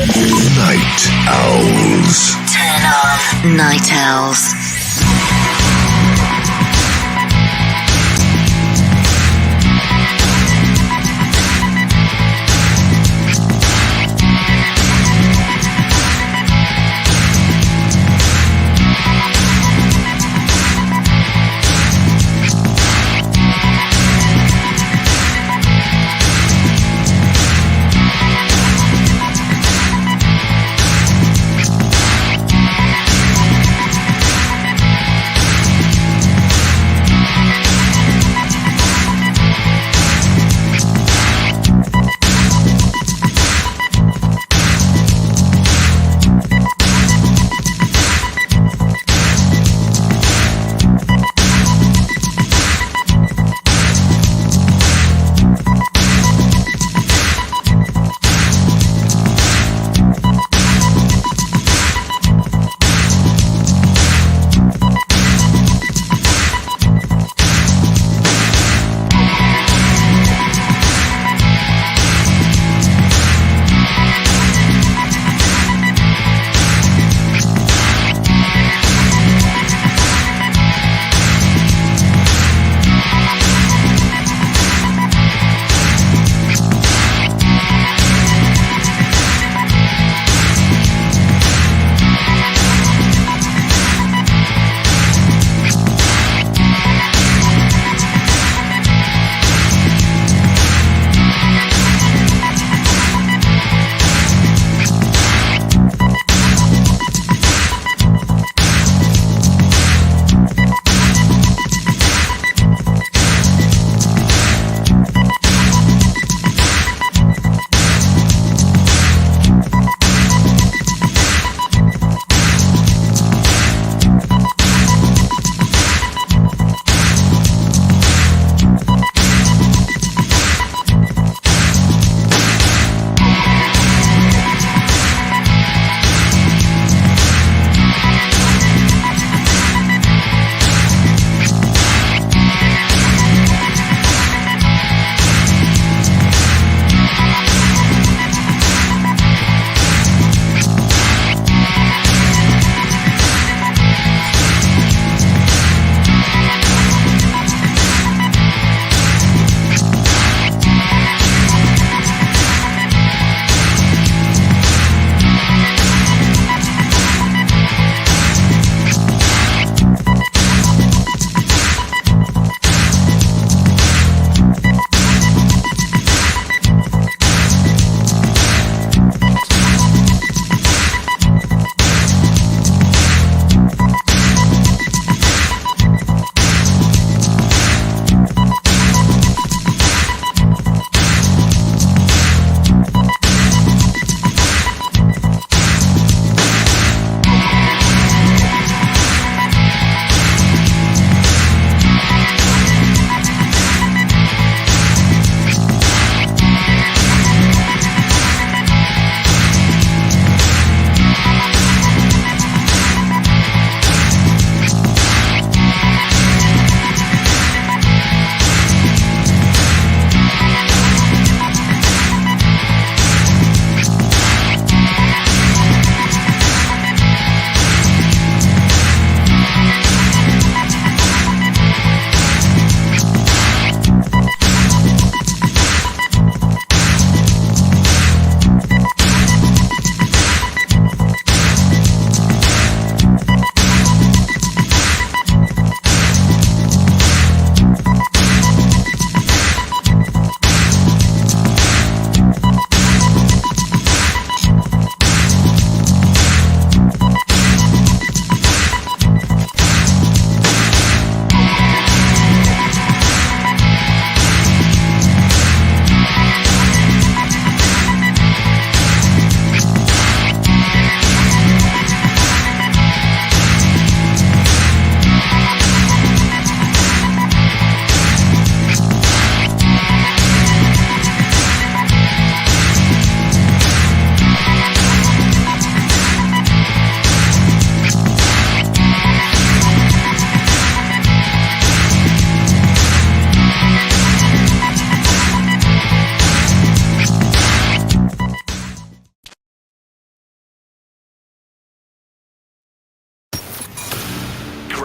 Night Owls. Turn on Night Owls.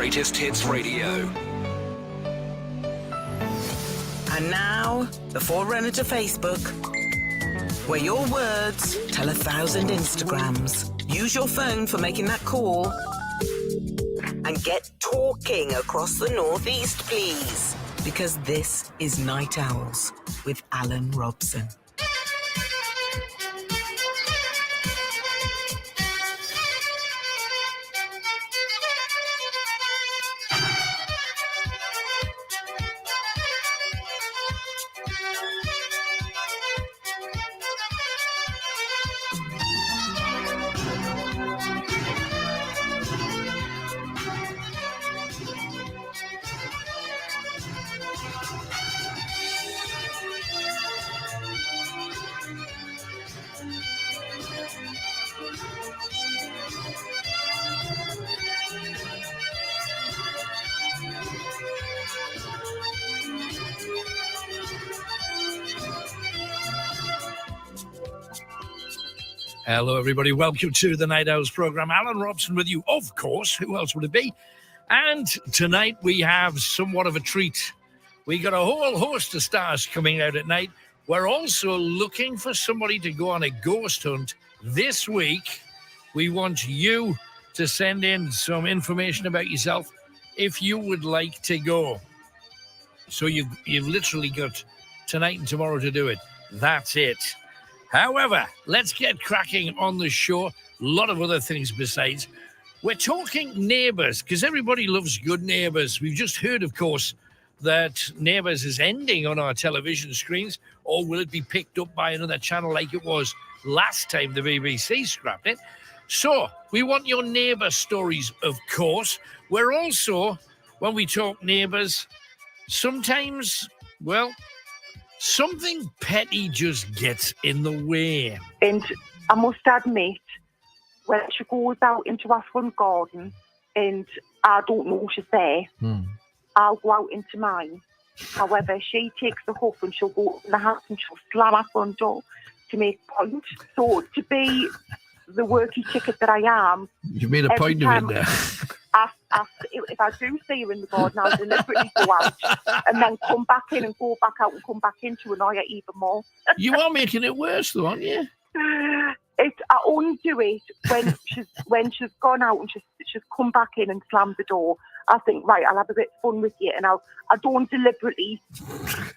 Greatest Hits Radio. And now, the forerunner to Facebook, where your words tell 1,000 Instagrams. Use your phone for making that call. And get talking across the Northeast, please. Because this is Night Owls with Alan Robson. Hello, everybody. Welcome to the Night Owls program. Alan Robson with you, of course. Who else would it be? And tonight we have somewhat of a treat. We got a whole host of stars coming out at night. We're also looking for somebody to go on a ghost hunt this week. We want you to send in some information about yourself if you would like to go. So you've literally got tonight and tomorrow to do it. That's it. However, let's get cracking on the show. A lot of other things besides. We're talking neighbours, because everybody loves good neighbours. We've just heard, of course, that Neighbours is ending on our television screens, or will it be picked up by another channel like it was last time the BBC scrapped it? So, we want your neighbour stories, of course. We're also, when we talk neighbours, sometimes, well, something petty just gets in the way. And I must admit, when she goes out into our front garden and I don't know she's there, I'll go out into mine. However, she takes the hoof and she'll go in the house and she'll slam our front door to make point. So to be the worky ticket that I am... You've made a point of it there. If I do see her in the garden, I'll deliberately go out and then come back in and go back out and come back in to annoy her even more. You are making it worse, though, aren't you? I only do it when she's gone out and she's come back in and slammed the door. I think, right, I'll have a bit of fun with you, and I don't deliberately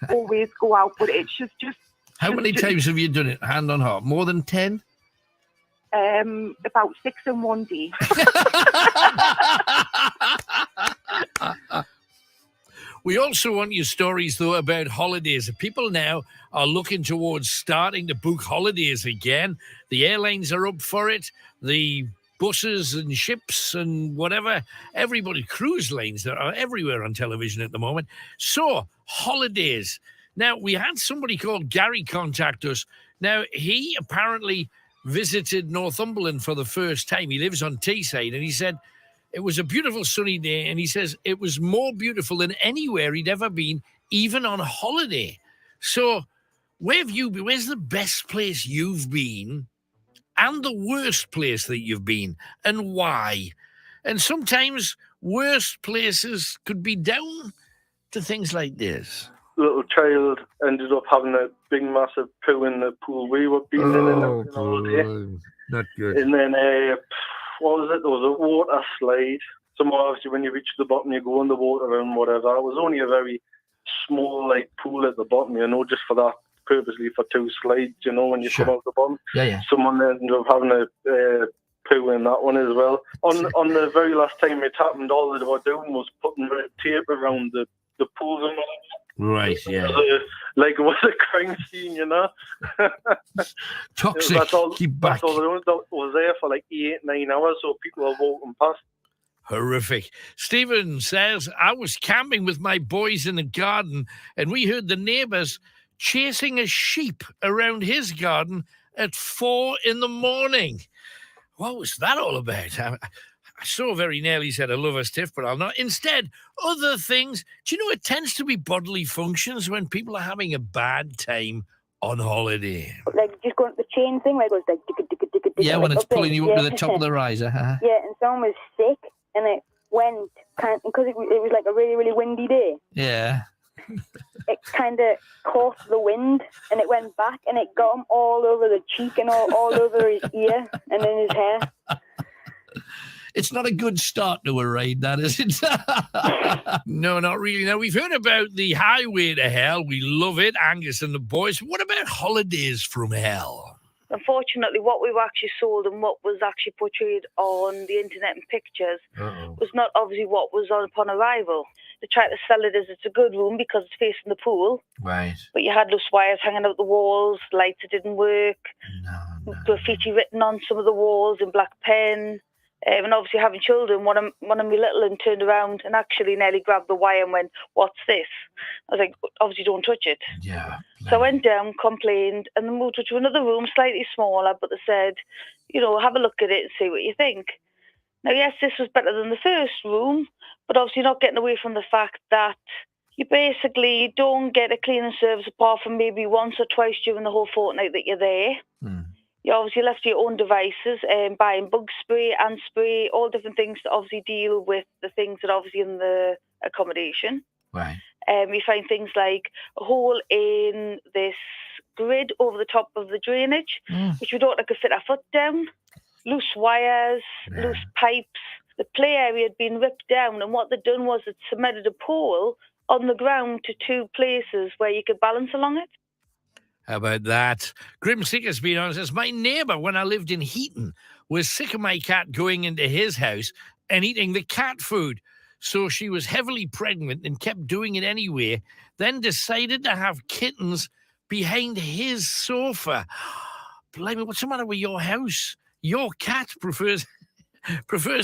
always go out, but it's just. How many times have you done it? Hand on heart, more than 10? About 6 in one day. We also want your stories, though, about holidays. People now are looking towards starting to book holidays again. The airlines are up for it. The buses and ships and whatever, everybody, cruise lines that are everywhere on television at the moment. So, holidays. Now, we had somebody called Gary contact us. Now, he apparently visited Northumberland for the first time. He lives on Teesside, and he said it was a beautiful sunny day, and he says it was more beautiful than anywhere he'd ever been, even on holiday. So where have you been? Where's the best place you've been and the worst place that you've been, and why? And sometimes worst places could be down to things like this. Little child ended up having a big massive poo in the pool we were being in all day. Not good. And then what was it? There was a water slide. So obviously when you reach the bottom you go in the water and whatever. It was only a very small pool at the bottom, just for that, purposely for 2 slides, when you come out the bottom. Yeah. Someone ended up having a poo in that one as well. On the very last time it happened, all they were doing was putting red tape around the pools and whatever. Right, yeah. It was a crime scene, Toxic. Keep back. That's all it was there for 8-9 hours, so people were walking past. Horrific. Stephen says, I was camping with my boys in the garden, and we heard the neighbours chasing a sheep around his garden at 4 a.m. What was that all about? I so very nearly said I love a stiff, but I'll not. Instead, other things. Do you know it tends to be bodily functions when people are having a bad time on holiday? Like just going the chain thing where it goes like... Yeah, when it's pulling you up to the top of the riser. Yeah, and someone was sick, and went, because it was like a really, really windy day, Yeah. it kind of caught the wind and it went back and it got him all over the cheek and all over his ear and in his hair. It's not a good start to a raid, that is it? No, not really. Now, we've heard about the highway to hell. We love it, Angus and the boys. What about holidays from hell? Unfortunately, what we were actually sold and what was actually portrayed on the internet and pictures was not obviously what was on upon arrival. They tried to sell it as it's a good room because it's facing the pool. Right. But you had loose wires hanging out the walls, lights that didn't work, graffiti written on some of the walls in black pen. And obviously having children, one of my little one turned around and actually nearly grabbed the wire and went, "What's this?" I was like, obviously don't touch it. Yeah. So I went down, complained, and then moved her to another room, slightly smaller, but they said, have a look at it and see what you think. Now, yes, this was better than the first room, but obviously not getting away from the fact that you basically don't get a cleaning service apart from maybe once or twice during the whole fortnight that you're there. You're obviously left to your own devices, buying bug spray, ant spray, all different things to obviously deal with the things that are obviously in the accommodation. Right. You find things like a hole in this grid over the top of the drainage, which we don't could fit our foot down, loose wires, loose pipes. The play area had been ripped down, and what they'd done was it cemented a pole on the ground to two places where you could balance along it. How about that? Grim Seeker's been on. Says, my neighbour, when I lived in Heaton, was sick of my cat going into his house and eating the cat food. So she was heavily pregnant and kept doing it anyway, then decided to have kittens behind his sofa. Blimey, what's the matter with your house? Your cat prefers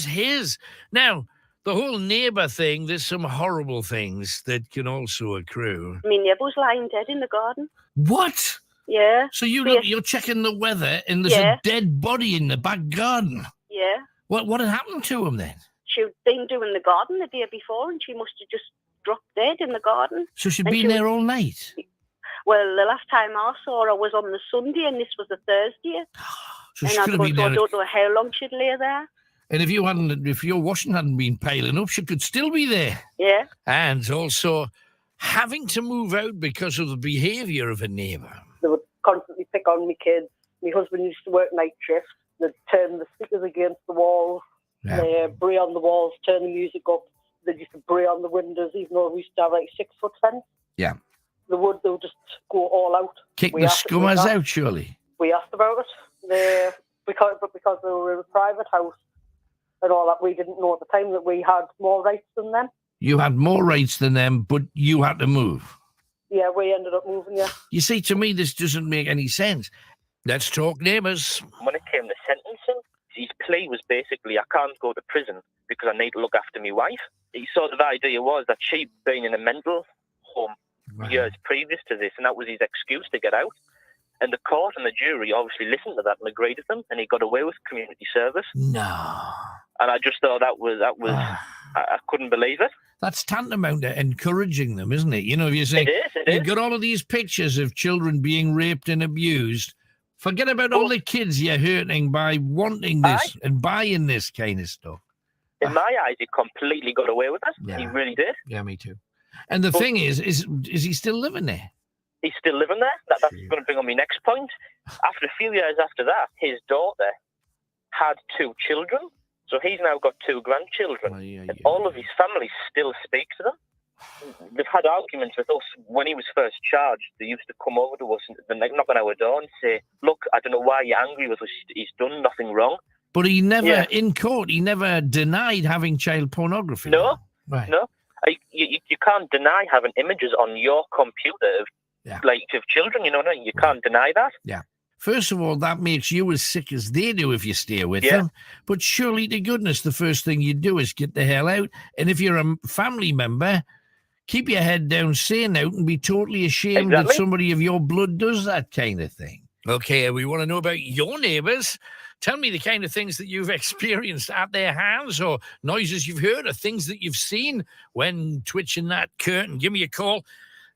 his. Now, the whole neighbour thing, there's some horrible things that can also accrue. My neighbour was lying dead in the garden. What? Yeah. So you're checking the weather and there's a dead body in the back garden? Yeah. What had happened to him then? She'd been doing the garden the day before and she must have just dropped dead in the garden. So she'd been there all night? Well, the last time I saw her was on the Sunday and this was the Thursday. So she could have been there. I don't know how long she'd lay there. And if your washing hadn't been piling up, she could still be there. Yeah. And also having to move out because of the behaviour of a neighbour. They would constantly pick on me kids. My husband used to work night shifts. They'd turn the speakers against the walls. Yeah. They'd bray on the walls, turn the music up. They used to bray on the windows, even though we used to have like 6-foot fence. Yeah. They would just go all out. Kick the scummers out, surely. We asked about it. Because they were in a private house and all that, we didn't know at the time that we had more rights than them. You had more rights than them, but you had to move. Yeah, we ended up moving, yeah. You see, to me, this doesn't make any sense. Let's talk neighbours. When it came to sentencing, his plea was basically, I can't go to prison because I need to look after my wife. He sort of idea was that she'd been in a mental home years previous to this, and that was his excuse to get out. And the court and the jury obviously listened to that and agreed with him, and he got away with community service. No. And I just thought that was I couldn't believe it. That's tantamount to encouraging them, isn't it? You know, if you say, it is. You've got all of these pictures of children being raped and abused. Forget about all the kids you're hurting by wanting this and buying this kind of stuff. In my eyes, he completely got away with it. Yeah. He really did. Yeah, me too. And the thing is he still living there? He's still living there. That's going to bring on my next point. After a few years after that, his daughter had 2 children. So he's now got 2 grandchildren. And all of his family still speak to them. They've had arguments with us. When he was first charged, they used to come over to us and they'd knock on our door and say, look, I don't know why you're angry with us. He's done nothing wrong. But he never, in court, he never denied having child pornography. No. Right. No. You can't deny having images on your computer of children, you know what I mean? You can't deny that. Yeah. First of all, that makes you as sick as they do if you stay with them. But surely to goodness, the first thing you do is get the hell out. And if you're a family member, keep your head down, say out, and be totally ashamed that somebody of your blood does that kind of thing. Okay, we want to know about your neighbours. Tell me the kind of things that you've experienced at their hands, or noises you've heard, or things that you've seen when twitching that curtain. Give me a call.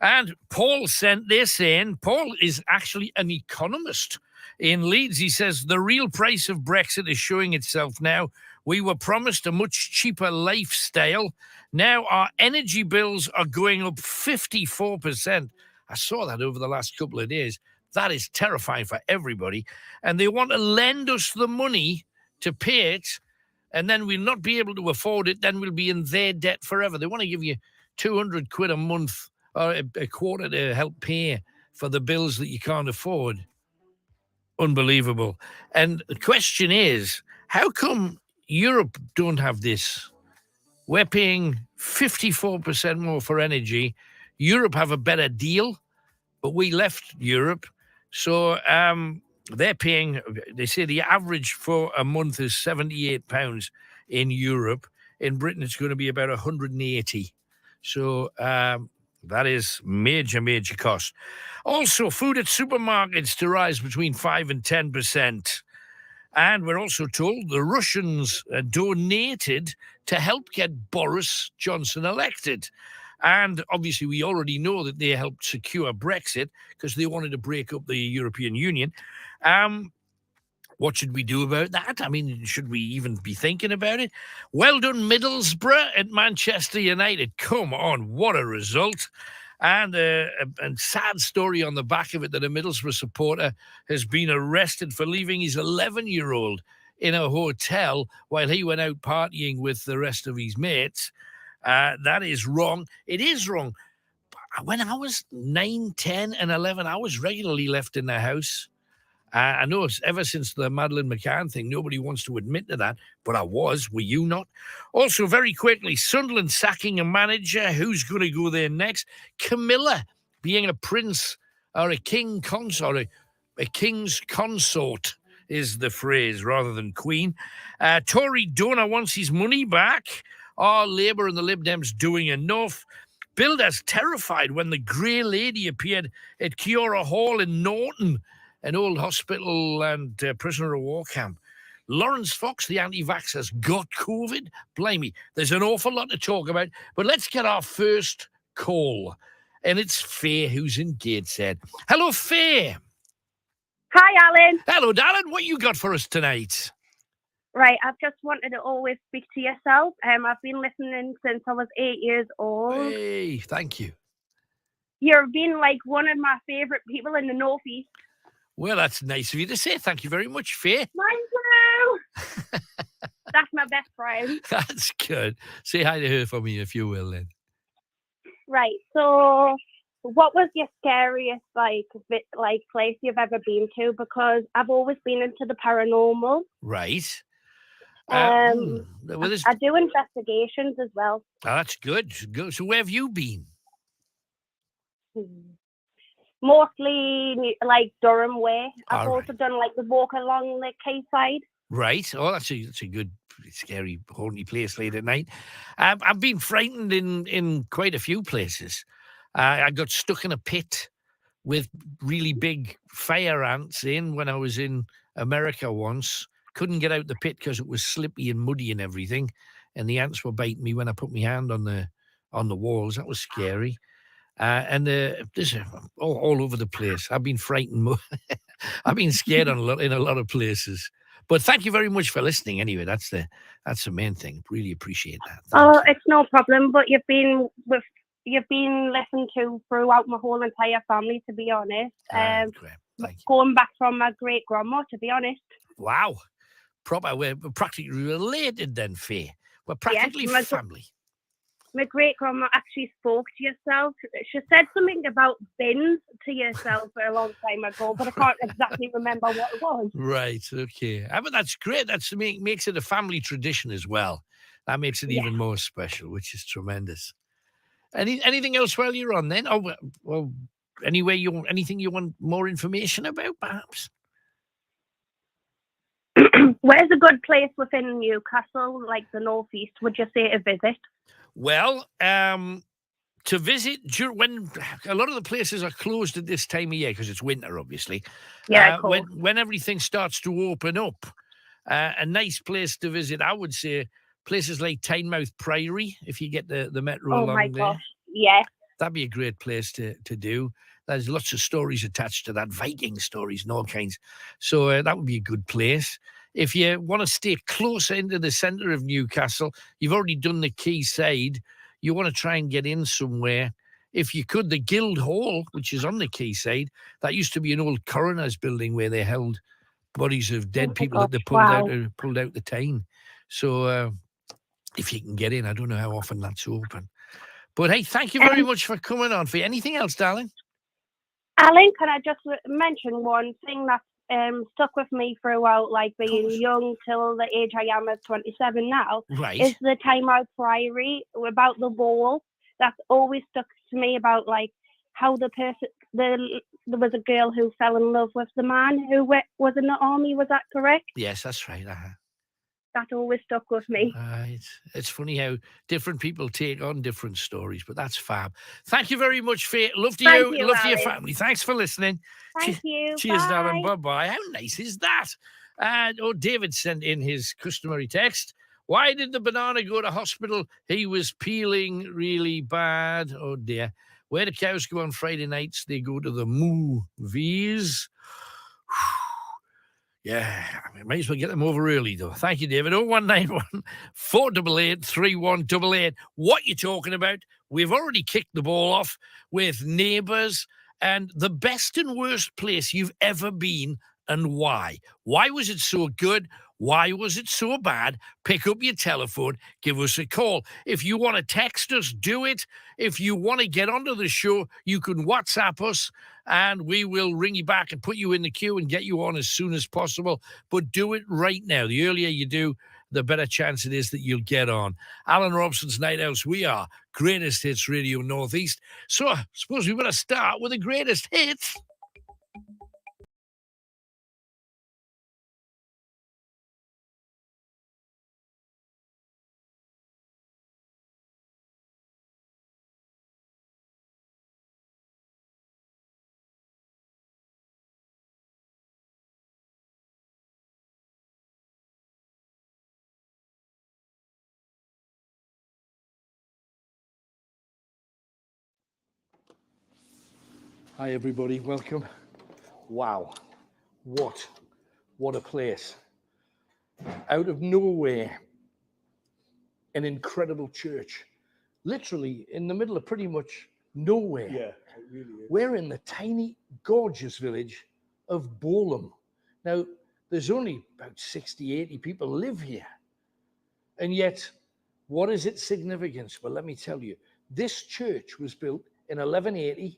And Paul sent this in. Paul is actually an economist in Leeds. He says, the real price of Brexit is showing itself now We were promised a much cheaper lifestyle. Now our energy bills are going up 54%. I saw that over the last couple of days. That is terrifying for everybody. And they want to lend us the money to pay it, and then we'll not be able to afford it. Then we'll be in their debt forever. They want to give you 200 quid a month or a quarter to help pay for the bills that you can't afford. Unbelievable. And the question is, how come Europe don't have this? We're paying 54% more for energy. Europe have a better deal, but we left Europe. So they're paying, they say the average for a month is £78 in Europe. In Britain, it's going to be about 180. So that is major, major cost. Also, food at supermarkets to rise between 5 and 10%. And we're also told the Russians donated to help get Boris Johnson elected. And obviously, we already know that they helped secure Brexit because they wanted to break up the European Union. What should we do about that? I mean, should we even be thinking about it? Well done, Middlesbrough at Manchester United. Come on, what a result. And a sad story on the back of it that a Middlesbrough supporter has been arrested for leaving his 11-year-old in a hotel while he went out partying with the rest of his mates. That is wrong. It is wrong. When I was 9, 10 and 11, I was regularly left in the house. I know ever since the Madeleine McCann thing, nobody wants to admit to that, but I was. Were you not? Also, very quickly, Sunderland sacking a manager. Who's going to go there next? Camilla being a prince or a king consort, a king's consort is the phrase rather than queen. Tory donor wants his money back. Are Labour and the Lib Dems doing enough? Builders terrified when the Grey Lady appeared at Kiora Hall in Norton, an old hospital and prisoner of war camp. Lawrence Fox, the anti-vaxxers, got COVID. Blimey, there's an awful lot to talk about. But let's get our first call. And it's Faye who's in Gateshead. Hello, Faye. Hi, Alan. Hello, darling. What you got for us tonight? Right, I've just wanted to always speak to yourself. I've been listening since I was 8 years old. Hey, thank you. You've been like one of my favourite people in the Northeast. Well, that's nice of you to say. Thank you very much, Faye. Thank you. That's my best friend. That's good. Say hi to her for me, if you will, then. Right, so what was your scariest place you've ever been to? Because I've always been into the paranormal. Right. I do investigations as well. Oh, that's good. Good. So where have you been? Mostly like Durham way. I've also done like the walk along the Teesside. Right. Oh, that's a good, scary, haunted place late at night. I've been frightened in quite a few places. I got stuck in a pit with really big fire ants in when I was in America once. Couldn't get out the pit because it was slippy and muddy and everything. And the ants were biting me when I put my hand on the walls. That was scary. And there's all over the place. I've been frightened. I've been scared in a lot of places. But thank you very much for listening. Anyway, that's the main thing. Really appreciate that. Thank you. It's no problem. But you've been listened to throughout my whole entire family, to be honest. Great. Thank you. Going back from my great grandma, to be honest. Wow, we're practically related then, Faye. We're practically family. My great grandma actually spoke to yourself. She said something about bins to yourself a long time ago, but I can't exactly remember what it was. Right, okay. But that's great. That makes it a family tradition as well. That makes it even more special, which is tremendous. Anything else while you're on then? Oh, well, anything you want more information about, perhaps? Where's a good place within Newcastle, like the Northeast, would you say to visit? Well, to visit when a lot of the places are closed at this time of year because it's winter, obviously. Yeah, when everything starts to open up, a nice place to visit, I would say, places like Tynemouth Priory, if you get the metro along there. Oh my gosh, yeah. That'd be a great place to do. There's lots of stories attached to that, Viking stories and all kinds. So that would be a good place. If you want to stay closer into the centre of Newcastle, you've already done the Teesside. You want to try and get in somewhere. If you could, the Guildhall, which is on the Teesside, that used to be an old coroner's building where they held bodies of dead people that they pulled out the Tyne. So if you can get in, I don't know how often that's open. But hey, thank you very much for coming on. For anything else, darling? Alan, can I just mention one thing that stuck with me throughout, like being young till the age I am of 27 now? Right. Is the Time Out Priory about the ball. That's always stuck to me about like how there was a girl who fell in love with the man who was in the army. Was that correct? Yes, that's right. That always stuck with me. It's funny how different people take on different stories, but that's fab. Thank you very much, Faye. Love to you. Love to your family. Thanks for listening. Thank you. Cheers, Bye. darling. Bye-bye. How nice is that? And David sent in his customary text. Why did the banana go to hospital? He was peeling really bad. Oh, dear. Where do cows go on Friday nights? They go to the movies. Yeah, I mean, might as well get them over early, though. Thank you, David. 0191 488 3188. What you talking about? We've already kicked the ball off with neighbours and the best and worst place you've ever been and why. Why was it so good? Why was it so bad? Pick up your telephone, give us a call. If you want to text us, do it. If you want to get onto the show, you can WhatsApp us and we will ring you back and put you in the queue and get you on as soon as possible. But do it right now. The earlier you do, the better chance it is that you'll get on. Alan Robson's Night House. We are Greatest Hits Radio Northeast. So I suppose we better start with the greatest hits. Hi, everybody. Welcome. Wow. What a place. Out of nowhere, an incredible church. Literally in the middle of pretty much nowhere. Yeah, it really is. We're in the tiny, gorgeous village of Bolam. Now, there's only about 60, 80 people live here. And yet, what is its significance? Well, let me tell you. This church was built in 1180.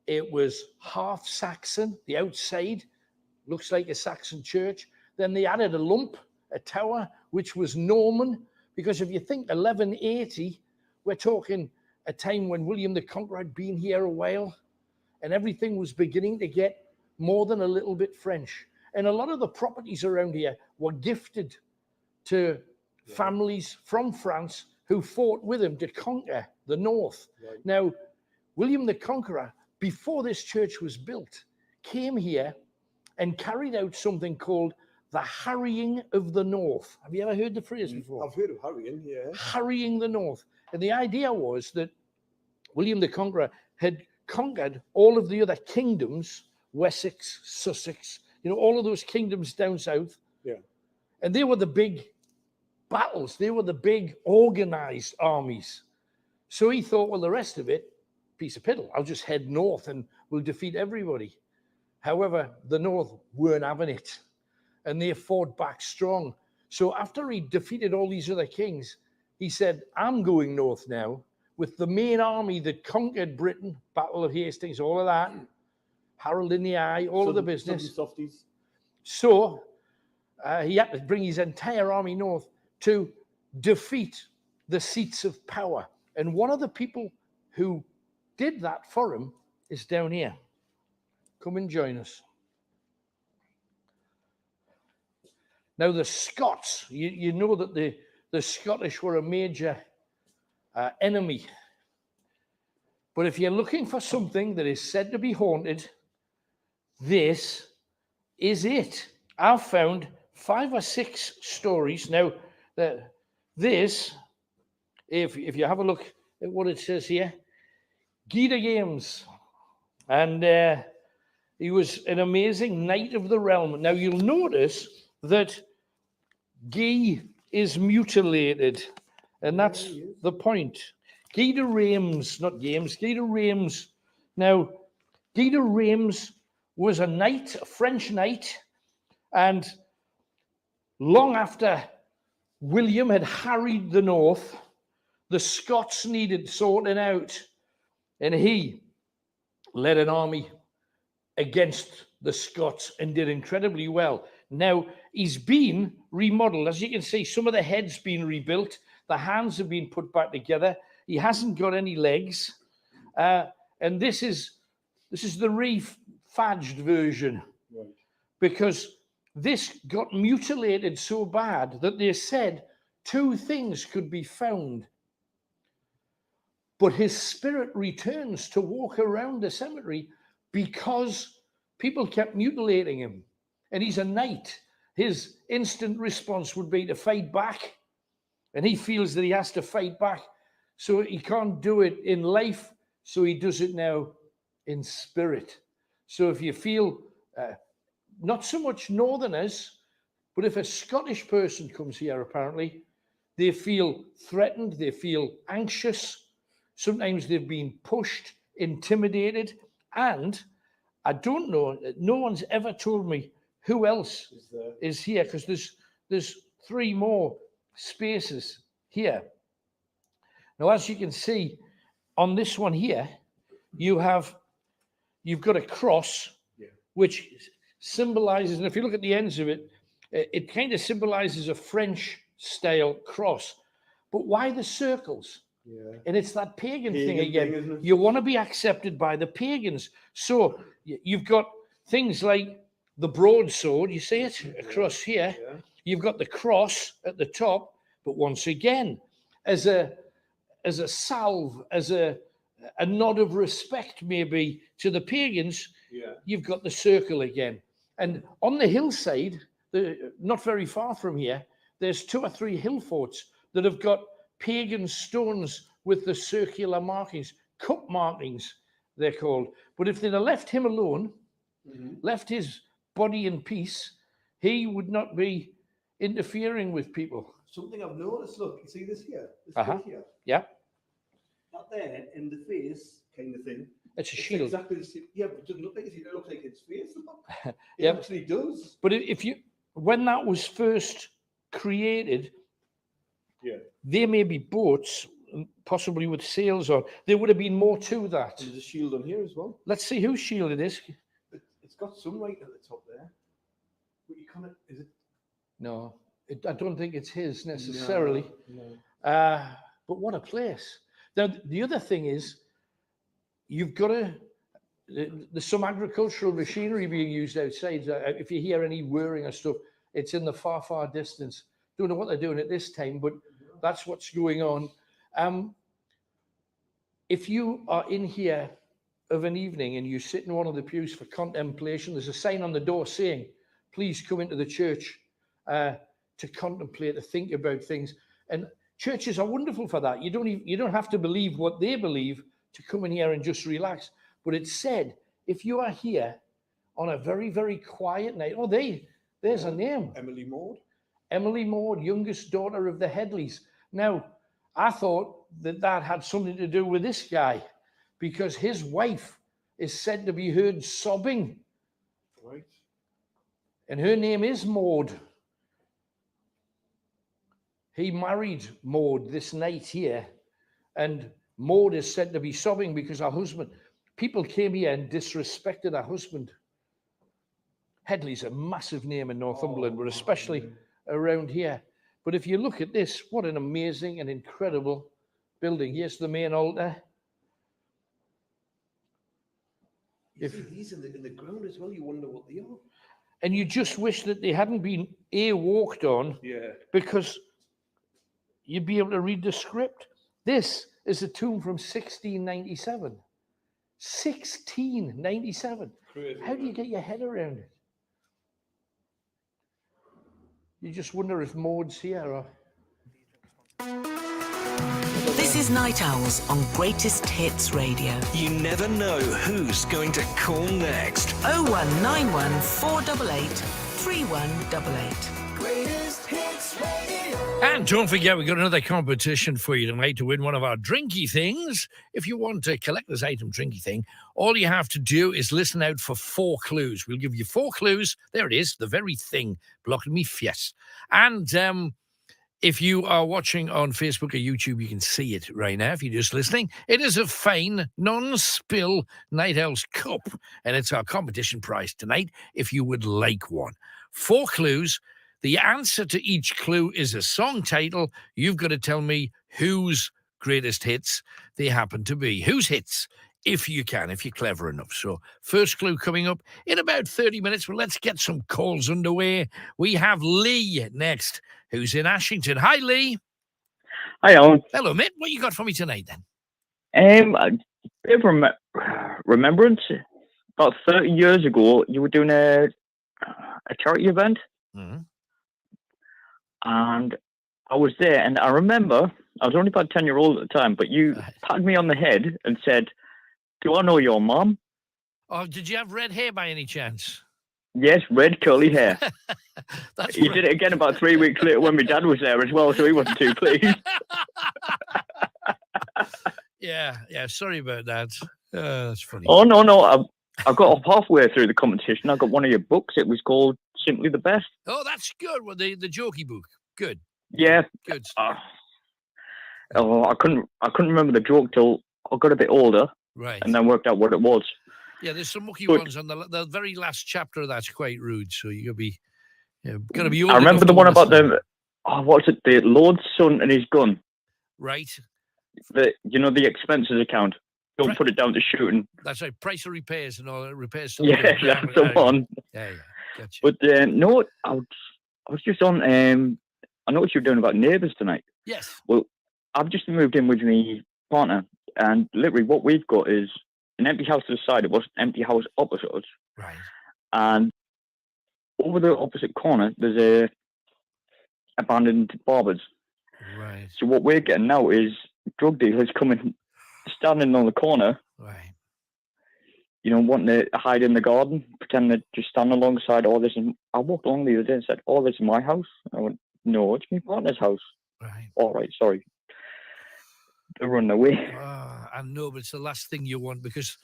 It was half Saxon. The outside looks like a Saxon church. Then they added a lump, a tower, which was Norman. Because if you think 1180, we're talking a time when William the Conqueror had been here a while and everything was beginning to get more than a little bit French. And a lot of the properties around here were gifted to families from France who fought with him to conquer the north. Right. Now, William the Conqueror, before this church was built, came here and carried out something called the harrying of the north. Have you ever heard the phrase before? I've heard of harrying, yeah. Harrying the north. And the idea was that William the Conqueror had conquered all of the other kingdoms, Wessex, Sussex, all of those kingdoms down south. Yeah. And they were the big battles. They were the big organized armies. So he thought, well, the rest of it, piece of piddle. I'll just head north and we'll defeat everybody. However, the north weren't having it. And they fought back strong. So after he defeated all these other kings, he said, I'm going north now with the main army that conquered Britain, Battle of Hastings, all of that, Harold in the Eye, all of the business. Softies. So he had to bring his entire army north to defeat the seats of power. And one of the people who did that for him is down here. Come and join us. Now, the Scots, you know that the Scottish were a major enemy. But if you're looking for something that is said to be haunted, this is it. I've found 5 or 6 stories. Now, this, if you have a look at what it says here, Guy James, and he was an amazing knight of the realm. Now, you'll notice that Guy is mutilated, and that's the point. Guy de Reims, not James, Guy de Reims. Now, Guy de Reims was a knight, a French knight, and long after William had harried the north, the Scots needed sorting out, and he led an army against the Scots and did incredibly well. Now, he's been remodeled. As you can see, some of the head's been rebuilt. The hands have been put back together. He hasn't got any legs. And this is the refadged version. Right. Because this got mutilated so bad that they said 2 things could be found. But his spirit returns to walk around the cemetery because people kept mutilating him. And he's a knight. His instant response would be to fight back. And he feels that he has to fight back. So he can't do it in life. So he does it now in spirit. So if you feel, not so much Northerners, but if a Scottish person comes here, apparently, they feel threatened. They feel anxious. Sometimes they've been pushed, intimidated. And I don't know, no one's ever told me who else is here, because there's 3 more spaces here. Now, as you can see on this one here, you've got a cross, which symbolizes, and if you look at the ends of it, it kind of symbolizes a French style cross. But why the circles? Yeah. And it's that pagan thing again. You want to be accepted by the pagans. So you've got things like the broadsword, you see it across here. Yeah. You've got the cross at the top, but once again, as a salve, as a nod of respect maybe to the pagans, you've got the circle again. And on the hillside, not very far from here, there's 2 or 3 hill forts that have got pagan stones with the circular markings, cup markings, they're called. But if they'd have left him alone, left his body in peace, he would not be interfering with people. Something I've noticed, look, you see this here? This here? Yeah. That there, in the face kind of thing. It's a shield. Exactly the same. Yeah, but it doesn't look like it looks like its face. It actually does. But when that was first created, there may be boats, possibly with sails on. There would have been more to that. And there's a shield on here as well. Let's see whose shield it is. It's got sunlight at the top there. But you can't, is it? No, I don't think it's his necessarily. No. But what a place. Now, the other thing is, you've got there's some agricultural machinery being used outside. If you hear any whirring or stuff, it's in the far, far distance. Don't know what they're doing at this time, but that's what's going on. If you are in here of an evening and you sit in one of the pews for contemplation, there's a sign on the door saying, please come into the church to contemplate, to think about things. And churches are wonderful for that. You don't have to believe what they believe to come in here and just relax. But it's said, if you are here on a very, very quiet night, there's a name. Emily Maud. Emily Maud, youngest daughter of the Headleys. Now, I thought that had something to do with this guy, because his wife is said to be heard sobbing. Right. And her name is Maud. He married Maud this night here, and Maud is said to be sobbing because her husband, people came here and disrespected her husband. Headley's a massive name in Northumberland, but especially around here. But if you look at this, what an amazing and incredible building. Here's the main altar. You see these in the ground as well, you wonder what they are. And you just wish that they hadn't been walked on, because you'd be able to read the script. This is a tomb from 1697. 1697. Crazy, how do you get your head around it? You just wonder if Maud's here. Or... This is Night Owls on Greatest Hits Radio. You never know who's going to call next. 0191 488 08188. And don't forget, we've got another competition for you tonight to win one of our drinky things. If you want a collector's item drinky thing, all you have to do is listen out for 4 clues. We'll give you 4 clues. There it is, the very thing blocking me face. And if you are watching on Facebook or YouTube, you can see it right now. If you're just listening, it is a fine, non-spill Night Owls cup, and it's our competition prize tonight if you would like one. 4 clues. The answer to each clue is a song title. You've got to tell me whose greatest hits they happen to be. Whose hits, if you can, if you're clever enough. So first clue coming up in about 30 minutes. Well, let's get some calls underway. We have Lee next, who's in Ashington. Hi, Lee. Hi, Alan. Hello, mate. What you got for me tonight, then? A bit of remembrance. About 30 years ago, you were doing a charity event. Mm-hmm. And I was there, and I remember, I was only about 10-year-old at the time, but you patted me on the head and said, "Do I know your mom?" Oh, did you have red hair by any chance? Yes, red curly hair. That's He did it again about 3 weeks later when my dad was there as well, so he wasn't too pleased. Yeah, sorry about that. That's funny. Oh, no, I got off halfway through the competition. I got one of your books. It was called Simply the Best. Oh, that's good. Well, the jokey book. Good. Yeah. Good. I couldn't remember the joke till I got a bit older. Right. And then worked out what it was. Yeah, there's some mucky ones on the very last chapter. That's quite rude. So you gotta be. Old I remember enough the to one about understand. what's it? The Lord's son and his gun. Right. The expenses account. Don't put it down to shooting. That's right. Price of repairs and all repairs. Yeah, that's the one. Yeah, gotcha. But no, I was just on. I know what you're doing about neighbours tonight. Yes. Well, I've just moved in with my partner, and literally what we've got is an empty house to the side of us, empty house opposite us. Right. And over the opposite corner, there's a abandoned barbers. Right. So what we're getting now is drug dealers coming, standing on the corner. Right. Wanting to hide in the garden, pretend to just stand alongside all this. And I walked along the other day and said, "Oh, this is my house." I went, "No, it's my partner's house." Right. All right, sorry. They're running away. I know, but it's the last thing you want, because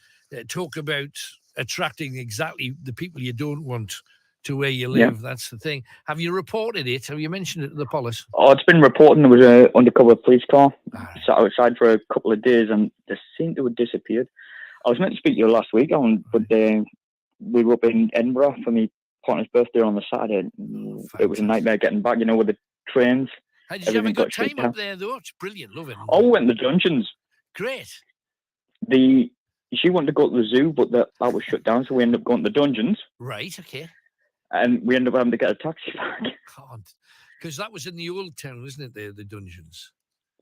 talk about attracting exactly the people you don't want to where you live. Yeah. That's the thing. Have you reported it? Have you mentioned it to the police? Oh, it's been reported. There was an undercover police car. Sat outside for a couple of days, and they seemed to have disappeared. I was meant to speak to you last week, but we were up in Edinburgh for my partner's birthday on the Saturday. It was a nightmare getting back, with the trains. Did you have a good time up there, though? It's brilliant. Love it. Oh, we went to the dungeons. Great. She wanted to go to the zoo, but that was shut down, so we ended up going to the dungeons. Right, okay. And we ended up having to get a taxi back. Because that was in the old town, isn't it, the dungeons?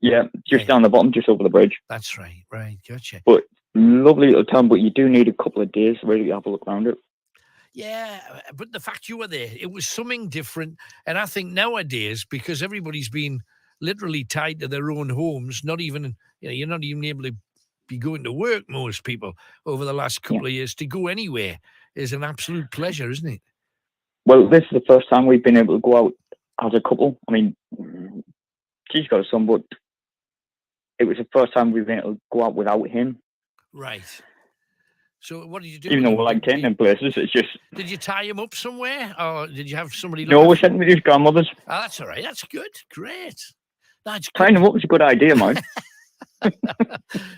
Yeah, just down the bottom, just over the bridge. That's right, gotcha. But lovely little town, but you do need a couple of days to really have a look around it. Yeah, but the fact you were there, it was something different. And I think nowadays, because everybody's been literally tied to their own homes, you're not even able to be going to work, most people, over the last couple of years. To go anywhere is an absolute pleasure, isn't it? Well, this is the first time we've been able to go out as a couple. I mean, she's got a son, but it was the first time we've been able to go out without him. Right. So what did you do? Even though we like taking him places, it's just... Did you tie him up somewhere? Or did you have somebody... No, we sent him with his grandmother's. Oh, that's all right. That's good. Great. That's good. Tying him up was a good idea, mate.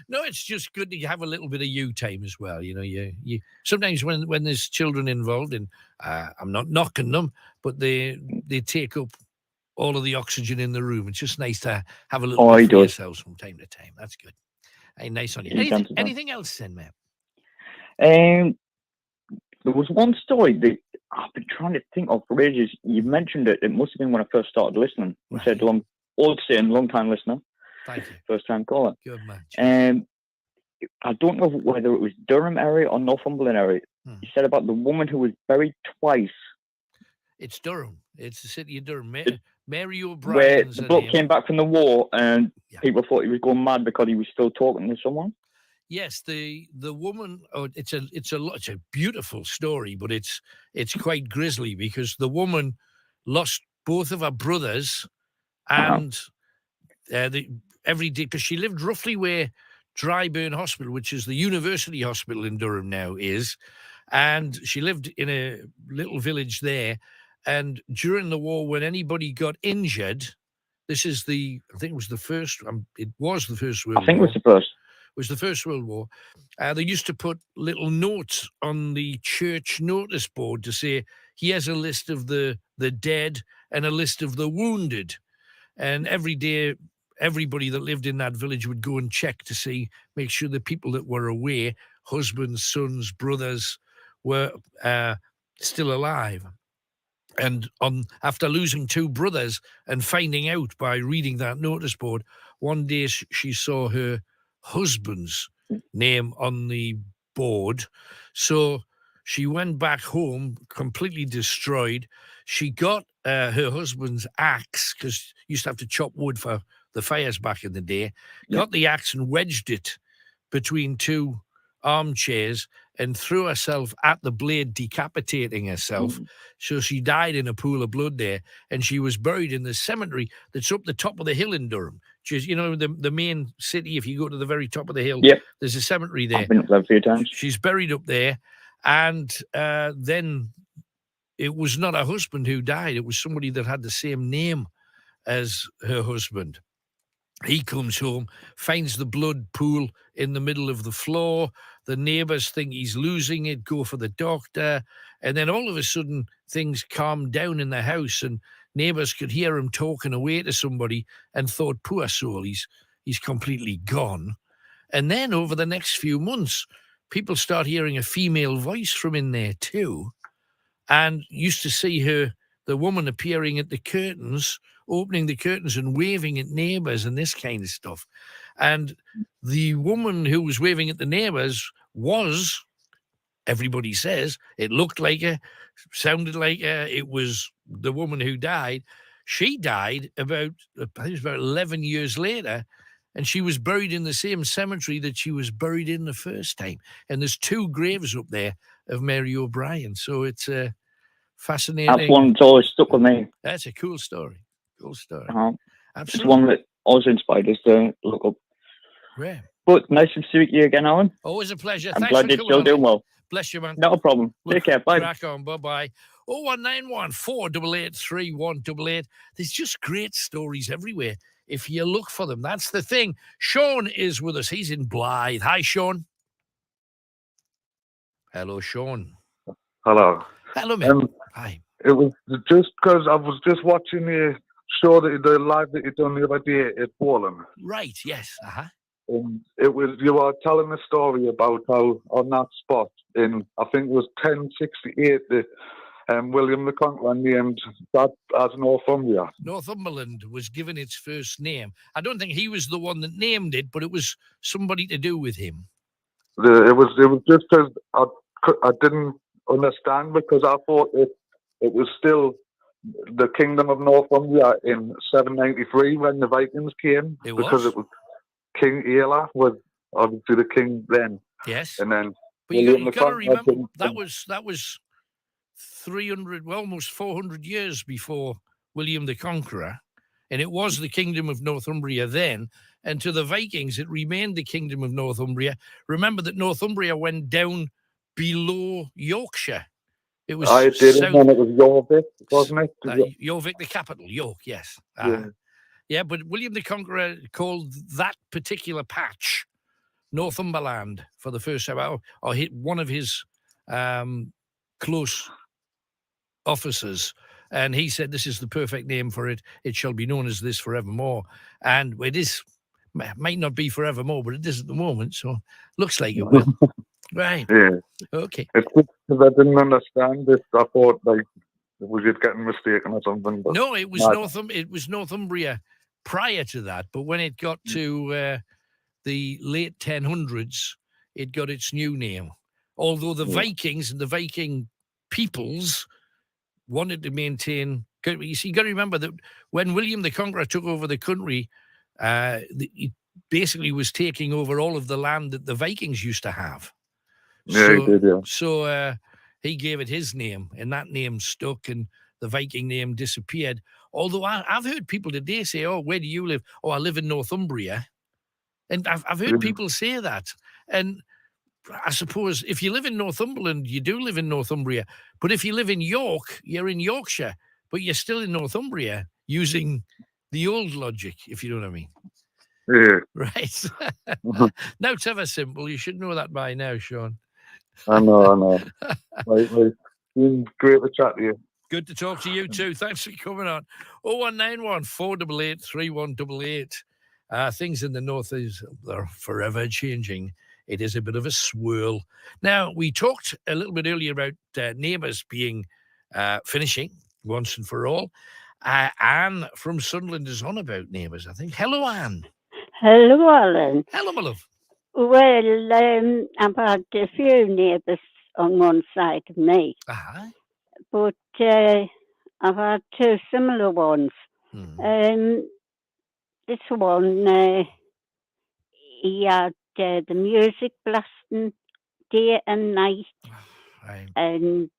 No, it's just good to have a little bit of you time as well. You sometimes when there's children involved, and I'm not knocking them, but they take up all of the oxygen in the room. It's just nice to have a little bit for yourselves from time to time. That's good. Hey, nice on you. Anything else then, mate? There was one story that I've been trying to think of for ages. You mentioned it. It must have been when I first started listening. You said long time listener. Thank you. First time caller. Good man. I don't know whether it was Durham area or Northumberland area. You said about the woman who was buried twice. It's Durham. It's the city of Durham. Mary O'Brien. Where the bloke came back from the war and people thought he was going mad because he was still talking to someone. Yes, the woman. Oh, it's a beautiful story, but it's quite grisly because the woman lost both of her brothers, and every day, because she lived roughly where Dryburn Hospital, which is the university hospital in Durham now, is, and she lived in a little village there. And during the war, when anybody got injured, I think it was the first. It was the First World War. I think it was the first. It was the First World War. They used to put little notes on the church notice board to say, here's a list of the dead and a list of the wounded. And every day, everybody that lived in that village would go and check to make sure the people that were away, husbands, sons, brothers, were still alive. And after losing two brothers and finding out by reading that notice board, one day she saw her husband's name on the board. So she went back home completely destroyed. She got her husband's axe, because you used to have to chop wood for the fires back in the day, got the axe and wedged it between two armchairs and threw herself at the blade, decapitating herself. So she died in a pool of blood there, and she was buried in the cemetery that's up the top of the hill in Durham, which is, the main city. If you go to the very top of the hill, there's a cemetery there. I've been up there a few times. She's buried up there, and then it was not her husband who died. It was somebody that had the same name as her husband. He comes home, finds the blood pool in the middle of the floor. The neighbors think he's losing it, go for the doctor. And then all of a sudden, things calmed down in the house, and neighbors could hear him talking away to somebody and thought, poor soul, he's completely gone. And then over the next few months, people start hearing a female voice from in there too, and used to see the woman appearing at the curtains, opening the curtains and waving at neighbors and this kind of stuff. And the woman who was waving at the neighbors was, everybody says, it looked like her, sounded like her, it was the woman who died. She died I think it was about 11 years later, and she was buried in the same cemetery that she was buried in the first time. And there's two graves up there of Mary O'Brien. So it's fascinating. That's one that's always stuck with me. That's a cool story. Cool story. It's one that also inspired us to look up. Yeah. But nice to speak to you again, Alan. Always a pleasure. I'm Thanks glad you're still doing well. Bless you, man. Not a problem. Take care. Bye. Crack on. Bye-bye. 0191 488 3188. There's just great stories everywhere if you look for them. That's the thing. Sean is with us. He's in Blythe. Hi, Sean. Hello, Sean. Hello. Hello, man. Hi. It was just because I was just watching the show the live that you done the other day at Bolam. Right. Yes. It was, you were telling a story about how on that spot in, I think it was 1068, that William the Conqueror named that as Northumbria. Northumberland was given its first name. I don't think he was the one that named it, but it was somebody to do with him. It was just because I didn't understand, because I thought it was still the Kingdom of Northumbria in 793 when the Vikings came. Because it was King Aela was obviously the king then. Yes. And then but you got to remember that was 300, well, almost 400 years before William the Conqueror, and it was the Kingdom of Northumbria then. And to the Vikings, it remained the Kingdom of Northumbria. Remember that Northumbria went down below Yorkshire. It was I did, and it was Jorvik, wasn't it? Jorvik, the capital, York, yes. Yeah, but William the Conqueror called that particular patch Northumberland for the first time, or hit one of his close officers, and he said, this is the perfect name for it. It shall be known as this forevermore. And it is, might not be forevermore, but it is at the moment, so looks like it will. Right. Yeah. Okay. It's just because I didn't understand this. I thought was it getting mistaken or something? But no, it was it was Northumbria prior to that, but when it got to the late 1000s, it got its new name. Although the Vikings and the Viking peoples wanted to maintain. You see, you got to remember that when William the Conqueror took over the country, basically was taking over all of the land that the Vikings used to have. Yeah, he did, yeah. So he gave it his name, and that name stuck, and the Viking name disappeared. Although I've heard people today say, "Oh, where do you live?" "Oh, I live in Northumbria," and I've heard people say that. And I suppose if you live in Northumberland, you do live in Northumbria. But if you live in York, you're in Yorkshire, but you're still in Northumbria using the old logic, if you know what I mean. Yeah. Right. Now it's ever simple. You should know that by now, Sean. I know. Right. Been great to chat to you. Good to talk to you too. Thanks for coming on. 0191 488 3188. Things in the north are forever changing. It is a bit of a swirl. Now, we talked a little bit earlier about neighbours being finishing once and for all. Anne from Sunderland is on about neighbours, I think. Hello, Anne. Hello, Alan. Hello, my love. Well, I've had a few neighbours on one side of me. Uh-huh. But I've had two similar ones. This one, he had the music blasting day and night. Right. And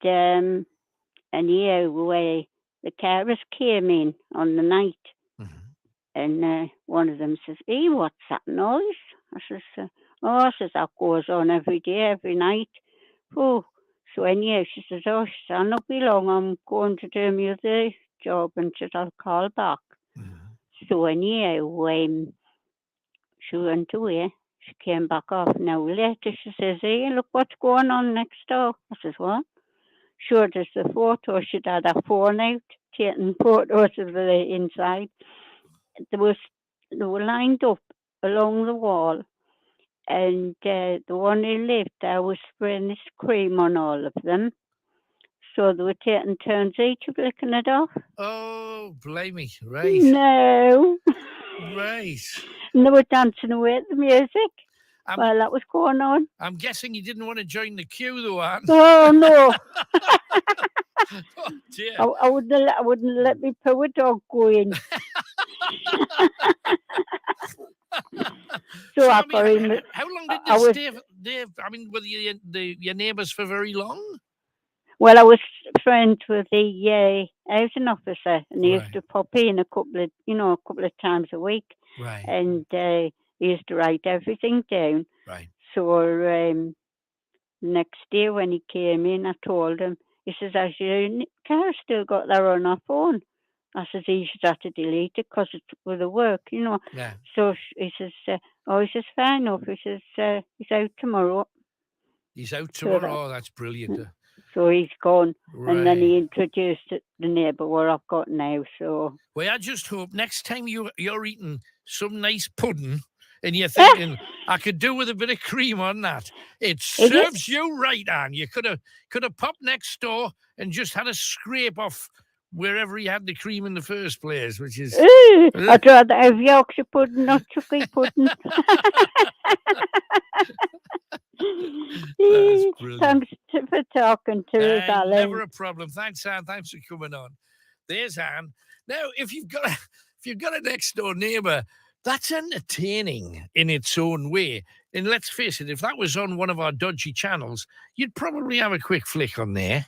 here where the carers came in on the night. And one of them says, "Hey, what's that noise?" I says, that goes on every day, every night. Oh, so anyhow, she says, I'll not be long, I'm going to do my other job, and she said, I'll call back. So anyhow, she went away. She came back half an hour later. She says, "Hey, look what's going on next door." I says, "What?" Showed us the photo. She'd had her phone out, taking photos of the inside. They were lined up along the wall, and the one who lived there was spraying this cream on all of them. So they were taking turns each of licking it off. Oh, blimey. Right. No. Right. And they were dancing away to the music while that was going on. I'm guessing you didn't want to join the queue, though, Anne. Oh, no. Oh, dear. I wouldn't let me poor dog go in. So how long did they stay? Were your neighbours for very long? Well, I was friends with the housing officer, and he used to pop in a couple of times a week. Right. And he used to write everything down. Right. So next day when he came in, I told him, he says, "Has your car still got that on our phone?" I says, "He should have to delete it because it's for the work, Yeah. So he says, "Fair enough." He says, "He's out tomorrow." He's out tomorrow. That's brilliant. So he's gone. Right. And then he introduced the neighbour what I've got now. So. Well, I just hope next time you're eating some nice pudding and you're thinking, I could do with a bit of cream on that. It serves you right, Anne. You could have popped next door and just had a scrape off wherever he had the cream in the first place, which is... I'd rather have Yorkshire pudding, not Chucky pudding. That's brilliant. Thanks for talking to us, Alan. Never a problem. Thanks, Anne. Thanks for coming on. There's Anne. Now, if you've got a next door neighbour, that's entertaining in its own way. And let's face it, if that was on one of our dodgy channels, you'd probably have a quick flick on there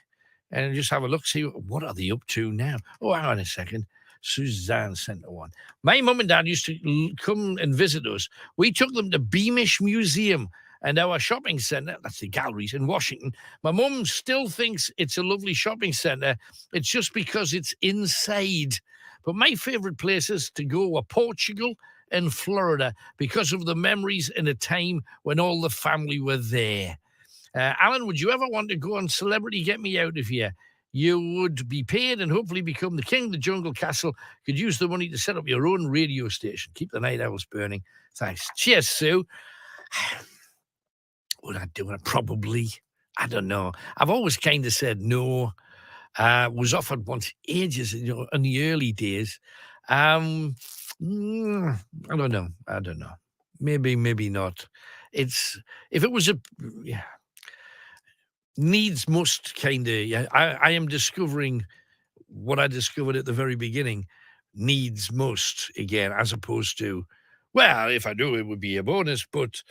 and just have a look, see what are they up to now. Oh, hang on a second. Suzanne sent one. My mum and dad used to come and visit us. We took them to Beamish Museum and our shopping centre, that's the galleries in Washington. My mum still thinks it's a lovely shopping centre. It's just because it's inside. But my favourite places to go were Portugal and Florida because of the memories in a time when all the family were there. Alan, would you ever want to go on Celebrity Get Me Out of Here? You would be paid and hopefully become the king of the jungle castle. Could use the money to set up your own radio station. Keep the night owls burning. Thanks. Cheers, Sue. Would I do it? Probably. I don't know. I've always kind of said no. Was offered once ages, in the early days. I don't know. Maybe not. If it was needs must kind of. Yeah, I am discovering what I discovered at the very beginning. Needs must again, as opposed to Well, if I do, it would be a bonus, but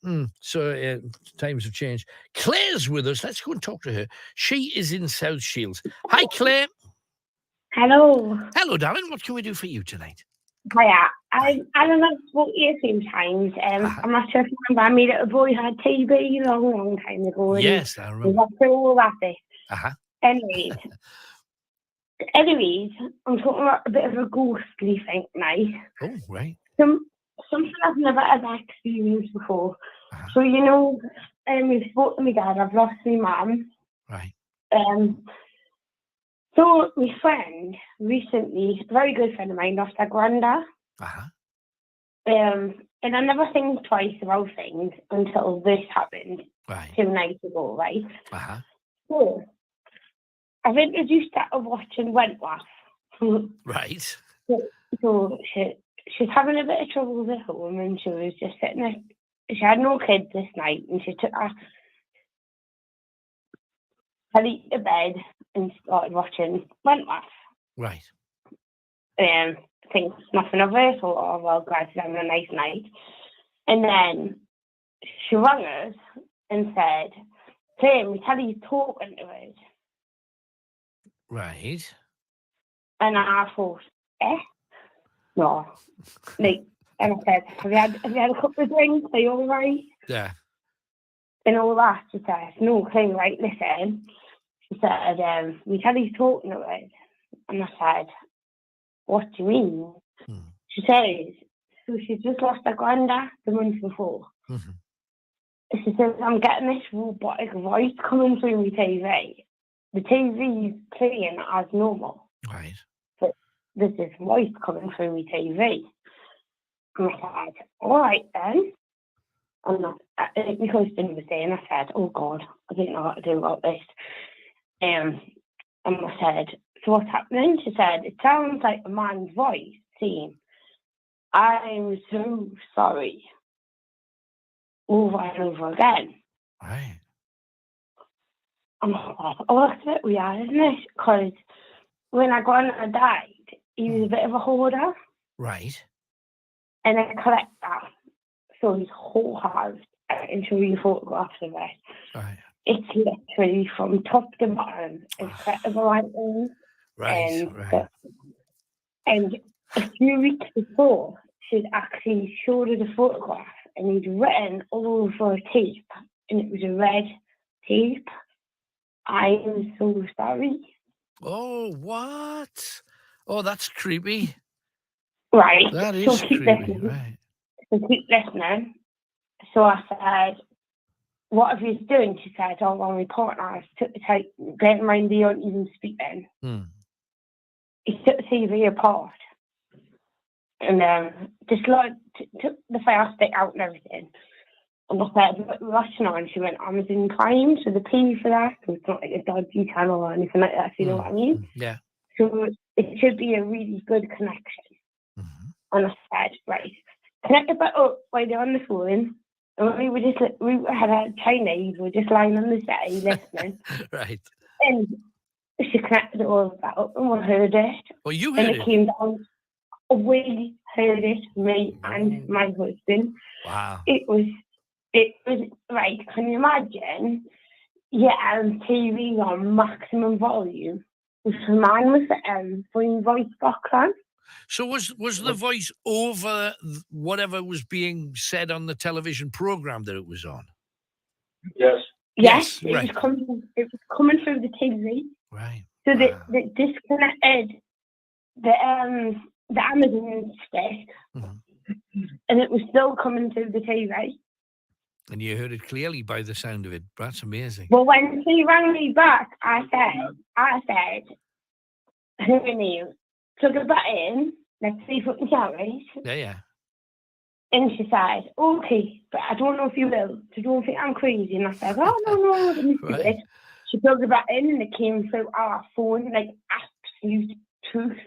times have changed. Claire's with us. Let's go and talk to her. She is in South Shields. Hi, Claire. Hello. Hello, darling. What can we do for you tonight? Hiya. I don't know what you a few times. I'm not sure if you remember, me little boy had TB a long time ago. Yes, I remember. We went through all that bit. Uh-huh. Anyways, I'm talking about a bit of a ghostly thing now. Oh, right. Something I've never ever experienced before. So, we've spoken to my dad, I've lost my mum. Right. So my friend recently, a very good friend of mine, lost her granddad. Uh-huh. And I never think twice about things until this happened 2 nights ago, right? Uh-huh. So I've introduced her to watching Wentworth. Right. So she's having a bit of trouble at home, and she was just sitting there. She had no kids this night, and she took her to bed and started watching Wentworth. Right. Thinks nothing of it, or oh, well, glad she's having a nice night. And then she rang us and said, Tim, we tell you talking to us. Right. And I thought, no. And I said, have you had a couple of drinks? Are you all right? Yeah. And all that. She said, no, okay, right, listen. She said, we tell you talking to us. And I said, what do you mean? She says, so she's just lost her granddad the month before. Mm-hmm. She says, I'm getting this robotic voice coming through my TV. The TV is playing as normal. Right. But there's this voice coming through my TV. And I said, all right then. And my husband was there, and I said, oh God, I don't know what to do about this. And I said, so what's happening? She said, it sounds like a man's voice saying, I'm so sorry. Over and over again. Right. I'm like, oh, that's a bit weird, isn't it? Because when our grandma died, he was a bit of a hoarder. Right. And a collector. So his whole house, and show you photographs of it. Right. It's literally from top to bottom, incredible items. Right. And a few weeks before, she'd actually showed her the photograph, and he'd written all over a tape, and it was a red tape. I am so sorry. Oh, what? Oh, that's creepy. Right. That is creepy, right. So keep listening. So I said, what have you doing? She said, oh, well, my partner took the tape, bear in mind they don't even speak then. He took the TV apart and just like took the fire stick out and everything. And I said, what are you watching on? She went, Amazon Prime, so the pay for that. So it's not like a dodgy channel or anything like that, if you know what I mean. Yeah. So it should be a really good connection. And I said, right, connect it back up while they're on the phone. And we had a Chinese, we were just lying on the settee listening. Right. And she connected it all back up and we heard it. Well, you heard it. And it came down. We heard it, me and my husband. Wow. It was right, can you imagine? Yeah, TV on maximum volume. Mine was putting voice box on. So was the voice over whatever was being said on the television program that it was on? Yes. Yes, it right. was coming through the TV. Right. So they disconnected the Amazon stick, and it was still coming through the TV. And you heard it clearly by the sound of it. That's amazing. Well, when she rang me back, I said, her name, plug it back in, let's see if we can carry it. Yeah. And she said, okay, but I don't know if you will. So don't think I'm crazy. And I said, oh, no, let me see it. She plugged it back in, and it came through our phone, like absolute truth.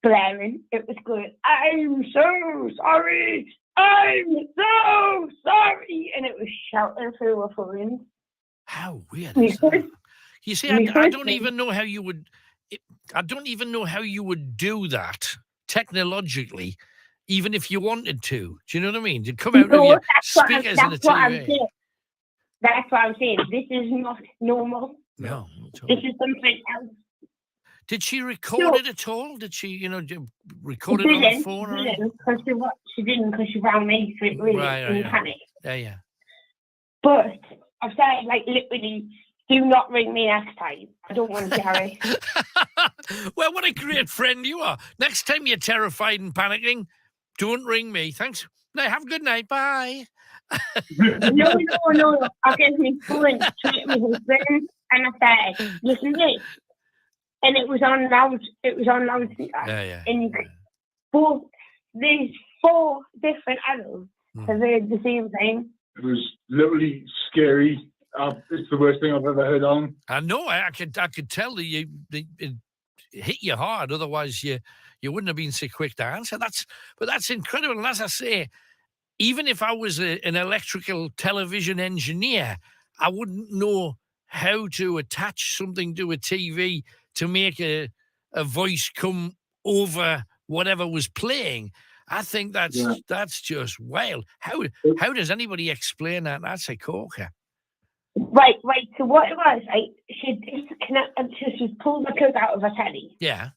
Blaring. It was good. I'm so sorry. I'm so sorry. And it was shouting through our phone. How weird is that? You see, I don't even know how you would... I don't even know how you would do that technologically even if you wanted to. Do you know what I mean? To come out of your speakers and the TV. That's what I'm saying. This is not normal. No. This is something else. Did she record it at all? Did she, record it on the phone? She didn't because she found me in panic. Yeah. But I've said, like, literally, do not ring me next time. I don't want to hear it. Well, what a great friend you are. Next time you're terrified and panicking, don't ring me. Thanks. No, have a good night. Bye. No. I gave me phone to my husband and I said, listen to this. And it was on loudspeaker. Yeah. And there's 4 different adults have heard the same thing. It was literally scary. It's the worst thing I've ever heard on. I know. I could tell that it hit you hard. Otherwise, you wouldn't have been so quick to answer. That's incredible. And as I say, even if I was an electrical television engineer, I wouldn't know how to attach something to a TV to make a voice come over whatever was playing. I think that's just wild. How does anybody explain that? That's a corker. Right. So what it was, she disconnected. She's pulled the plug out of her telly. Yeah.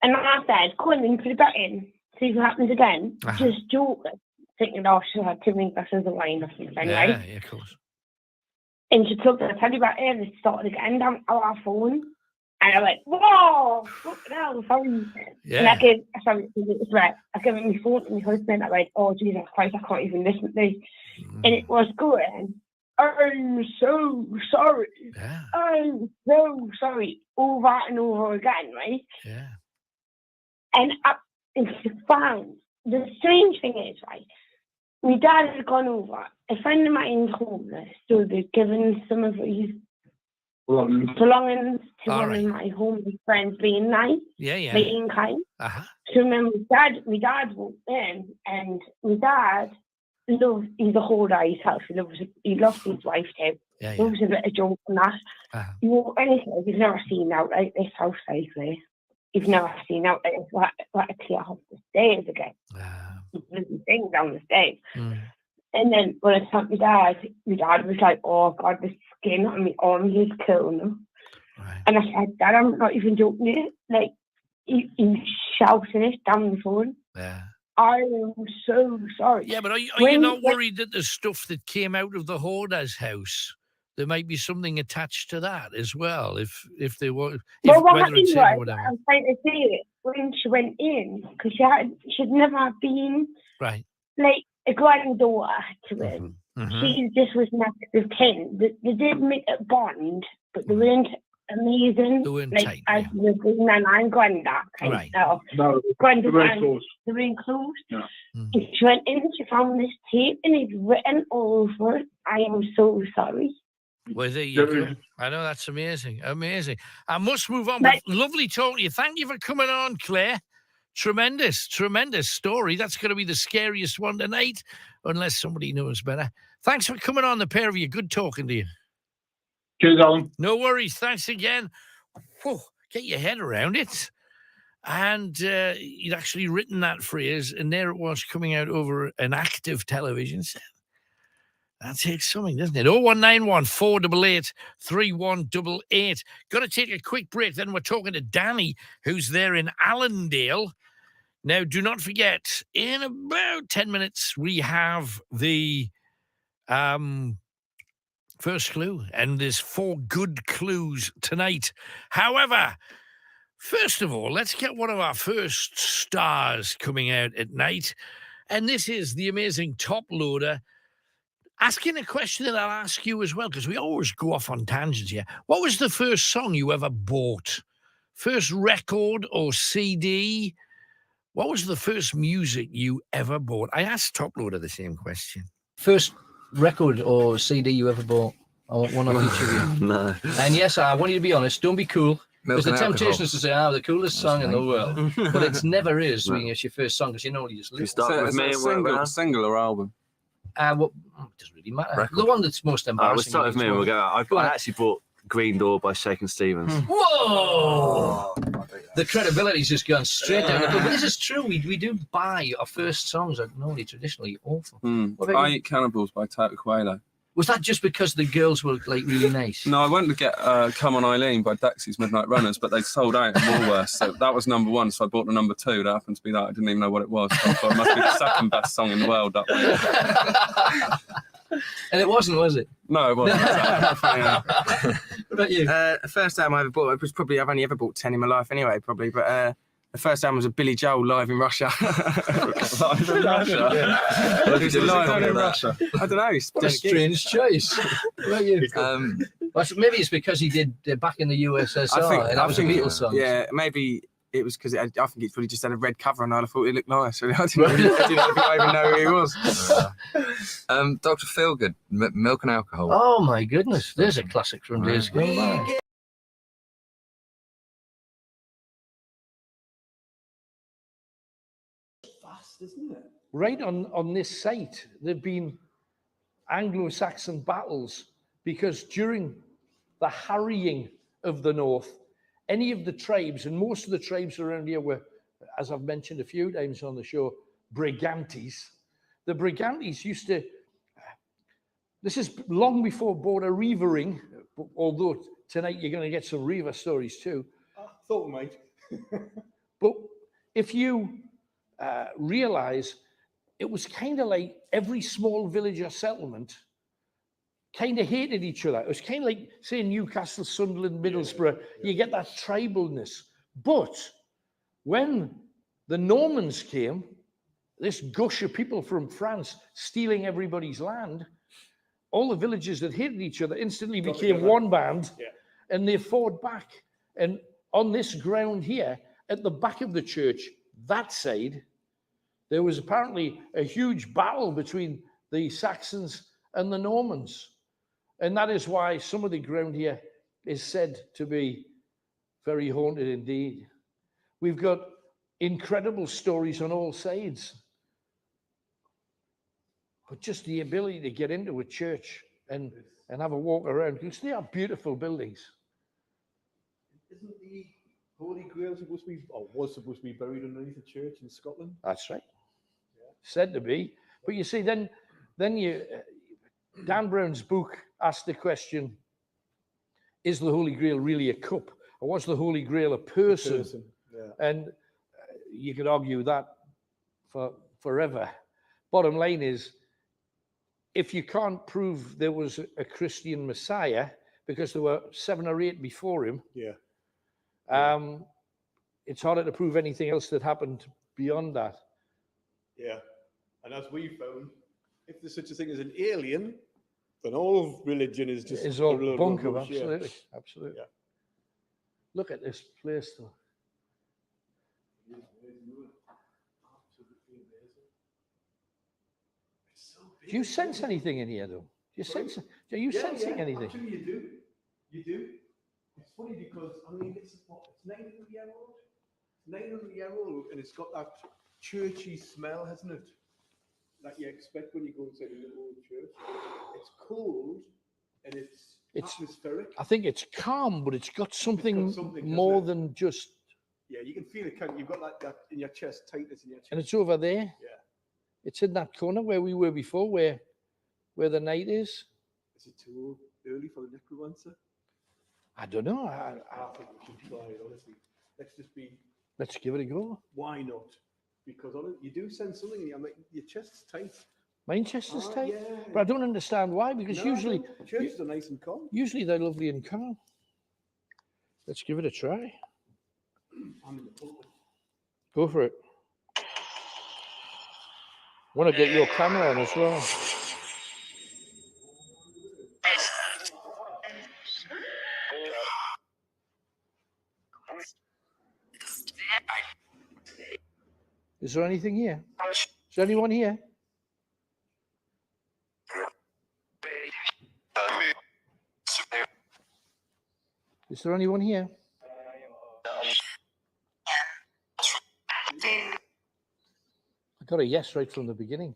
And I said, "Go on, put it back in. See if it happens again." Just joking, thinking, "Oh, she had too many glasses of wine or something." Yeah, right? Yeah, of course. And she plugged the telly back in and it started again down our phone. And I went, "Whoa, what the hell, sorry." Yeah. And I gave it my phone to my husband. I went, "Oh, Jesus Christ, I can't even listen to this." And it was going, "I'm so sorry." Yeah. "I'm so sorry," over and over again, right? Yeah. And she found, the strange thing is, right, my dad had gone over. A friend of mine's homeless, so they'd given some of his belongings to one of my homeless friends, being nice, being kind. So then my dad walked in, and my dad he's a holder himself. He loves his wife too. Loves a bit of joke and that. You walk anything, you've never seen out like this house safely. You've never seen out like a clear off the stairs again. There's a thing down the stairs. And then when I told my dad was like, "Oh God, the skin on my arms is killing him." And I said, "Dad, I'm not even joking. Like, he's shouting it down the phone. Yeah. I am so sorry." Yeah, but are you not worried that the stuff that came out of the hoarder's house, there might be something attached to that as well? If they were, what happened was, whatever. I was trying to say it when she went in, because she'd never been like a granddaughter to him. She just was next of kin. They did make a bond, but they weren't amazing. They weren't like tight, as the nan and granddad. No, they weren't close. They weren't close. No. And she went in, she found this tape, and it's written all over it, "I am so sorry." Well, there you go. I know, that's amazing. Amazing. I must move on, but lovely talking to you. Thank you for coming on, Claire. Tremendous story. That's going to be the scariest one tonight, unless somebody knows better. Thanks for coming on, the pair of you. Good talking to you. Cheers, Alan. No worries. Thanks again. Whew, get your head around it. And you'd actually written that phrase, and there it was coming out over an active television set. That takes something, doesn't it? 0191 488 3188. Got to take a quick break. Then we're talking to Danny, who's there in Allendale. Now, do not forget, in about 10 minutes, we have the first clue. And there's 4 good clues tonight. However, first of all, let's get one of our first stars coming out at night. And this is the amazing Top Loader, asking a question that I'll ask you as well, because we always go off on tangents here. What was the first song you ever bought? First record or CD? What was the first music you ever bought? I asked Top Loader the same question. First record or CD you ever bought? I want one of each of you. No. And yes, I want you to be honest. Don't be cool. Because the temptation is to say, the coolest song in the world. But it never is when it's your first song, because you know you just listen. Start with me. Single or album? It doesn't really matter. Record. The one that's most embarrassing. We'll start with me. We'll go. I actually bought Green Door by Shakin' Stevens. Whoa! The credibility's just gone straight down. But this is true. We do buy our first songs that are normally traditionally awful. I Eat Cannibals by Taco Coelho. Was that just because the girls were like really nice? No, I went to get Come On Eileen by Dexy's Midnight Runners, but they sold out in Woolworths. So that was number one. So I bought the number two. That happened to be that. I didn't even know what it was. So I thought it must be the second best song in the world. That one. And it wasn't, was it? No, it wasn't. What about you? The first album I ever bought, it was probably, I've only ever bought 10 in my life anyway, probably, but the first album was a Billy Joel live in Russia. Live in Russia? Yeah. What did you live in Russia? I don't know. What a strange choice. What about you? Well, maybe it's because he did Back in the USSR, and that was a Beatles song. Yeah, maybe it was because I think it's probably just had a red cover and I thought it looked nice. I didn't even know who he was. Dr. Feelgood, Milk and Alcohol. Oh my goodness, there's a classic from days gone by. Fast, isn't it? Right on this site, there've been Anglo-Saxon battles because during the harrying of the north, any of the tribes, and most of the tribes around here were, as I've mentioned a few times on the show, Brigantes. The Brigantes used to, this is long before border reavering, although tonight you're going to get some reaver stories too. I thought, mate. But if you realize, it was kind of like every small village or settlement kind of hated each other. It was kind of like, say, Newcastle, Sunderland, Middlesbrough. You get that tribalness. But when the Normans came, this gush of people from France stealing everybody's land, all the villages that hated each other instantly became one band, and they fought back. And on this ground here, at the back of the church, that side, there was apparently a huge battle between the Saxons and the Normans. And that is why some of the ground here is said to be very haunted indeed. We've got incredible stories on all sides. But just the ability to get into a church and have a walk around, because they are beautiful buildings. Isn't the Holy Grail supposed to be, or was supposed to be buried underneath a church in Scotland? That's right. Said to be. But you see, then you, Dan Brown's book asked the question, is the Holy Grail really a cup? Or was the Holy Grail a person? And you could argue that for forever. Bottom line is, if you can't prove there was a Christian Messiah, because there were 7 or 8 before him, it's harder to prove anything else that happened beyond that. Yeah. And as we found, if there's such a thing as an alien, then all religion is just... It's all bunkum, absolutely. Absolutely. Yeah. Look at this place, though. Do you sense anything in here, though? Are you sensing anything? Actually, you do. You do. It's funny because, I mean, it's 900 years old. 900 years old, and it's got that churchy smell, hasn't it? That you expect when you go inside a little old church. It's cold, and it's atmospheric. I think it's calm, but it's got something more than just... Yeah, you can feel it. You've got that in your chest, tightness in your chest. And it's over there. Yeah. It's in that corner where we were before, where the night is. Is it too early for the necromancer? I don't know. I think we should try it, honestly. Let's give it a go. Why not? Because you do sense something in your chest's tight. My chest is tight? Yeah. But I don't understand why, because usually... Churches are nice and calm. Usually they're lovely and calm. Let's give it a try. I'm in the pulpit. Go for it. Want to get your camera on as well. Is there anything here? Is there anyone here? Is there anyone here? I got a yes right from the beginning.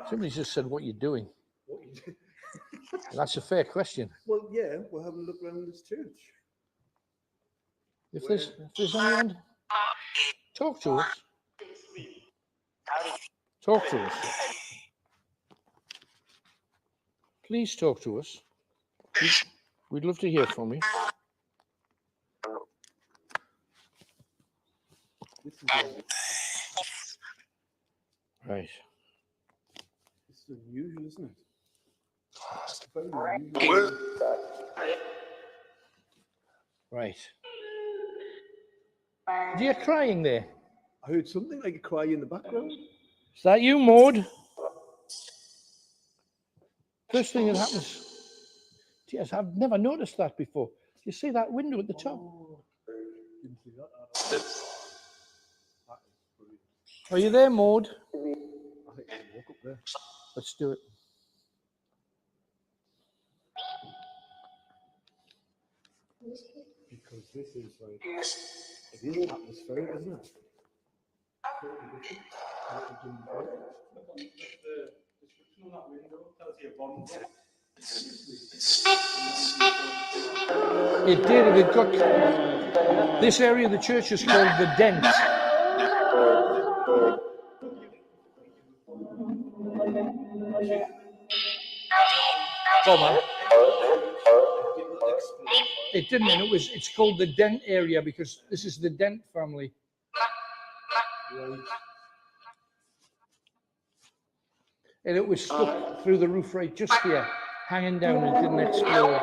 Somebody just said, "What you doing?" That's a fair question. Well, yeah, we'll have a look around this church. If there's anyone, talk to us. Talk to us. Please talk to us. We'd love to hear from you. This is Right. This is unusual, isn't it? Very unusual. Right. Do you hear crying there? I heard something like a cry in the background. Is that you, Maud? First thing that happens. Yes, I've never noticed that before. Do you see that window at the top? Didn't see that. Are you there, Maud? I think I can walk up there. Let's do it. Because this is like, it is atmospheric, isn't it? It did, and it got... This area of the church is called the Dent. Bomber. It didn't, and it's called the Dent area because this is the Dent family. And it was stuck through the roof right just here, hanging down and didn't explode.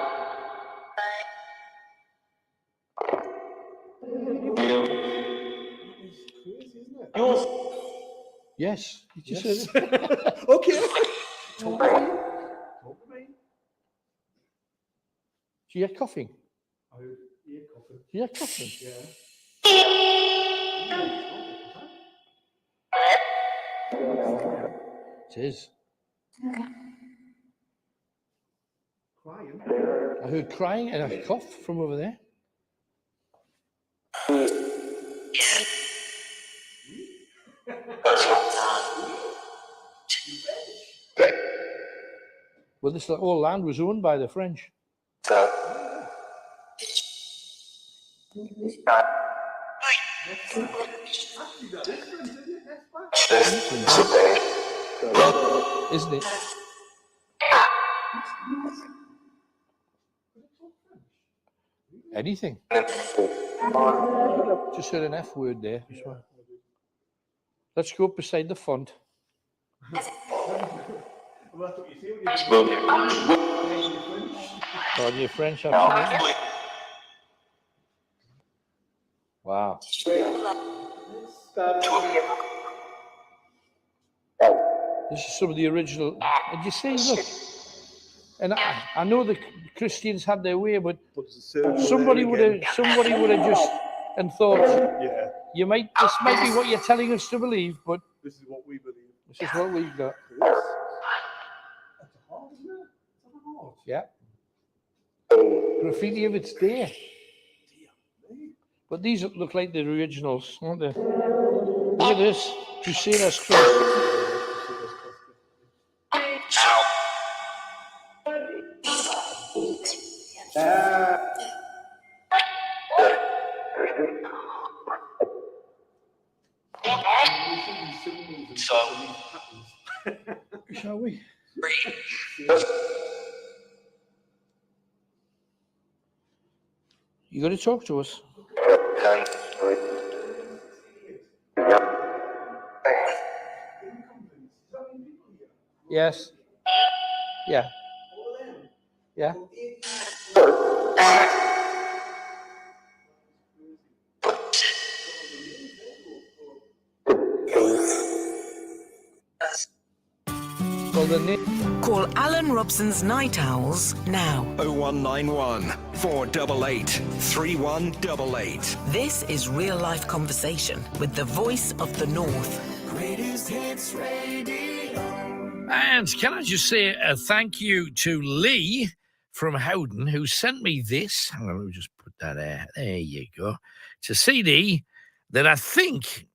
Yes, you just Yes. said it. Okay. Talk to me. Talk to me. Do you hear coughing? I heard ear coughing. Do you hear coughing? Yeah. It is. Crying. I heard crying and a cough from over there. Well, this whole land was owned by the French. Isn't it? Anything. Just heard an F word there as well. Let's go up beside the font. Pardon your French, absolutely. Wow. This is some of the original. And you see, look, and I know the Christians had their way, but somebody would have just and thought, yeah, this might be what you're telling us to believe, but this is what we believe. This is what we've got. That's a heart, isn't it? It's a heart. Yeah. Graffiti of its day. But these look like the originals, don't they? Look at this. Crusaders Cross. Shall we? You got to talk to us. Yes. Yeah. Yeah. Call Alan Robson's Night Owls now. 0191 488 3188. This is real life conversation with the voice of the North. Greatest Hits Radio. And can I just say a thank you to Lee from Howden, who sent me this. Hang on, let me just put that there. There you go. It's a CD that I think...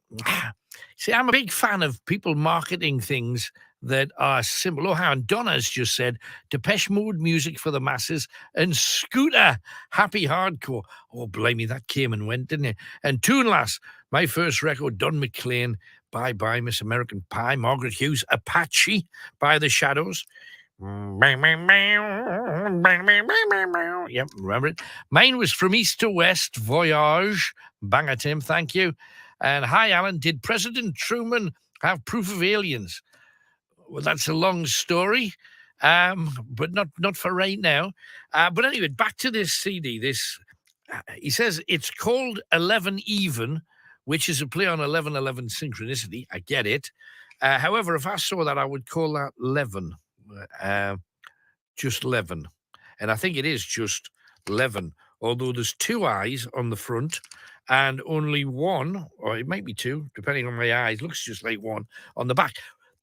See, I'm a big fan of people marketing things that are simple. Oh, and Donna's just said Depeche Mode music for the masses and Scooter, happy hardcore. Oh, blimey, that came and went, didn't it? And Toon Lass, my first record, Don McLean, Bye Bye Miss American Pie, Margaret Hughes, Apache by The Shadows. Yep, remember it. Mine was From East to West, Voyage. Banger, Tim, thank you. And hi, Alan, did President Truman have proof of aliens? Well, that's a long story, but not for right now. But anyway, back to this CD. He says it's called 11 Even, which is a play on 11/11 synchronicity. I get it. However, if I saw that, I would call that 11. Just 11. And I think it is just 11, although there's 2 eyes on the front and only 1, or it might be 2, depending on my eyes. Looks just like 1 on the back.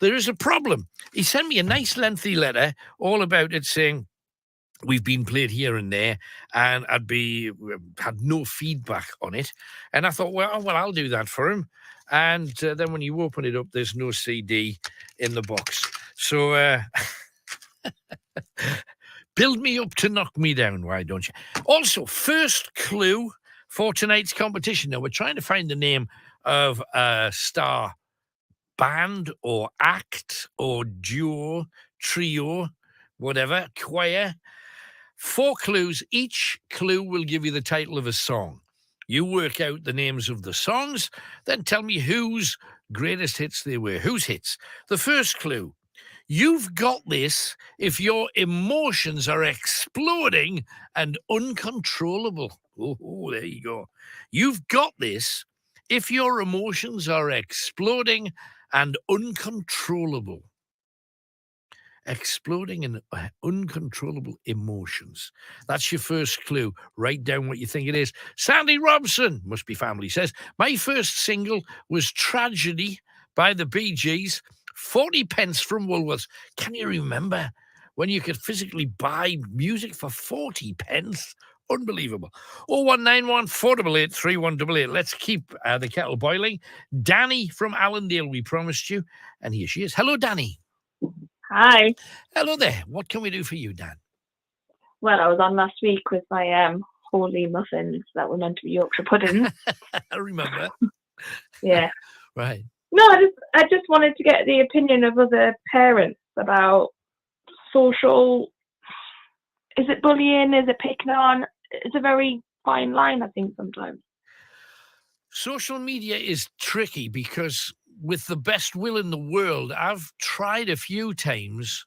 There is a problem. He sent me a nice lengthy letter all about it, saying we've been played here and there, and had no feedback on it. And I thought, well, I'll do that for him. And then when you open it up, there's no CD in the box. So build me up to knock me down, why don't you? Also, first clue for tonight's competition. Now, we're trying to find the name of a star band or act or duo, trio, whatever, choir. 4 clues. Each clue will give you the title of a song. You work out the names of the songs, then tell me whose greatest hits they were. Whose hits? The first clue. You've got this if your emotions are exploding and uncontrollable. Oh, there you go. You've got this if your emotions are exploding and uncontrollable. Exploding and uncontrollable emotions. That's your first clue. Write down what you think it is. Sandy Robson, must be family, says, my first single was Tragedy by the Bee Gees, 40 pence from Woolworths. Can you remember when you could physically buy music for 40 pence? Unbelievable. 0191 488 3188. Let's keep the kettle boiling. Danny from Allendale, we promised you. And here she is. Hello, Danny. Hi. Hello there. What can we do for you, Dan? Well, I was on last week with my holy muffins that were meant to be Yorkshire puddings. I remember. Yeah. Right. No, I just wanted to get the opinion of other parents about social. Is it bullying? Is it picking on? It's a very fine line, I think, sometimes. Social media is tricky because with the best will in the world, I've tried a few times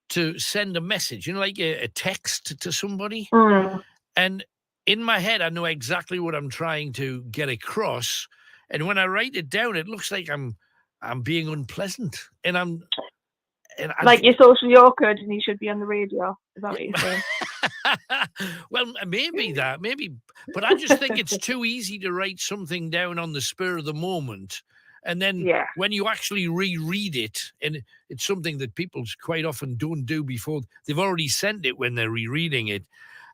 to send a message, like a text to somebody. Mm. And in my head, I know exactly what I'm trying to get across. And when I write it down, it looks like I'm being unpleasant. And like you're socially awkward and you should be on the radio. Is that what you're saying? Well, maybe, but I just think it's too easy to write something down on the spur of the moment. And then when you actually reread it, and it's something that people quite often don't do before they've already sent it when they're rereading it.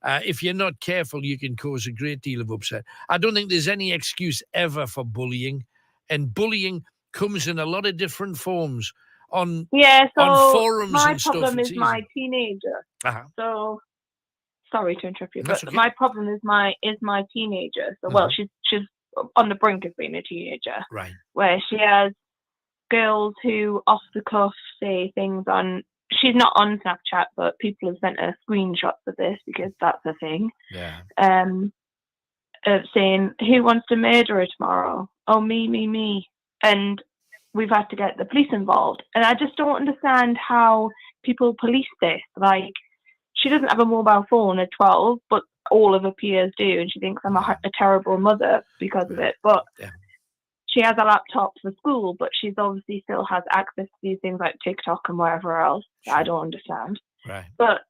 If you're not careful, you can cause a great deal of upset. I don't think there's any excuse ever for bullying. And bullying comes in a lot of different forms on forums and stuff. My problem is my teenager. So, sorry to interrupt you, but my problem is my teenager. So, well, she's on the brink of being a teenager. Right. Where she has girls who off the cuff say things on. She's not on Snapchat, but people have sent her screenshots of this because that's a thing. Yeah. Saying, who wants to murder her tomorrow? Oh, me. And we've had to get the police involved. And I just don't understand how people police this. Like, she doesn't have a mobile phone at 12, but all of her peers do. And she thinks I'm a terrible mother because of it. But she has a laptop for school, but she's obviously still has access to these things like TikTok and wherever else. I don't understand. Right. But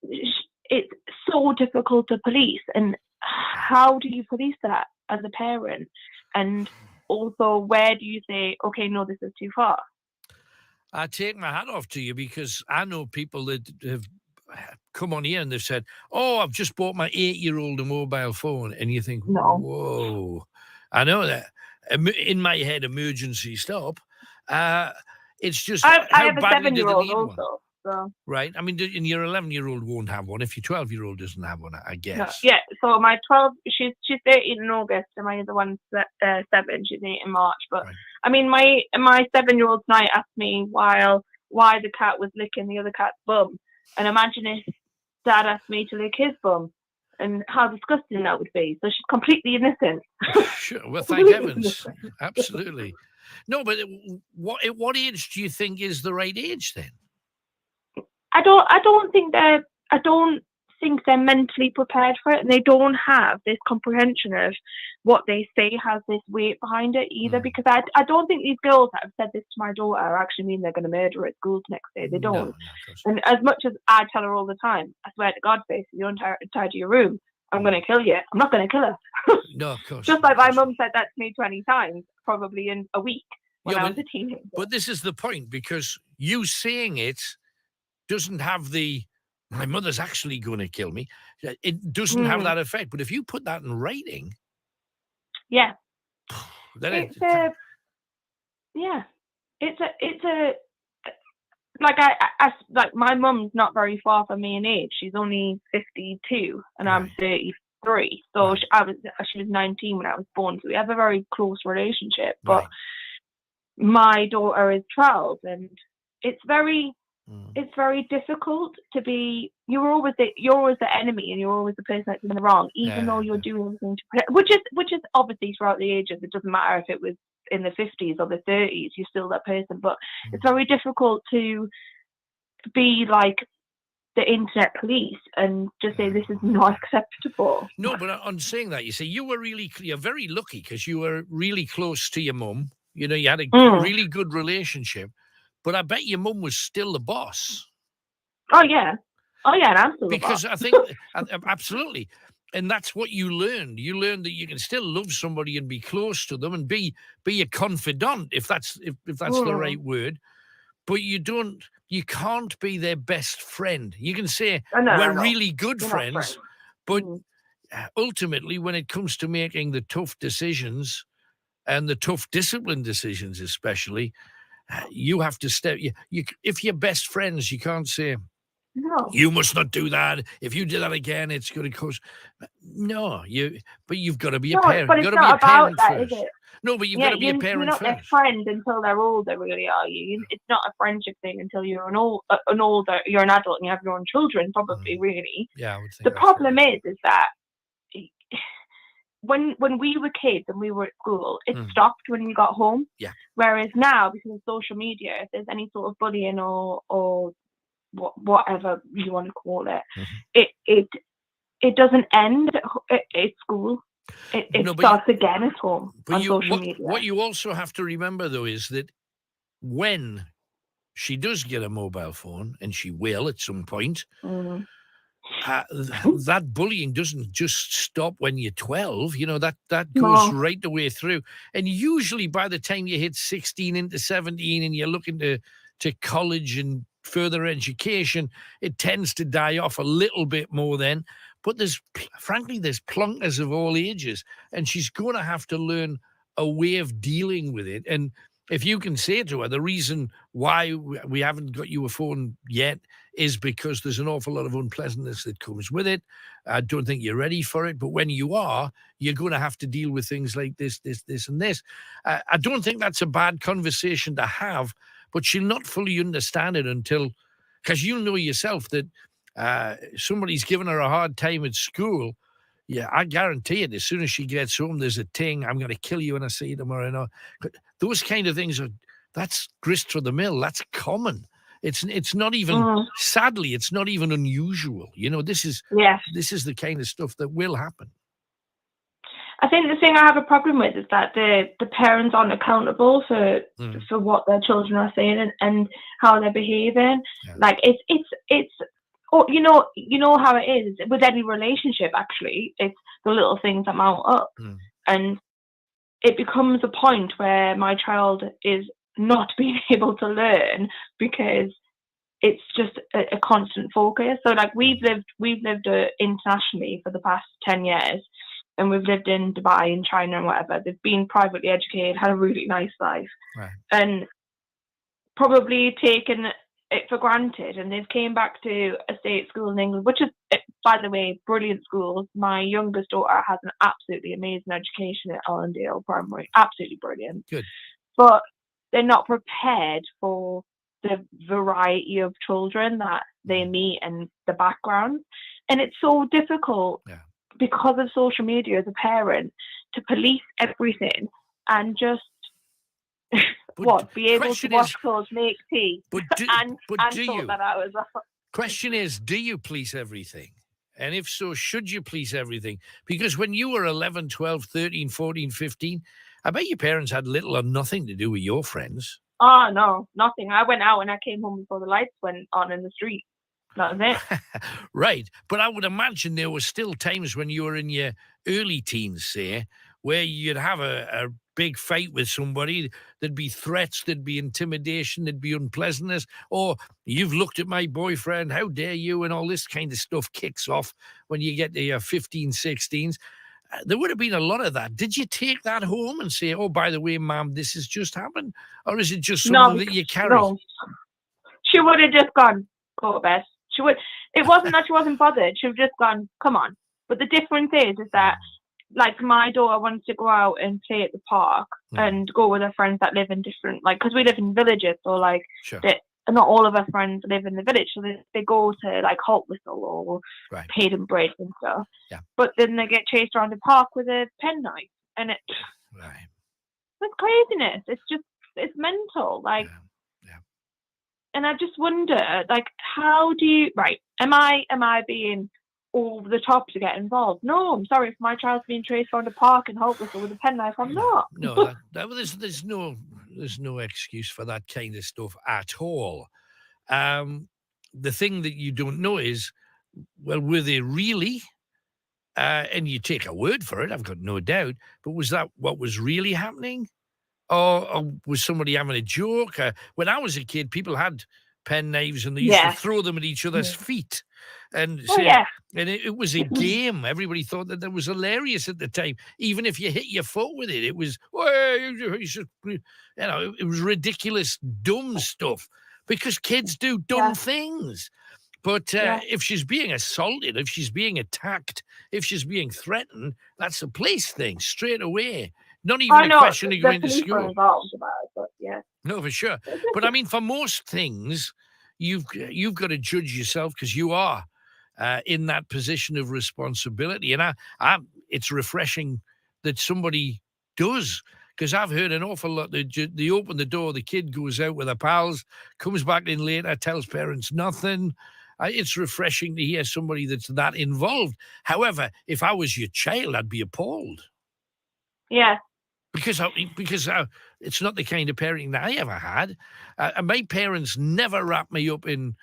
it's so difficult to police. And how do you police that as a parent? And also, where do you say, okay, no, this is too far? I take my hat off to you because I know people that have come on here and they've said, oh, I've just bought my 8-year-old a mobile phone. And you think, whoa. I know that. In my head, emergency stop. It's just I how have a badly do they 7-year-old need one? also. So. Right. I mean, and your 11-year-old won't have one if your 12-year-old doesn't have one, I guess. No, yeah, so my 12, she's 13 in August, and my other one's 7, she's 8 in March. But I mean, my 7-year-old tonight asked me why the cat was licking the other cat's bum, and imagine if Dad asked me to lick his bum, and how disgusting that would be. So she's completely innocent. Sure. Well, thank heavens. Absolutely. No, but at what age do you think is the right age then? I don't think they're mentally prepared for it, and they don't have this comprehension of what they say has this weight behind it either. Because I don't think these girls that have said this to my daughter actually mean they're going to murder her at school the next day. They don't. No, and as much as I tell her all the time, I swear to God, face, if you're tied to your room, I'm going to kill you. I'm not going to kill her. No, of course. Just like my mum said that to me 20 times, probably in a week when I was a teenager. But this is the point, because you saying it doesn't have my mother's actually going to kill me. It doesn't have that effect. But if you put that in writing, yeah, then it's a like I like my mum's not very far from me in age. She's only 52 and I'm 33. So she was 19 when I was born. So we have a very close relationship. But my daughter is 12, and it's very difficult to be. You're always the enemy, and you're always the person that's in the wrong, even though you're doing everything to protect. Which is obviously throughout the ages. It doesn't matter if it was in the 50s or the 30s. You're still that person. But it's very difficult to be like the internet police and just say this is not acceptable. No, but on saying that, you say you're very lucky because you were really close to your mum. You know, you had a really good relationship. But I bet your mum was still the boss. Oh, yeah. Absolutely. Because I think, absolutely. And that's what you learned. You learned that you can still love somebody and be close to them and be a confidant, if that's the right word. But you can't be their best friend. You can say we're really good friends, but ultimately when it comes to making the tough decisions and the tough discipline decisions especially, you have to step. If you're best friends, you can't say, you must not do that. If you do that again, it's going to cause. No, but you've got to be a parent. But it's not about that, is it? No, but you've got to be a parent you're not first. their friend until they're older, really, are you? It's not a friendship thing until you're an older, you're an adult and you have your own children, probably, really. Yeah, I would think the problem is that when we were kids and we were at school, it stopped when we got home. Yeah. Whereas now, because of social media, if there's any sort of bullying or whatever you want to call it, it doesn't end at school. It starts again at home on social media. What you also have to remember, though, is that when she does get a mobile phone, and she will at some point, that bullying doesn't just stop when you're 12. You know, that goes right the way through. And usually by the time you hit 16 into 17 and you're looking to college and further education, it tends to die off a little bit more then. But there's plunkers of all ages, and she's going to have to learn a way of dealing with it. And if you can say to her, the reason why we haven't got you a phone yet is because there's an awful lot of unpleasantness that comes with it. I don't think you're ready for it. But when you are, you're going to have to deal with things like this, and this. I don't think that's a bad conversation to have, but she'll not fully understand it until, because you'll know yourself that somebody's giving her a hard time at school. Yeah, I guarantee it. As soon as she gets home, there's a ting. I'm going to kill you when I see you tomorrow. No. Those kind of things that's grist for the mill. That's common. It's not even, sadly, it's not even unusual. You know, this is the kind of stuff that will happen. I think the thing I have a problem with is that the parents aren't accountable for what their children are saying and how they're behaving. Yeah. Like it's you know how it is with any relationship. Actually, it's the little things that mount up, and it becomes a point where my child is not being able to learn because it's just a constant focus. So like we've lived internationally for the past 10 years. And we've lived in Dubai and China and whatever. They've been privately educated, had a really nice life. Right. And probably taken it for granted, and they've came back to a state school in England, which is, by the way, brilliant schools. My youngest daughter has an absolutely amazing education at Allendale Primary, absolutely brilliant. Good. But they're not prepared for the variety of children that they meet and the backgrounds. And it's so difficult because of social media as a parent to police everything and just be able to wash clothes, make tea, and sort that out as well. Question is, do you police everything? And if so, should you police everything? Because when you were 11, 12, 13, 14, 15, I bet your parents had little or nothing to do with your friends. Oh, no, nothing. I went out and I came home before the lights went on in the street. That was it. Right. But I would imagine there were still times when you were in your early teens, say, where you'd have a big fight with somebody. There'd be threats, there'd be intimidation, there'd be unpleasantness. Or you've looked at my boyfriend, how dare you? And all this kind of stuff kicks off when you get to your 15, 16s. There would have been a lot of that. Did you take that home and say, oh, by the way, Mum, this has just happened? Or is it just something that you carry? No. She would have just gone, go to bed. She would. It wasn't that she wasn't bothered. She would have just gone, come on. But the difference is that, like, my daughter wants to go out and play at the park and go with her friends that live in different, like, because we live in villages, so, like, not all of our friends live in the village, so they go to, like, Halt Whistle or Hayden Bridge and stuff. Yeah. But then they get chased around the park with a penknife, and it's craziness. It's mental, like. And I just wonder, like, how do you, am I being over the top to get involved? No, I'm sorry, if my child's being chased around the park and Halt Whistle with a penknife, I'm not. No, there's no excuse for that kind of stuff at all. The thing that you don't know is, well, were they really? And you take a word for it, I've got no doubt, but was that what was really happening? Or was somebody having a joke? When I was a kid, people had pen knives and they used to throw them at each other's feet. And and it was a game. Everybody thought that was hilarious at the time. Even if you hit your foot with it, it was, it was ridiculous, dumb stuff. Because kids do dumb things. But if she's being assaulted, if she's being attacked, if she's being threatened, that's a police thing straight away. Not even a question of going to school. Involved about it, but no, for sure. But I mean, for most things, you've got to judge yourself because you are in that position of responsibility. And it's refreshing that somebody does, because I've heard an awful lot. They open the door, the kid goes out with her pals, comes back in later, tells parents nothing. It's refreshing to hear somebody that's that involved. However, if I was your child, I'd be appalled. Yeah. Because it's not the kind of parenting that I ever had. And my parents never wrapped me up in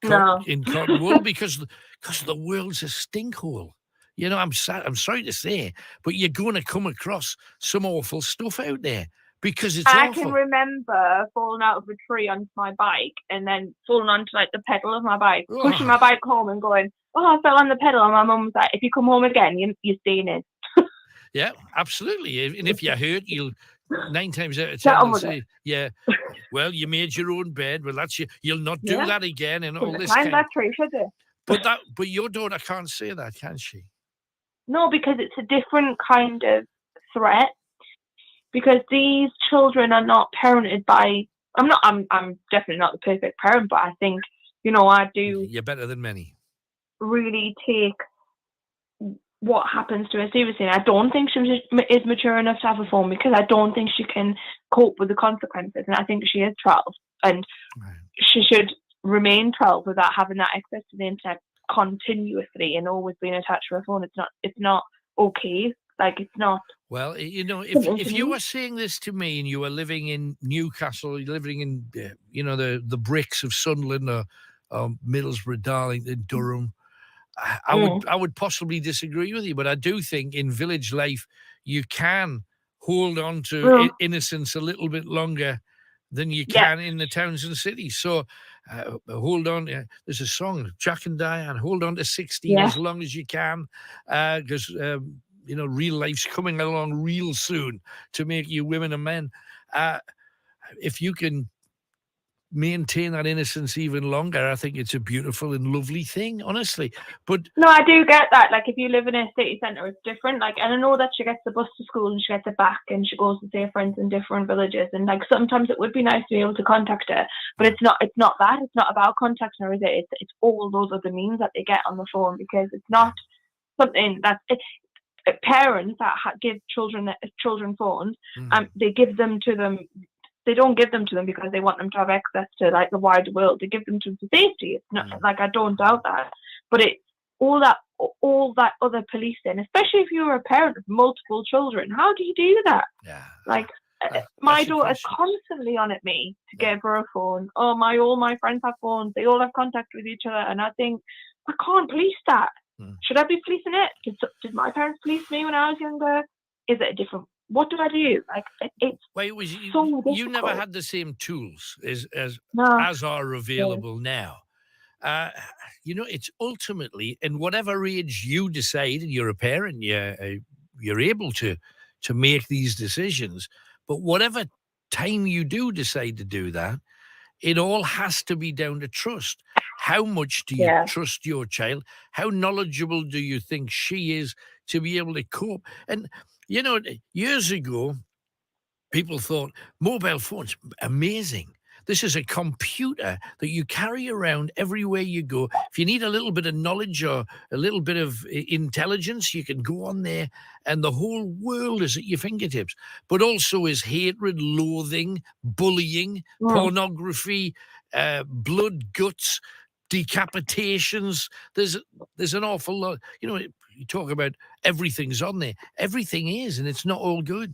cotton wool because the world's a stinkhole. You know, I'm sorry to say, but you're going to come across some awful stuff out there because it's awful. I can remember falling out of a tree onto my bike and then falling onto, like, the pedal of my bike, pushing my bike home and going, I fell on the pedal. And my mum was like, if you come home again, you're staying in. Yeah, absolutely. And if you're hurt, you'll 9 times out of 10 will say, well, you made your own bed. Well, that's you'll not do that again, and all this. That tree, should it? But your daughter can't say that, can she? No, because it's a different kind of threat. Because these children are not parented by. I'm definitely not the perfect parent, but I think I do. You're better than many. Really take what happens to her seriously. I don't think she is mature enough to have a phone because I don't think she can cope with the consequences. And I think she is 12 and she should remain 12 without having that access to the internet continuously and always being attached to her phone. It's not okay. Like, it's not. Well, if you were saying this to me and you were living in Newcastle, you're living in the bricks of Sunderland or Middlesbrough, Darlington, Durham, I would possibly disagree with you, but I do think in village life you can hold on to innocence a little bit longer than you can in the towns and cities. So hold on. There's a song, Jack and Diane, hold on to 16 as long as you can, because real life's coming along real soon to make you women and men. If you can maintain that innocence even longer. I think it's a beautiful and lovely thing, honestly. But no, I do get that. Like, if you live in a city centre, it's different. Like, and I know that she gets the bus to school and she gets it back, and she goes to see her friends in different villages. And like, sometimes it would be nice to be able to contact her, but it's not that. It's not about contacting her, is it? It's all those other means that they get on the phone, because it's not something that parents that give children phones. They give them to them. They don't give them to them because they want them to have access to like the wider world. They give them to them for safety. It's not like, I don't doubt that, but it's all that other policing, especially if you're a parent of multiple children. How do you do that? Yeah. Like, my daughter's constantly on at me to give her a phone. Oh, all my friends have phones. They all have contact with each other, and I think, I can't police that. Should I be policing it? Did my parents police me when I was younger? Is it a different? What did I do? Like, it's so difficult. You never had the same tools as are available now. It's ultimately, in whatever age you decide, and you're a parent, you're able to make these decisions. But whatever time you do decide to do that, it all has to be down to trust. How much do you trust your child? How knowledgeable do you think she is to be able to cope? And, years ago, people thought mobile phones, amazing. This is a computer that you carry around everywhere you go. If you need a little bit of knowledge or a little bit of intelligence, you can go on there and the whole world is at your fingertips. But also is hatred, loathing, bullying, pornography, blood, guts, decapitations. There's an awful lot. You talk about everything's on there. Everything is, and it's not all good.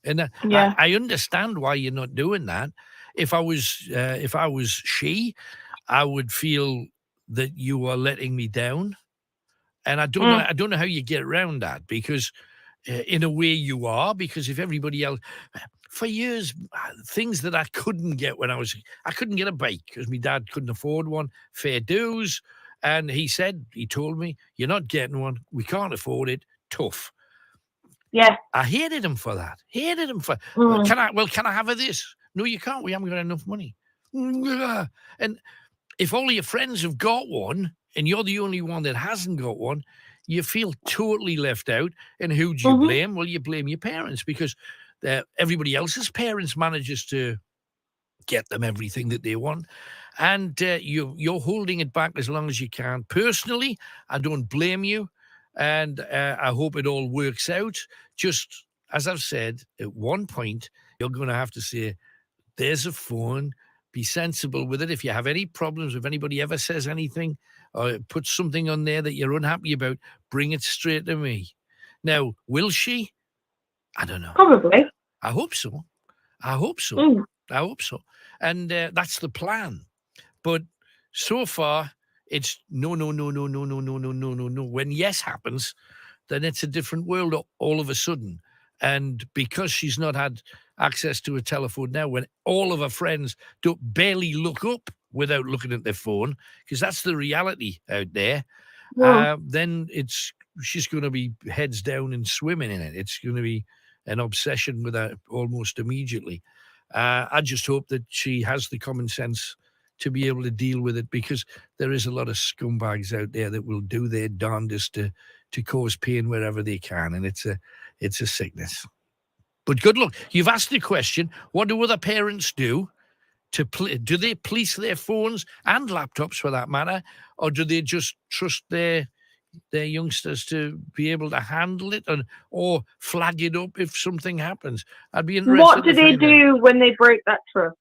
And I understand why you're not doing that. If I was she, I would feel that you are letting me down, and I don't know how you get around that, because in a way you are, because if everybody else, for years, things that I couldn't get I couldn't get a bike because my dad couldn't afford one, fair dues, and he told me, you're not getting one, we can't afford it, tough. Yeah. I hated him for that. Can I have this? No, you can't. We haven't got enough money. And if all your friends have got one and you're the only one that hasn't got one, you feel totally left out. And who do you blame? Well, you blame your parents, because everybody else's parents manages to get them everything that they want. And you're holding it back as long as you can. Personally, I don't blame you. And I hope it all works out. Just as I've said, at one point, you're going to have to say, there's a phone, be sensible with it. If you have any problems, if anybody ever says anything or puts something on there that you're unhappy about, bring it straight to me. Now, will she? I don't know. Probably. I hope so. I hope so. And that's the plan. But so far, it's no. When yes happens, then it's a different world all of a sudden. And because she's not had access to a telephone now, when all of her friends barely look up without looking at their phone, because that's the reality out there, then she's going to be heads down and swimming in it. It's going to be an obsession with her almost immediately. I just hope that she has the common sense to be able to deal with it, because there is a lot of scumbags out there that will do their darndest to cause pain wherever they can, and it's a sickness. But good luck. You've asked the question, what do other parents do do they police their phones and laptops for that matter, or do they just trust their youngsters to be able to handle it or flag it up if something happens? I'd be interested. What do they do when they break that trust?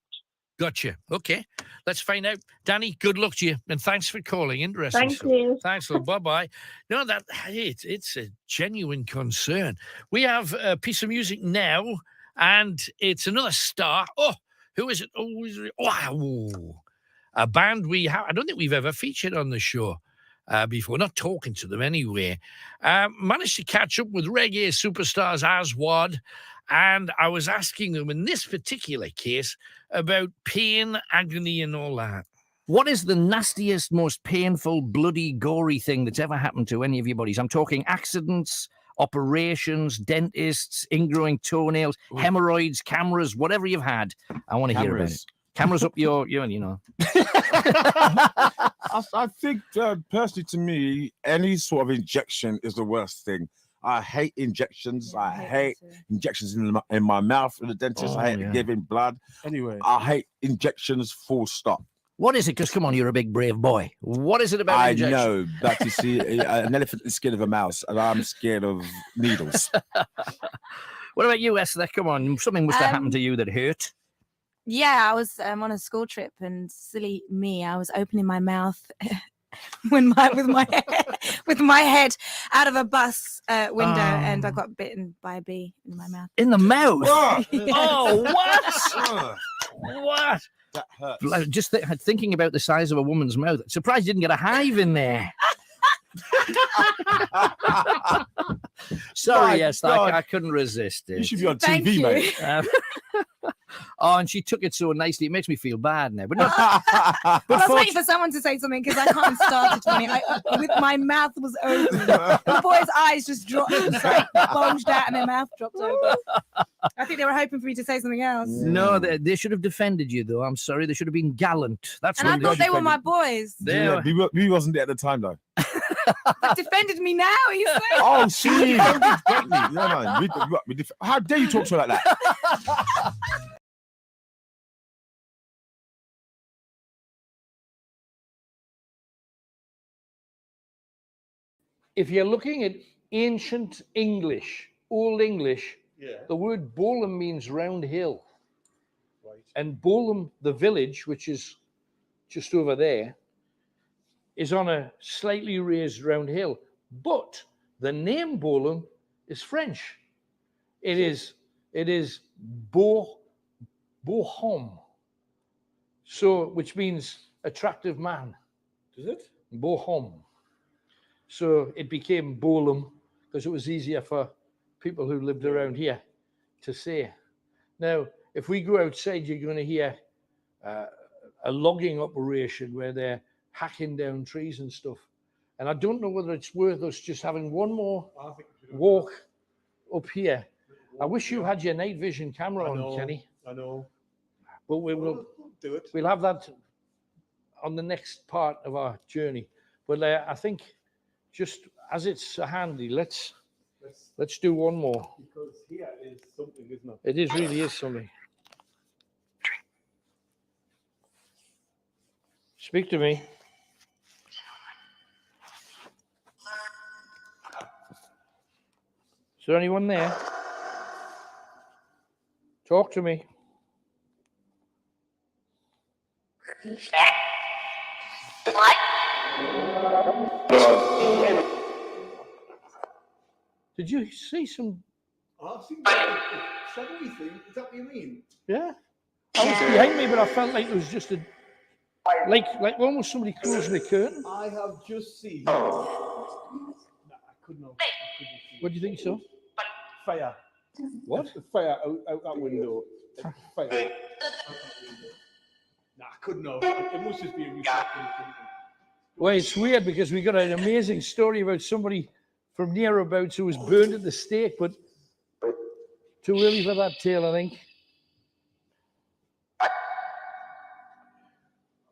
Gotcha. Okay, let's find out. Danny, good luck to you, and thanks for calling. Interesting. Thank you. Thanks. Bye-bye. No, it's a genuine concern. We have a piece of music now, and it's another star. Oh, who is it? Wow. A band I don't think we've ever featured on the show before. Not talking to them anyway. Managed to catch up with reggae superstars Aswad, and I was asking them in this particular case about pain, agony, and all that. What is the nastiest, most painful, bloody, gory thing that's ever happened to any of your bodies? I'm talking accidents, operations, dentists, ingrowing toenails, hemorrhoids, cameras, whatever you've had. I want to hear about it. Cameras up your you know. I think personally, to me, any sort of injection is the worst thing. I hate injections. I hate injections in my mouth at the dentist. I hate giving blood. Anyway, I hate injections. Full stop. What is it? Because come on, you're a big brave boy. What is it about injection? I know, but you see, an elephant is scared of a mouse, and I'm scared of needles. What about you, Esther? Come on, something must have happened to you that hurt. Yeah, I was on a school trip, and silly me, I was opening my mouth with my head out of a bus window, and I got bitten by a bee in my mouth. In the mouth? Yes. Oh, what? What? That hurts. Just thinking about the size of a woman's mouth. Surprised you didn't get a hive in there. Sorry, yes, I couldn't resist it. You should be on TV, mate. Oh, and she took it so nicely. It makes me feel bad now. But no, I was waiting for someone to say something because I can't start it funny. With my mouth was open. The boy's eyes just dropped, like, bulged out, and their mouth dropped open. I think they were hoping for me to say something else. No, they should have defended you, though. I'm sorry. They should have been gallant. And I thought they were my boys. We wasn't there at the time, though. They've defended me now, you say? Oh, see, no. How dare you talk to her like that? If you're looking at ancient English, Old English, the word Bolam means round hill. Right. And Bolam, the village, which is just over there, is on a slightly raised round hill. But the name Bolam is French. It is Bohom. So, which means attractive man. Does it? Bohom. So it became Bolam because it was easier for people who lived around here to say. Now, if we go outside, you're going to hear a logging operation where they're hacking down trees and stuff. And I don't know whether it's worth us just having one more walk up here. I wish you had your night vision camera on, Kenny. I know. But we will do it. We'll have that on the next part of our journey. But I think just as it's handy, let's do one more. Because here is something, isn't it? It really is something. Speak to me. Is there anyone there? Talk to me. Did you see some? I've seen the shadowy thing. Is that what you mean? Yeah. I was behind me, but I felt like it was just like almost somebody closing the curtain. I have just seen. No, I couldn't have. What do you think so? Fire. What? Fire out that window. Fire. Out that window. No, I couldn't have. It must just be a reflection. Well, it's weird because we got an amazing story about somebody from nearabouts who was burned at the stake, but too early for that tale, I think.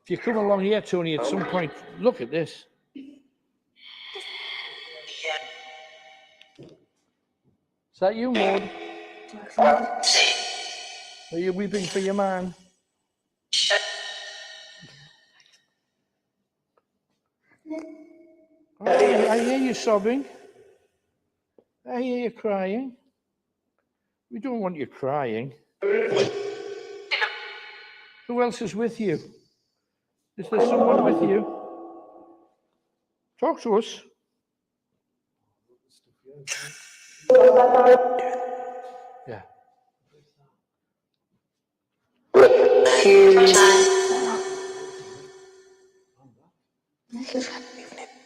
If you come along here, Tony, at some point, look at this. Is that you, Maud? Are you weeping for your man? I hear you sobbing. I hear you crying. We don't want you crying. Who else is with you? Is there someone with you? Talk to us. Yeah.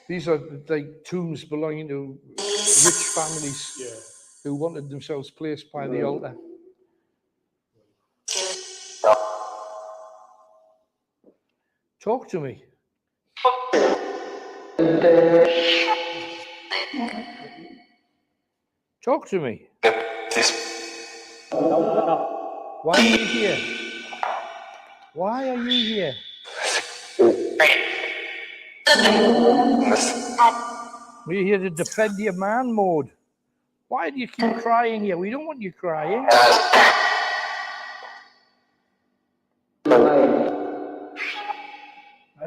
These are like tombs belonging to rich families who wanted themselves placed by the altar. Talk to me. Talk to me. Why are you here? Why are you here? We're here to defend your man mode. Why do you keep crying here? We don't want you crying.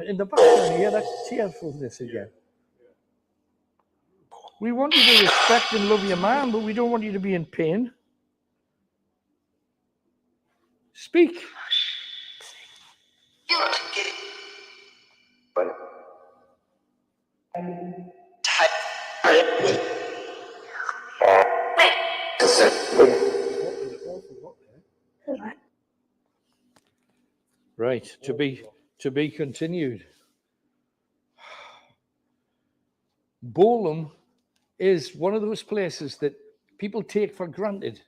In the background here, that's tearfulness again. We want you to respect and love your man, but we don't want you to be in pain. Speak. Right, to be continued. Bolam is one of those places that people take for granted.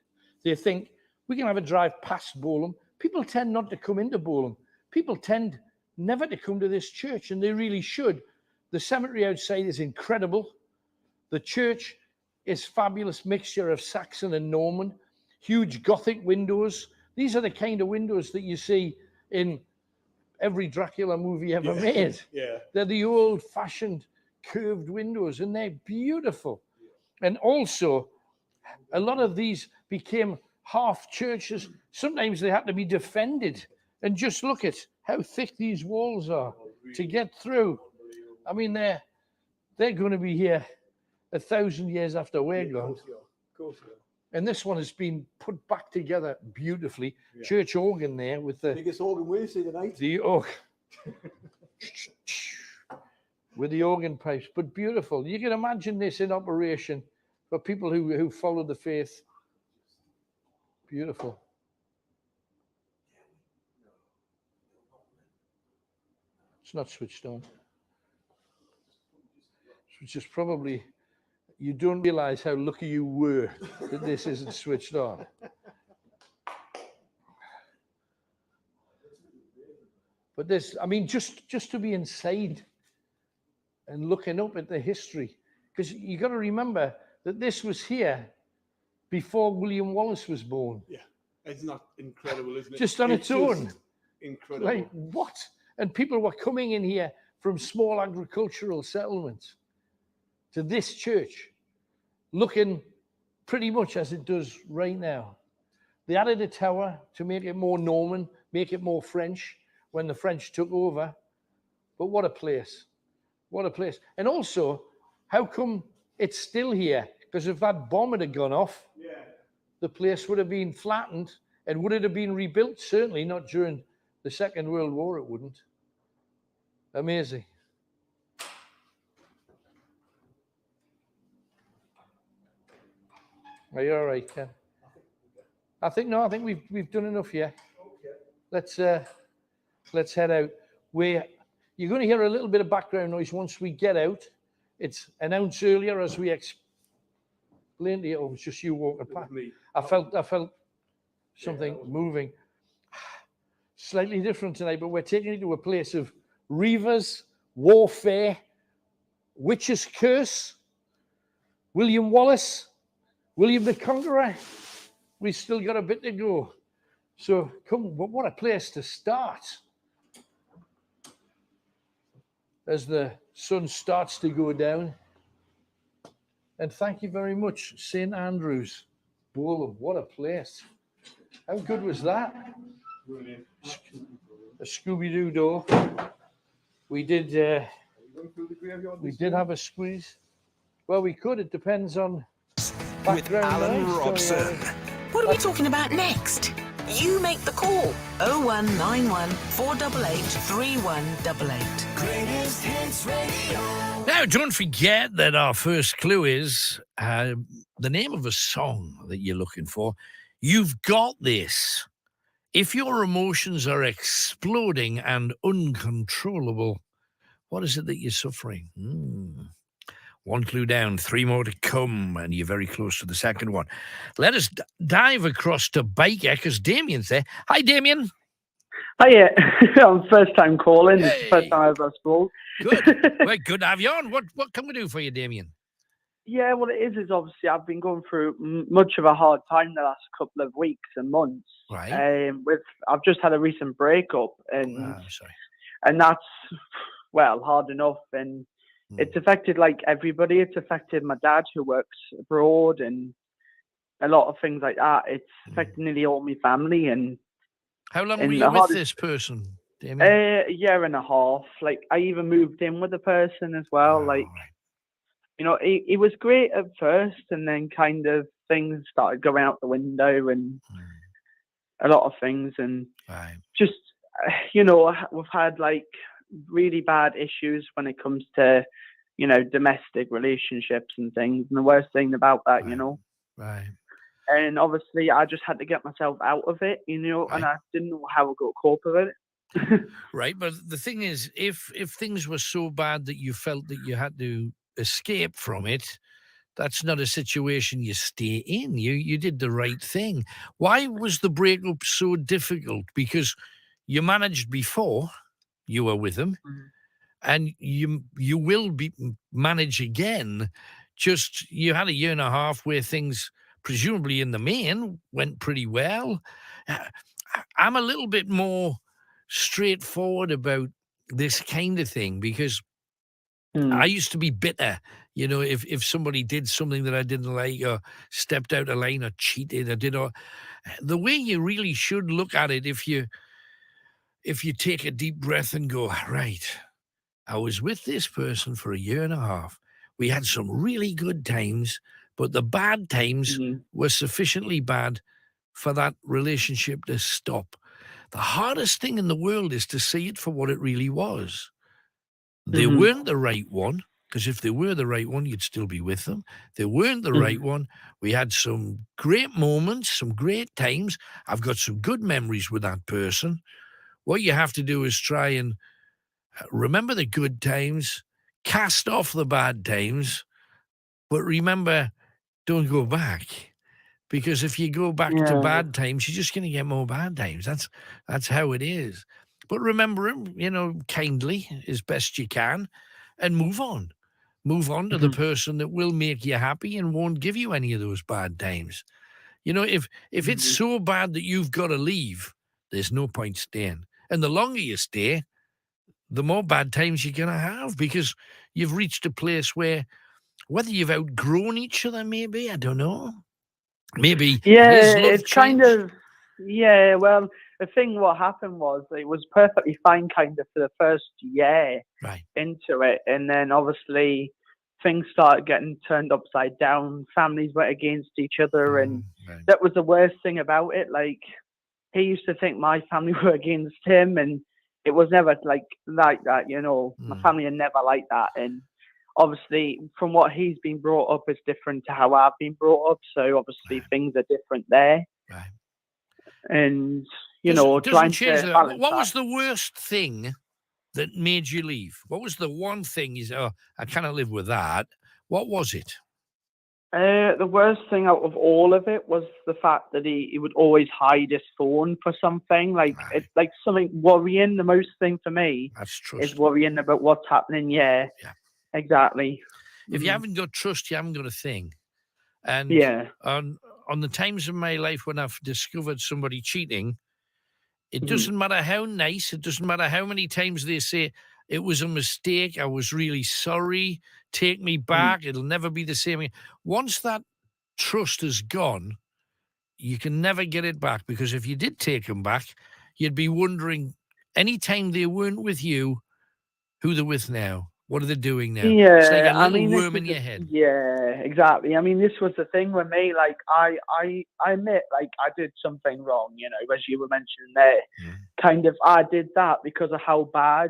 They think we can have a drive past Bolam. People tend not to come into Bolam. People tend never to come to this church, and they really should. The cemetery outside is incredible. The church is a fabulous mixture of Saxon and Norman. Huge Gothic windows. These are the kind of windows that you see in every Dracula movie ever made. Yeah. They're the old-fashioned curved windows, and they're beautiful. And also, a lot of these became half churches. Sometimes they had to be defended. And just look at how thick these walls are to get through. I mean, they're going to be here 1,000 years after we're gone. Of course you are. And this one has been put back together beautifully. Yeah. Church organ there with the biggest organ we've seen tonight. The organ with the organ pipes, but beautiful. You can imagine this in operation for people who follow the faith. Beautiful. It's not switched on. Which is probably, you don't realize how lucky you were that this isn't switched on. But this, I mean, just to be inside and looking up at the history, because you got to remember that this was here before William Wallace was born. Yeah, it's not incredible, isn't it? Just on its own. Incredible. Like, what? And people were coming in here from small agricultural settlements to this church, looking pretty much as it does right now. They added a tower to make it more Norman, make it more French when the French took over. But what a place. What a place. And also, how come it's still here? Because if that bomb had gone off, the place would have been flattened. And would it have been rebuilt? Certainly not during the Second World War, it wouldn't. Amazing. Are you all right, Ken? I think we've done enough here. Okay. Let's head out. You're going to hear a little bit of background noise once we get out. It's an ounce earlier, as we explained to you. Oh, it was just you walking past. I felt something moving. Slightly different tonight, but we're taking you to a place of reavers, warfare, witch's curse, William Wallace, William the Conqueror. We've still got a bit to go. So come, what a place to start. As the sun starts to go down. And thank you very much, St. Andrews, Bolam. What a place. How good was that? Brilliant. A Scooby-Doo door. We did have a squeeze. Well, we could. It depends on with Alan Robson. What are we talking about next? You make the call. 0191 488 3188. Greatest Hits Radio. Now, don't forget that our first clue is the name of a song that you're looking for. You've got this. If your emotions are exploding and uncontrollable, what is it that you're suffering? One clue down, 3 more to come, and you're very close to the second one. Let us dive across to Baker, because Damien's there. Hi, Damien. Hiya. I'm first time calling. It's the first time I've ever spoke. Good. Well, good to have you on. What can we do for you, Damien? Yeah, what it is obviously I've been going through much of a hard time the last couple of weeks and months. Right. I've just had a recent breakup, and I'm sorry. and that's hard enough, and it's affected like everybody. It's affected my dad who works abroad, and a lot of things like that. It's affected nearly all my family, and How long were and you the with hardest, this person, Damien? a year and a half. Like I even moved in with the person as well. Like he was great at first, and then kind of things started going out the window, and a lot of things, and just we've had like really bad issues when it comes to domestic relationships and things. And the worst thing about that, Right. and obviously I just had to get myself out of it, and I didn't know how I could cope with it. Right, but the thing is, if things were so bad that you felt that you had to escape from it, that's not a situation you stay in. You did the right thing. Why was the breakup so difficult? Because you managed before you were with him, and you will manage again. Just you had a year and a half where things, presumably in the main, went pretty well. I'm a little bit more straightforward about this kind of thing because I used to be bitter, if somebody did something that I didn't like or stepped out of line or cheated or the way you really should look at it, if you take a deep breath and go, right, I was with this person for a year and a half. We had some really good times, but the bad times were sufficiently bad for that relationship to stop. The hardest thing in the world is to see it for what it really was. They weren't the right one, because if they were the right one, you'd still be with them. They weren't the right one. We had some great moments, some great times. I've got some good memories with that person. What you have to do is try and remember the good times, cast off the bad times, but remember, don't go back. Because if you go back to bad times, you're just going to get more bad times. That's how it is. But remember him, kindly as best you can, and move on. Move on to the person that will make you happy and won't give you any of those bad times. If it's so bad that you've got to leave, there's no point staying. And the longer you stay, the more bad times you're going to have, because you've reached a place where, whether you've outgrown each other, maybe, I don't know. Maybe his love it's kind changed. of well, the thing what happened was it was perfectly fine kind of for the first year into it, and then obviously things started getting turned upside down. Families went against each other, and that was the worst thing about it. Like, he used to think my family were against him, and it was never like that, My family are never like that, and obviously from what he's been brought up is different to how I've been brought up, so obviously things are different there. And Doesn't change that. What was the worst thing that made you leave? What was the one thing you said, I cannot live with that? What was it? The worst thing out of all of it was the fact that he would always hide his phone for something. It's like something worrying. The most thing for me is worrying about what's happening. Yeah. Exactly. If you haven't got trust, you haven't got a thing. And on the times of my life when I've discovered somebody cheating, it doesn't matter how nice, it doesn't matter how many times they say, it was a mistake, I was really sorry, take me back, it'll never be the same. Once that trust is gone, you can never get it back, because if you did take them back, you'd be wondering, anytime they weren't with you, who they're with now. What are they doing now? It's like a little worm in your head. Yeah, exactly. I mean, this was the thing with me. Like, I admit, like, I did something wrong, as you were mentioning there. Kind of, I did that because of how bad,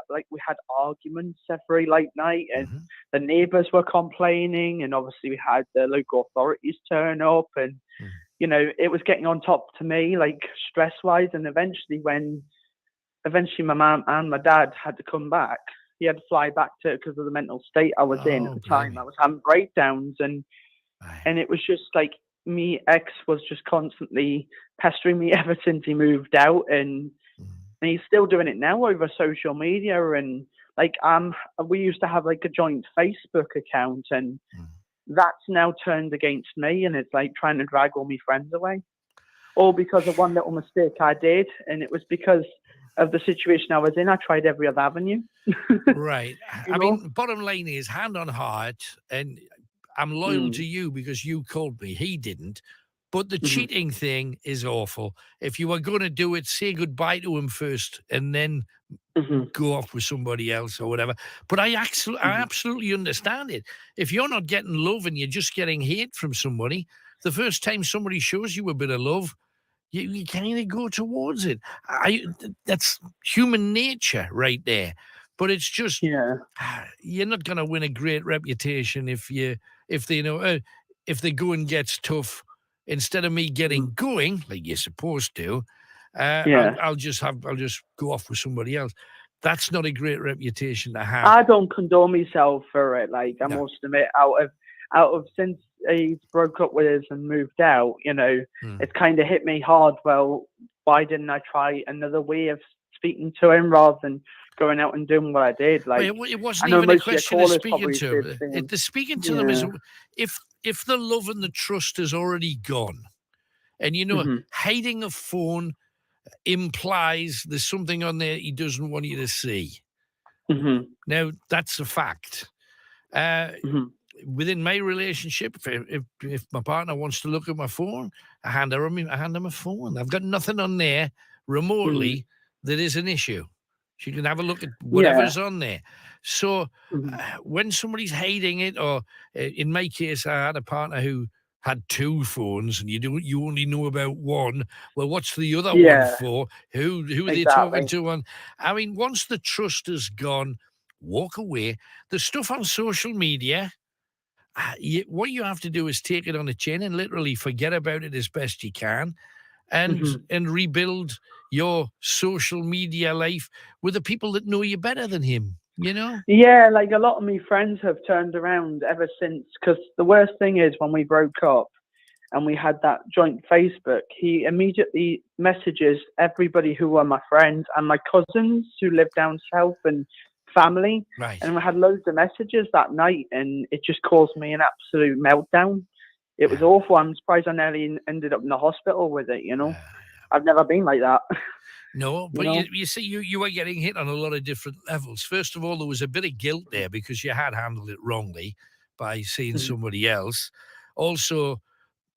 like, we had arguments every late night, and the neighbours were complaining, and obviously we had the local authorities turn up, and, it was getting on top to me, like, stress-wise, and eventually my mum and my dad had to come back. He had to fly back to it because of the mental state I was in at the time. I was having breakdowns, and it was just like me ex was just constantly pestering me ever since he moved out, and he's still doing it now over social media. And like we used to have like a joint Facebook account, and that's now turned against me, and it's like trying to drag all my friends away, all because of one little mistake I did, and it was because of the situation I was in. I tried every other avenue. Right. I mean, bottom line is, hand on heart, and I'm loyal to you because you called me. He didn't. But the cheating thing is awful. If you are going to do it, say goodbye to him first and then go off with somebody else or whatever. But I absolutely understand it. If you're not getting love and you're just getting hate from somebody, the first time somebody shows you a bit of love, you kind of go towards it. That's human nature right there. But it's just, you're not going to win a great reputation if they know if the going gets tough. Instead of me getting going like you're supposed to, I'll just go off with somebody else. That's not a great reputation to have. I don't condone myself for it. Like I must admit, out of since he broke up with us and moved out, it's kind of hit me hard. Well, why didn't I try another way of speaking to him rather than going out and doing what I did? Like it wasn't even a question of speaking to him. The speaking to them is if the love and the trust is already gone, and hiding a phone implies there's something on there he doesn't want you to see. Now that's a fact. Within my relationship, if my partner wants to look at my phone, I hand him a phone. I've got nothing on there remotely that is an issue. She can have a look at whatever's on there. So when somebody's hiding it, or in my case, I had a partner who had two phones, and you only know about one. Well, what's the other one for? Who are they talking to on? I mean, once the trust is gone, walk away. The stuff on social media, what you have to do is take it on the chin and literally forget about it as best you can, and rebuild your social media life with the people that know you better than him. Yeah, like a lot of my friends have turned around ever since, because the worst thing is when we broke up and we had that joint Facebook, he immediately messages everybody who were my friends and my cousins who live down south and family. Right. And we had loads of messages that night, and it just caused me an absolute meltdown. It was awful. I'm surprised I nearly ended up in the hospital with it, I've never been like that. No, but you see, you were getting hit on a lot of different levels. First of all, there was a bit of guilt there because you had handled it wrongly by seeing somebody else. Also,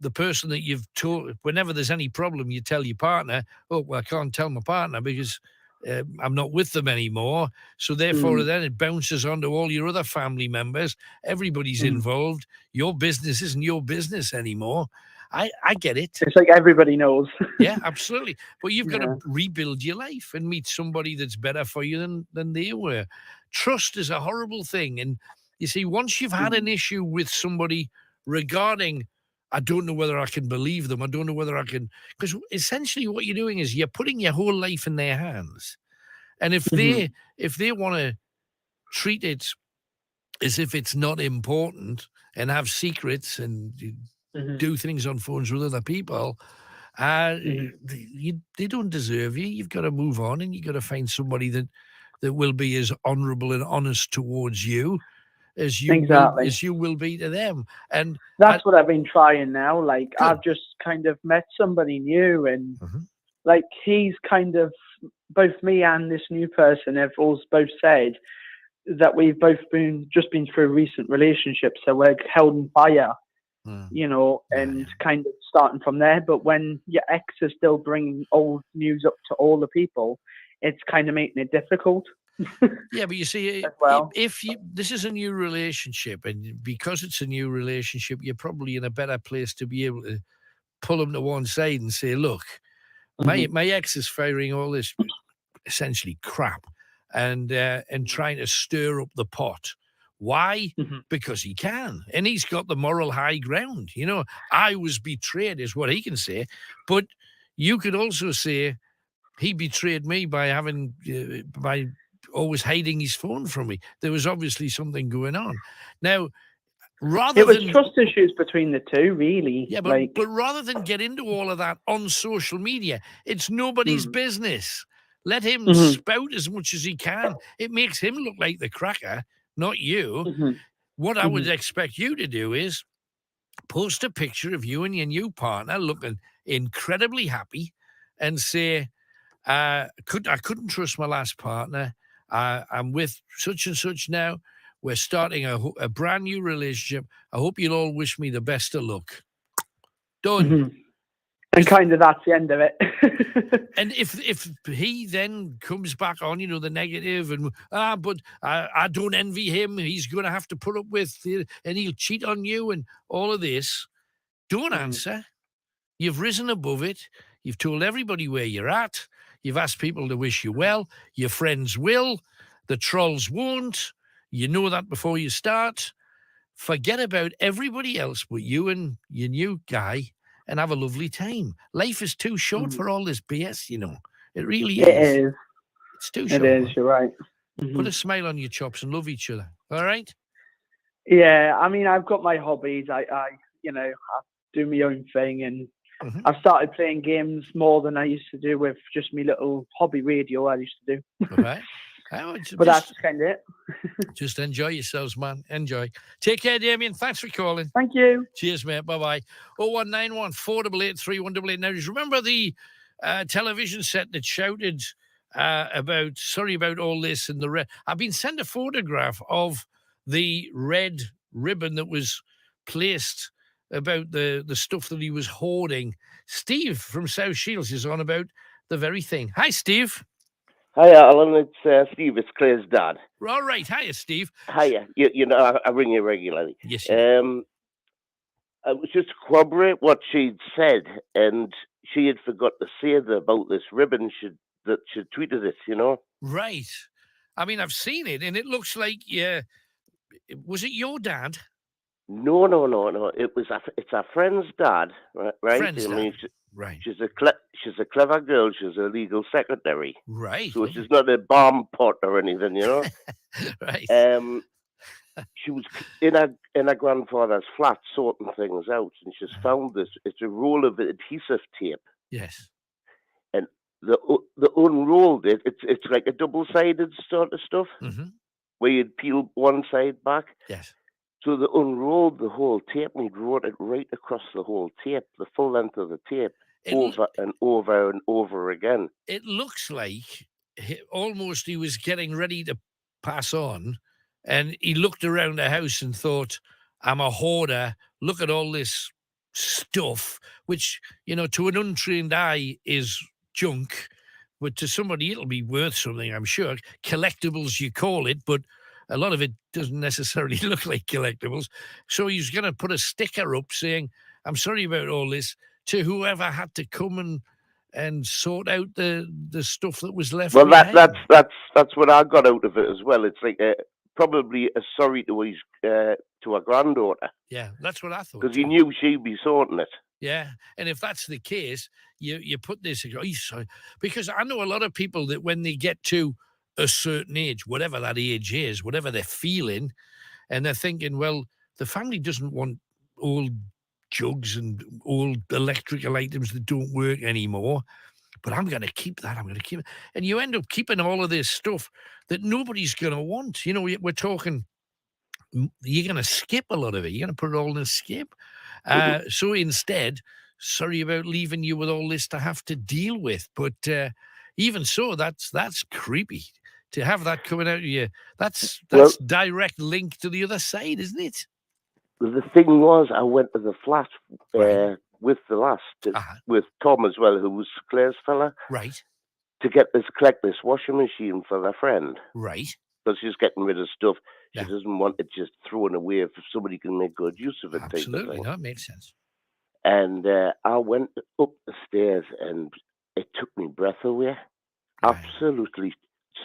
the person that you've told, whenever there's any problem, you tell your partner, oh, well, I can't tell my partner because I'm not with them anymore. So therefore, then it bounces onto all your other family members. Everybody's involved. Your business isn't your business anymore. I get it. It's like everybody knows. Yeah, absolutely. But you've got to rebuild your life and meet somebody that's better for you than they were. Trust is a horrible thing. And you see, once you've had an issue with somebody regarding, I don't know whether I can believe them, I don't know whether I can, because essentially what you're doing is you're putting your whole life in their hands. And if they want to treat it as if it's not important and have secrets and do things on phones with other people, they don't deserve you. You've got to move on, and you've got to find somebody that will be as honourable and honest towards you as you will be to them. And that's what I've been trying now. Like I've just kind of met somebody new, and like he's kind of, both me and this new person have both said that we've both been through a recent relationship, so we're held in fire. And kind of starting from there. But when your ex is still bringing old news up to all the people, it's kind of making it difficult. Yeah, but you see, if this is a new relationship, and because it's a new relationship, you're probably in a better place to be able to pull them to one side and say, look, my ex is firing all this essentially crap and trying to stir up the pot. Why? Because he can. And he's got the moral high ground. I was betrayed is what he can say. But you could also say he betrayed me by by always hiding his phone from me. There was obviously something going on. Now, it was trust issues between the two, really. Yeah, but rather than get into all of that on social media, it's nobody's business. Let him spout as much as he can. It makes him look like the cracker, not you. what I would expect you to do is post a picture of you and your new partner looking incredibly happy and say, I couldn't trust my last partner. I'm with such and such now. We're starting a brand new relationship. I hope you'll all wish me the best of luck. Done. And kind of that's the end of it. And if he then comes back on, the negative and but I don't envy him. He's going to have to put up with it, and he'll cheat on you and all of this. Don't answer. You've risen above it. You've told everybody where you're at. You've asked people to wish you well. Your friends will. The trolls won't. You know that before you start. Forget about everybody else but you and your new guy and have a lovely time. Life is too short for all this BS, It really is. It is. It's too short. It is, you're right. Put a smile on your chops and love each other. All right? Yeah, I mean, I've got my hobbies. I do my own thing, and I've started playing games more than I used to do with just my little hobby radio I used to do. Okay. But that's kind of it. Just enjoy yourselves, man. Enjoy. Take care, Damien. Thanks for calling. Thank you. Cheers, mate. Bye-bye. 0191 488 3188. Now, just remember the television set that shouted about all this and the red. I've been sent a photograph of the red ribbon that was placed about the stuff that he was hoarding. Steve from South Shields is on about the very thing. Hi, Steve. Hi, Alan. It's Steve. It's Claire's dad. All right. Hiya, Steve. Hiya. You know, I ring you regularly. Yes. I was just to corroborate what she'd said, and she had forgot to say about this ribbon that she tweeted it, Right. I mean, I've seen it, and it looks like, was it your dad? No. It's our friend's dad, right? Friend's dad. Right. She's a clever girl. She's a legal secretary. Right. So she's not a bomb pot or anything, Right. She was in her grandfather's flat sorting things out, and she's found this. It's a roll of adhesive tape. Yes. And the unrolled it. It's like a double-sided sort of stuff, where you'd peel one side back. Yes. So they unrolled the whole tape and wrote it right across the whole tape, the full length of the tape, over and over and over again. It looks like almost he was getting ready to pass on, and he looked around the house and thought, I'm a hoarder. Look at all this stuff, which, to an untrained eye is junk, but to somebody it'll be worth something, I'm sure. Collectibles, you call it, but a lot of it doesn't necessarily look like collectibles. So he's going to put a sticker up saying, I'm sorry about all this, to whoever had to come and sort out the stuff that was left behind. That's what I got out of it as well. It's like probably a sorry to our granddaughter. Yeah, that's what I thought. Because he knew she'd be sorting it. Yeah, and if that's the case, you put this, because I know a lot of people that when they get to a certain age, whatever that age is, whatever they're feeling, and they're thinking, well, the family doesn't want old jugs and old electrical items that don't work anymore, but I'm going to keep that. I'm going to keep it. And you end up keeping all of this stuff that nobody's going to want. We're talking, you're going to skip a lot of it. You're going to put it all in a skip. So instead, sorry about leaving you with all this to have to deal with. But even so, that's creepy. To have that coming out of you, that's direct link to the other side, isn't it? The thing was, I went to the flat with the lass, with Tom as well, who was Claire's fella. Right. To collect this washing machine for their friend. Right. Because she's getting rid of stuff. She doesn't want it just thrown away if somebody can make good use of it. Absolutely, that makes sense. And I went up the stairs, and it took me breath away. Right. Absolutely.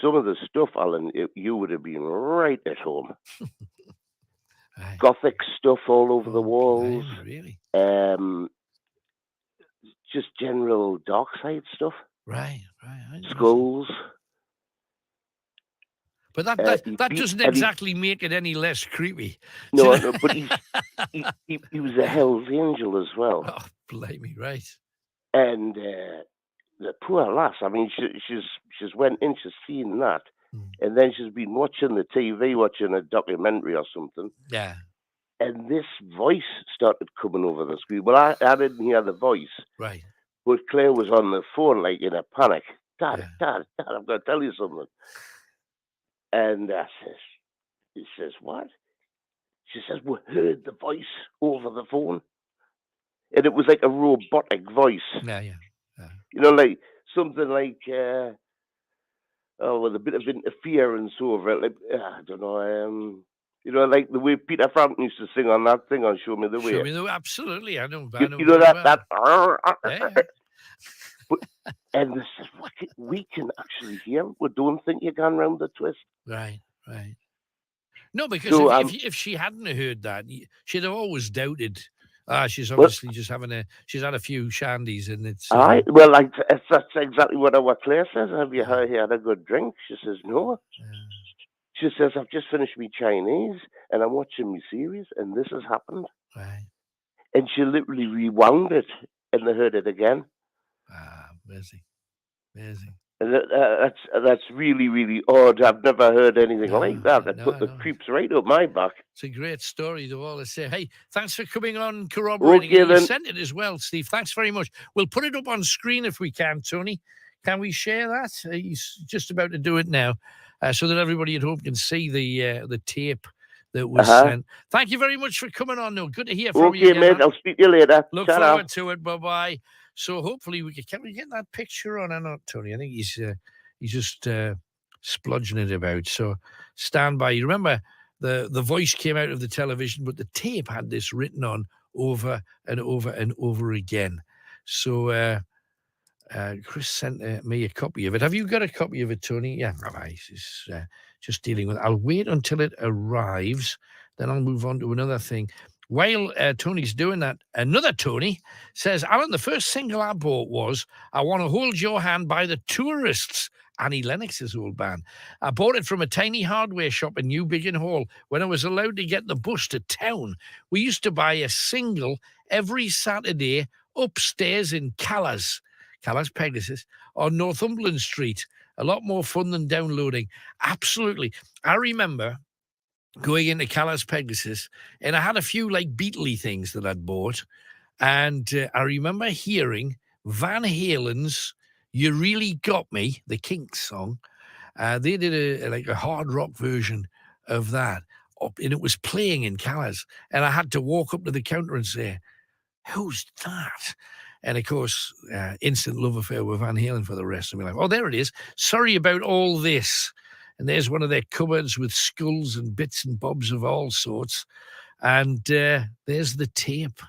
Some of the stuff, Alan, you would have been right at home. Right. Gothic stuff all over the walls. Really? Just general dark side stuff. Right. Skulls. But that doesn't exactly make it any less creepy. No, but he was a Hell's Angel as well. Oh, blimey, right. And the poor lass, I mean, she's went in, she's seen that. And then she's been watching the TV, watching a documentary or something. Yeah. And this voice started coming over the screen. Well, I didn't hear the voice. Right. But Claire was on the phone, like in a panic. Dad, I'm going to tell you something. And he says, what? She says, we heard the voice over the phone. And it was like a robotic voice. Yeah. You know, like something like, with a bit of interference over it. Like, I don't know, you know, like the way Peter Frampton used to sing on that thing on Show Me the Way. Show Me the Way, absolutely. I know You know very that, well. But, and this is what we can actually hear. We don't think you can round the twist. Right. No, because So, if she hadn't heard that, she'd have always doubted. She's obviously just she's had a few shandies and it's. Well, like that's exactly what our Claire says. Have you had a good drink? She says no. She says I've just finished my Chinese and I'm watching my series and this has happened. Right. And she literally rewound it and they heard it again. Amazing. And that's really, really odd. I've never heard anything like that. It creeps right up my back. It's a great story, though, all I say. Hey, thanks for coming on, corroborating it. You sent it as well, Steve. Thanks very much. We'll put it up on screen if we can, Tony. Can we share that? He's just about to do it now, so that everybody at home can see the tape that was sent. Thank you very much for coming on, though. Good to hear from you. Okay, mate. I'll speak to you later. Look forward to it. Bye-bye. So hopefully can we get that picture on or not, Tony? I think he's just splodging it about. So stand by. You remember the voice came out of the television, but the tape had this written on over and over and over again. So Chris sent me a copy of it. Have you got a copy of it, Tony? Yeah, he's just dealing with it. I'll wait until it arrives, then I'll move on to another thing. While Tony's doing that, another Tony says, Alan, the first single I bought was I Want to Hold Your Hand by the Tourists, Annie Lennox's old band. I bought it from a tiny hardware shop in New Biggin Hall when I was allowed to get the bus to town. We used to buy a single every Saturday upstairs in Callas Pegasus, on Northumberland Street. A lot more fun than downloading. Absolutely. I remember going into Callas Pegasus, and I had a few like Beatley things that I'd bought, and I remember hearing Van Halen's "You Really Got Me," the Kinks song. They did a hard rock version of that, and it was playing in Callas, and I had to walk up to the counter and say, "Who's that?" And of course, instant love affair with Van Halen for the rest of my life. Oh, there it is. Sorry about all this. And there's one of their cupboards with skulls and bits and bobs of all sorts. And there's the tape.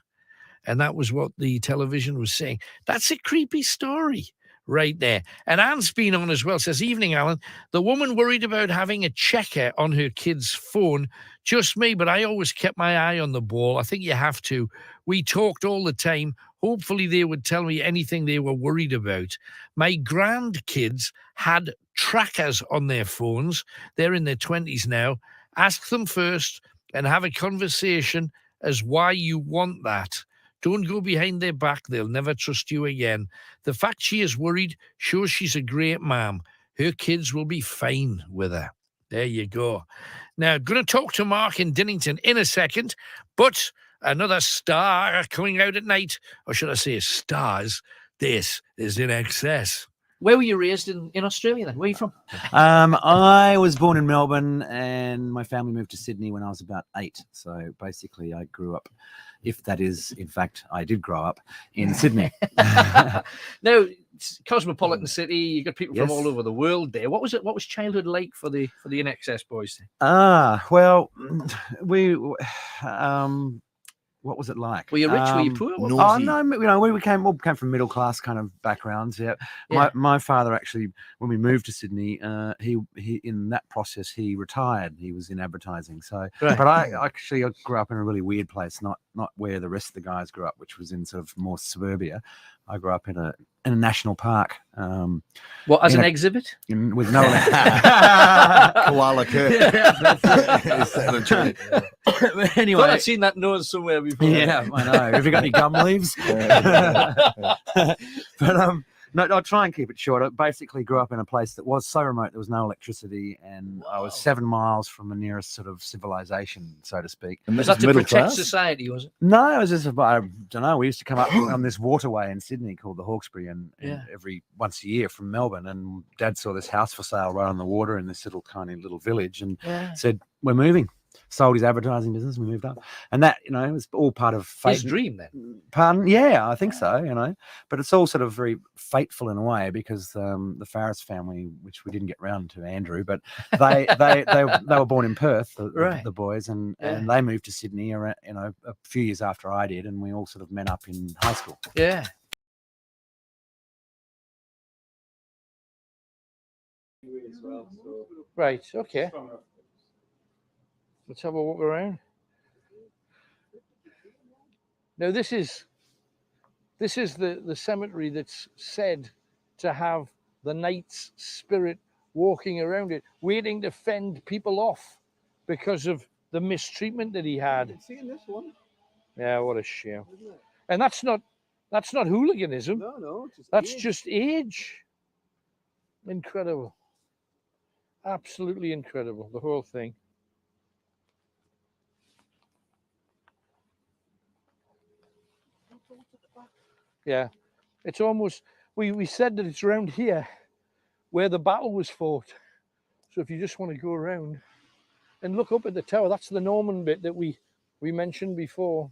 And that was what the television was saying. That's a creepy story right there. And Anne's been on as well. Says, evening, Alan. The woman worried about having a checker on her kid's phone. Just me, but I always kept my eye on the ball. I think you have to. We talked all the time. Hopefully they would tell me anything they were worried about. My grandkids had trackers on their phones. They're in their 20s now. Ask them first and have a conversation as why you want that. Don't go behind their back. They'll never trust you again. The fact she is worried shows she's a great mom. Her kids will be fine with her. There you go. Now, going to talk to Mark in Dinnington in a second, but another star coming out at night, or should I say stars. This is In Excess. Where were you raised in Australia then? Where are you from? I was born in Melbourne and my family moved to Sydney when I was about 8. So basically I grew up, if that is, in fact, I did grow up in Sydney. Now, it's a cosmopolitan city, you got people from all over the world there. What was childhood like for the In Excess boys? Well, what was it like? Were you rich? Were you poor? Oh no, we came from middle class kind of backgrounds. Yeah. My father actually, when we moved to Sydney, he in that process he retired. He was in advertising. So, but I grew up in a really weird place, not where the rest of the guys grew up, which was in sort of more suburbia. I grew up in a national park. What, as an exhibit? With no koala cur. Anyway, I've seen that nose somewhere before. Yeah, I know. Have you got any gum leaves? No, I'll try and keep it short. I basically grew up in a place that was so remote there was no electricity, and I was 7 miles from the nearest sort of civilization, so to speak. And was that to protect society, was it? No, it was just, I don't know, we used to come up on this waterway in Sydney called the Hawkesbury, and every once a year from Melbourne, and Dad saw this house for sale right on the water in this little tiny little village, and said, we're moving. Sold his advertising business, we moved up. And that, you know, it was all part of fate. His dream then? Pardon? Yeah, I think so, you know. But it's all sort of very fateful in a way, because the Farris family, which we didn't get round to, Andrew, but they were born in Perth, the boys, and they moved to Sydney, around, you know, a few years after I did, and we all sort of met up in high school. Yeah. Right, okay. Let's have a walk around. Now this is the cemetery that's said to have the knight's spirit walking around it, waiting to fend people off because of the mistreatment that he had. Seeing this one. Yeah, what a shame. And that's not hooliganism. No, that's just age. Incredible. Absolutely incredible, the whole thing. Yeah, it's almost, we said that it's around here where the battle was fought. So if you just want to go around and look up at the tower, that's the Norman bit that we mentioned before.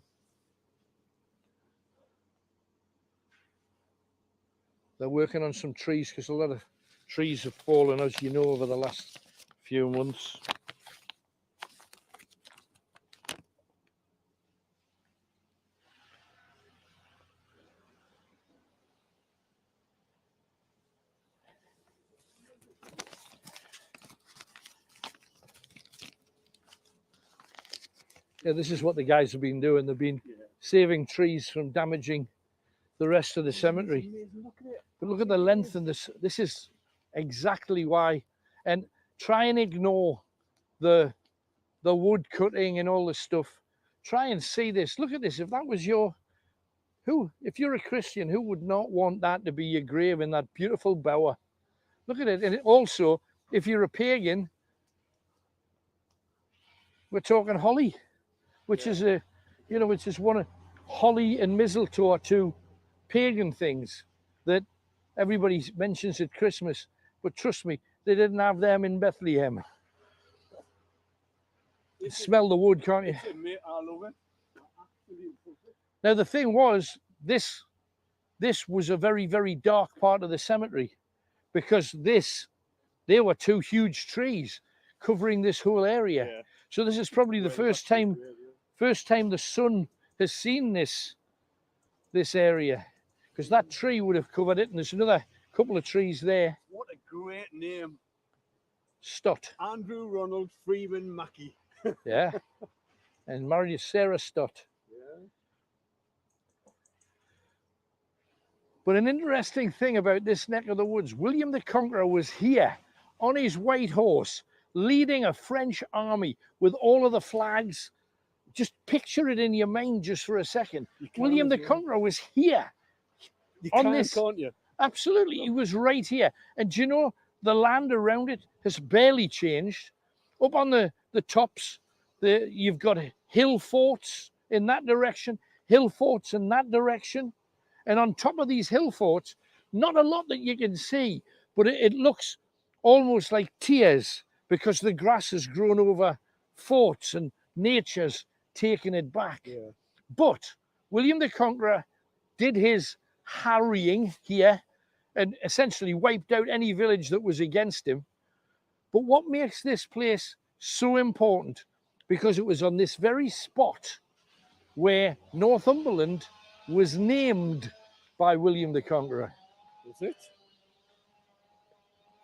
They're working on some trees because a lot of trees have fallen, as you know, over the last few months. Yeah, this is what the guys have been doing. They've been saving trees from damaging the rest of the cemetery. But look at the length, and this is exactly why. And try and ignore the wood cutting and all this stuff. Try and see this. Look at this. If that was if you're a Christian, who would not want that to be your grave in that beautiful bower? Look at it. And also, if you're a pagan, we're talking holly, which is one of holly and mistletoe are two pagan things that everybody mentions at Christmas. But trust me, they didn't have them in Bethlehem. You smell the wood, can't you? Now the thing was, this was a very, very dark part of the cemetery, because there were two huge trees covering this whole area. Yeah. So this is probably the first time the sun has seen this area, because that tree would have covered it, and there's another couple of trees there. What a great name. Stott. Andrew Ronald Freeman Mackey. Yeah. And married Sarah Stott. Yeah. But an interesting thing about this neck of the woods, William the Conqueror was here on his white horse, leading a French army with all of the flags. Just picture it in your mind just for a second. William the Conqueror was here. Can't you? Absolutely, he was right here. And do you know, the land around it has barely changed. Up on the tops, you've got hill forts in that direction, hill forts in that direction. And on top of these hill forts, not a lot that you can see, but it looks almost like tears, because the grass has grown over forts and nature's taken it back. Yeah. But William the Conqueror did his harrying here and essentially wiped out any village that was against him. But what makes this place so important, because it was on this very spot where Northumberland was named by William the Conqueror. Was it?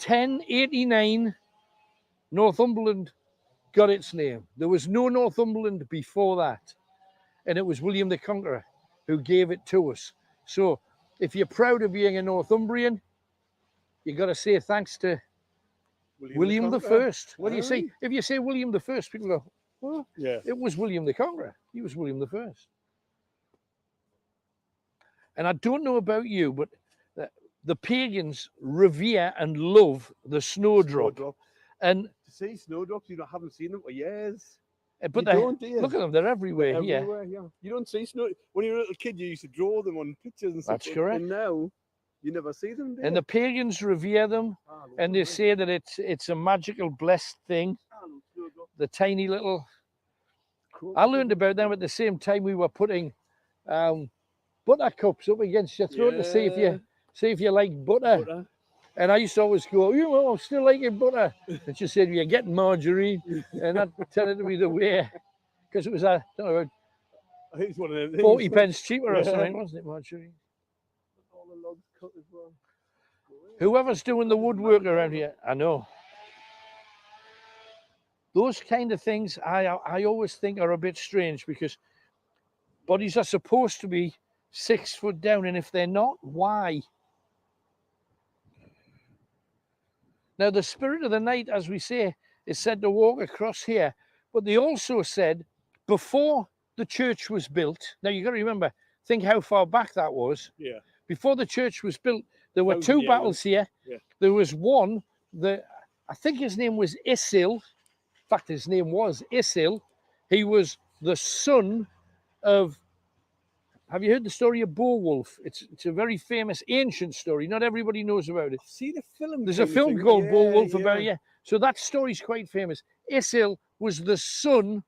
1089, Northumberland got its name. There was no Northumberland before that. And it was William the Conqueror who gave it to us. So if you're proud of being a Northumbrian, you got to say thanks to William the First. What do you say? If you say William the First, people go, well, yeah, it was William the Conqueror. He was William the First. And I don't know about you, but the pagans revere and love the snowdrop. And to see snowdrops, you haven't seen them for years. But you don't, do you? Look at them; they're everywhere, They're here. everywhere, yeah. You don't see snow. When you were a little kid, you used to draw them on pictures and stuff. That's correct. And now, you never see them. Do And you? the pagans revere them, and they say that it's a magical, blessed thing. The tiny little. I learned about them at the same time we were putting buttercups up against your throat to see if you like butter. And I used to always go, I'm still liking butter. And she said, you're getting margarine. And that tended to be the way, because it was, I don't know, I think it's one of them things. 40 pence cheaper or something, wasn't it, margarine? All the logs cut as well. Whoever's doing the woodwork around here, I know. Those kind of things I always think are a bit strange, because bodies are supposed to be 6 foot down, and if they're not, why? Now, the spirit of the night, as we say, is said to walk across here, but they also said before the church was built, now you've got to remember, think how far back that was. Yeah. Before the church was built, there were 2 battles here. Yeah. There was one that, I think his name was Isil. In fact, his name was Isil. He was the son of, have you heard the story of Beowulf? It's a very famous ancient story. Not everybody knows about it. See the film? There's a film called Beowulf about it. So that story's quite famous. Isil was the son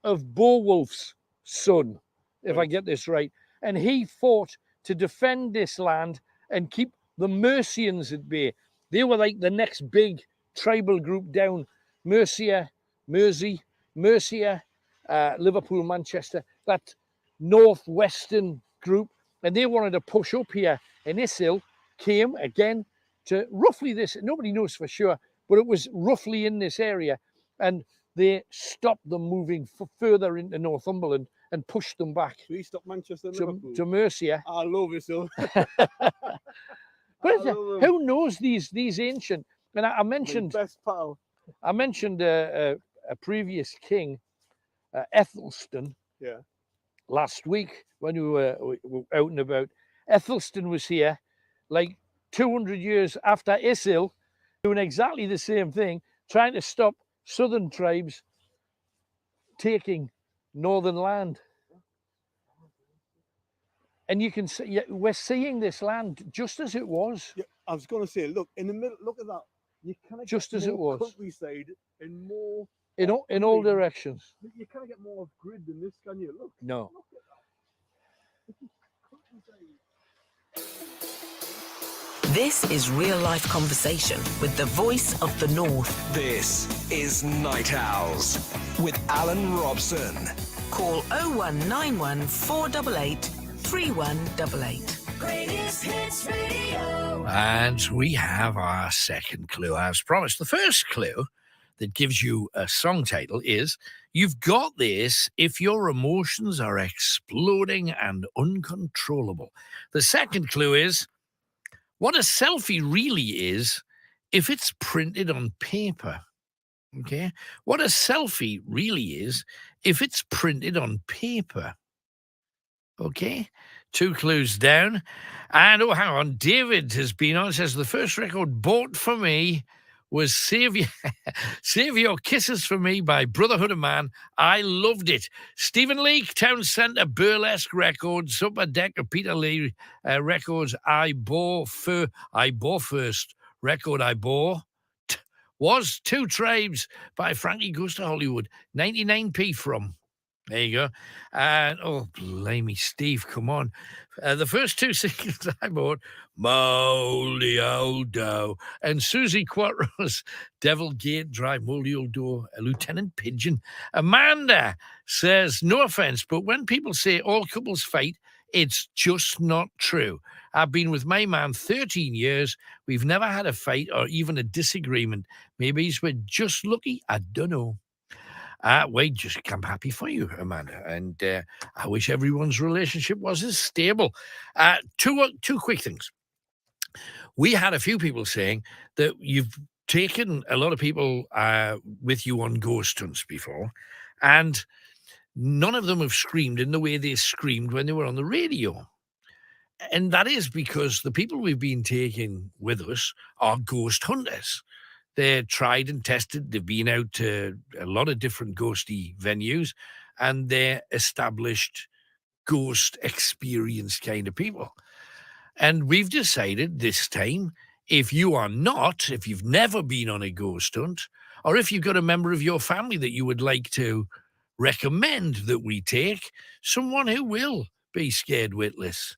of Beowulf's son, if I get this right. And he fought to defend this land and keep the Mercians at bay. They were like the next big tribal group down. Mercia, Liverpool, Manchester, that northwestern group, and they wanted to push up here. And Isil came again to roughly this, nobody knows for sure, but it was roughly in this area, and they stopped them moving further into Northumberland and pushed them back. We stopped Manchester and Liverpool. To Mercia. I love Isil. But who knows these ancient? And I mentioned my best pal. I mentioned a previous king, Ethelstan. Yeah. Last week when we were out and about. Ethelstan was here like 200 years after Isil, doing exactly the same thing, trying to stop southern tribes taking northern land. And you can see, we're seeing this land just as it was. Yeah, I was going to say, look, in the middle, look at that. You kind of just as it was. Countryside and more. In all directions. You kind of get more of grid than this, can you? Look. No. Look at that. This is real life conversation with the voice of the North. This is Night Owls with Alan Robson. Call 0191 488 3188. Greatest Hits Radio. And we have our second clue. As promised, the first clue that gives you a song title is You've Got This If Your Emotions Are Exploding and Uncontrollable. The second clue is what a selfie really is if it's printed on paper. Okay? What a selfie really is if it's printed on paper. Okay? 2 clues down. And, oh, hang on. David has been on. Says, the first record bought for me was Save Your Kisses for Me by Brotherhood of Man. I loved it. Stephen Leake, Town Centre Burlesque Records, Upper Deck of Peter Lee Records. I bought first record I bought was Two Tribes by Frankie Goes to Hollywood. 99p from. There you go. And, oh, blimey, Steve, come on. The first 2 singles I bought, Moldy Old Doe, and Susie Quattro's Devil Gate Drive, Moldy Old Doe, Lieutenant Pigeon. Amanda says, no offense, but when people say all couples fight, it's just not true. I've been with my man 13 years. We've never had a fight or even a disagreement. Maybe we're just lucky. I don't know. I'm happy for you, Amanda, and I wish everyone's relationship was as stable. 2 quick things. We had a few people saying that you've taken a lot of people with you on ghost hunts before, and none of them have screamed in the way they screamed when they were on the radio. And that is because the people we've been taking with us are ghost hunters. They're tried and tested. They've been out to a lot of different ghosty venues, and they're established ghost experience kind of people. And we've decided this time, if you've never been on a ghost hunt, or if you've got a member of your family that you would like to recommend that we take, someone who will be scared witless,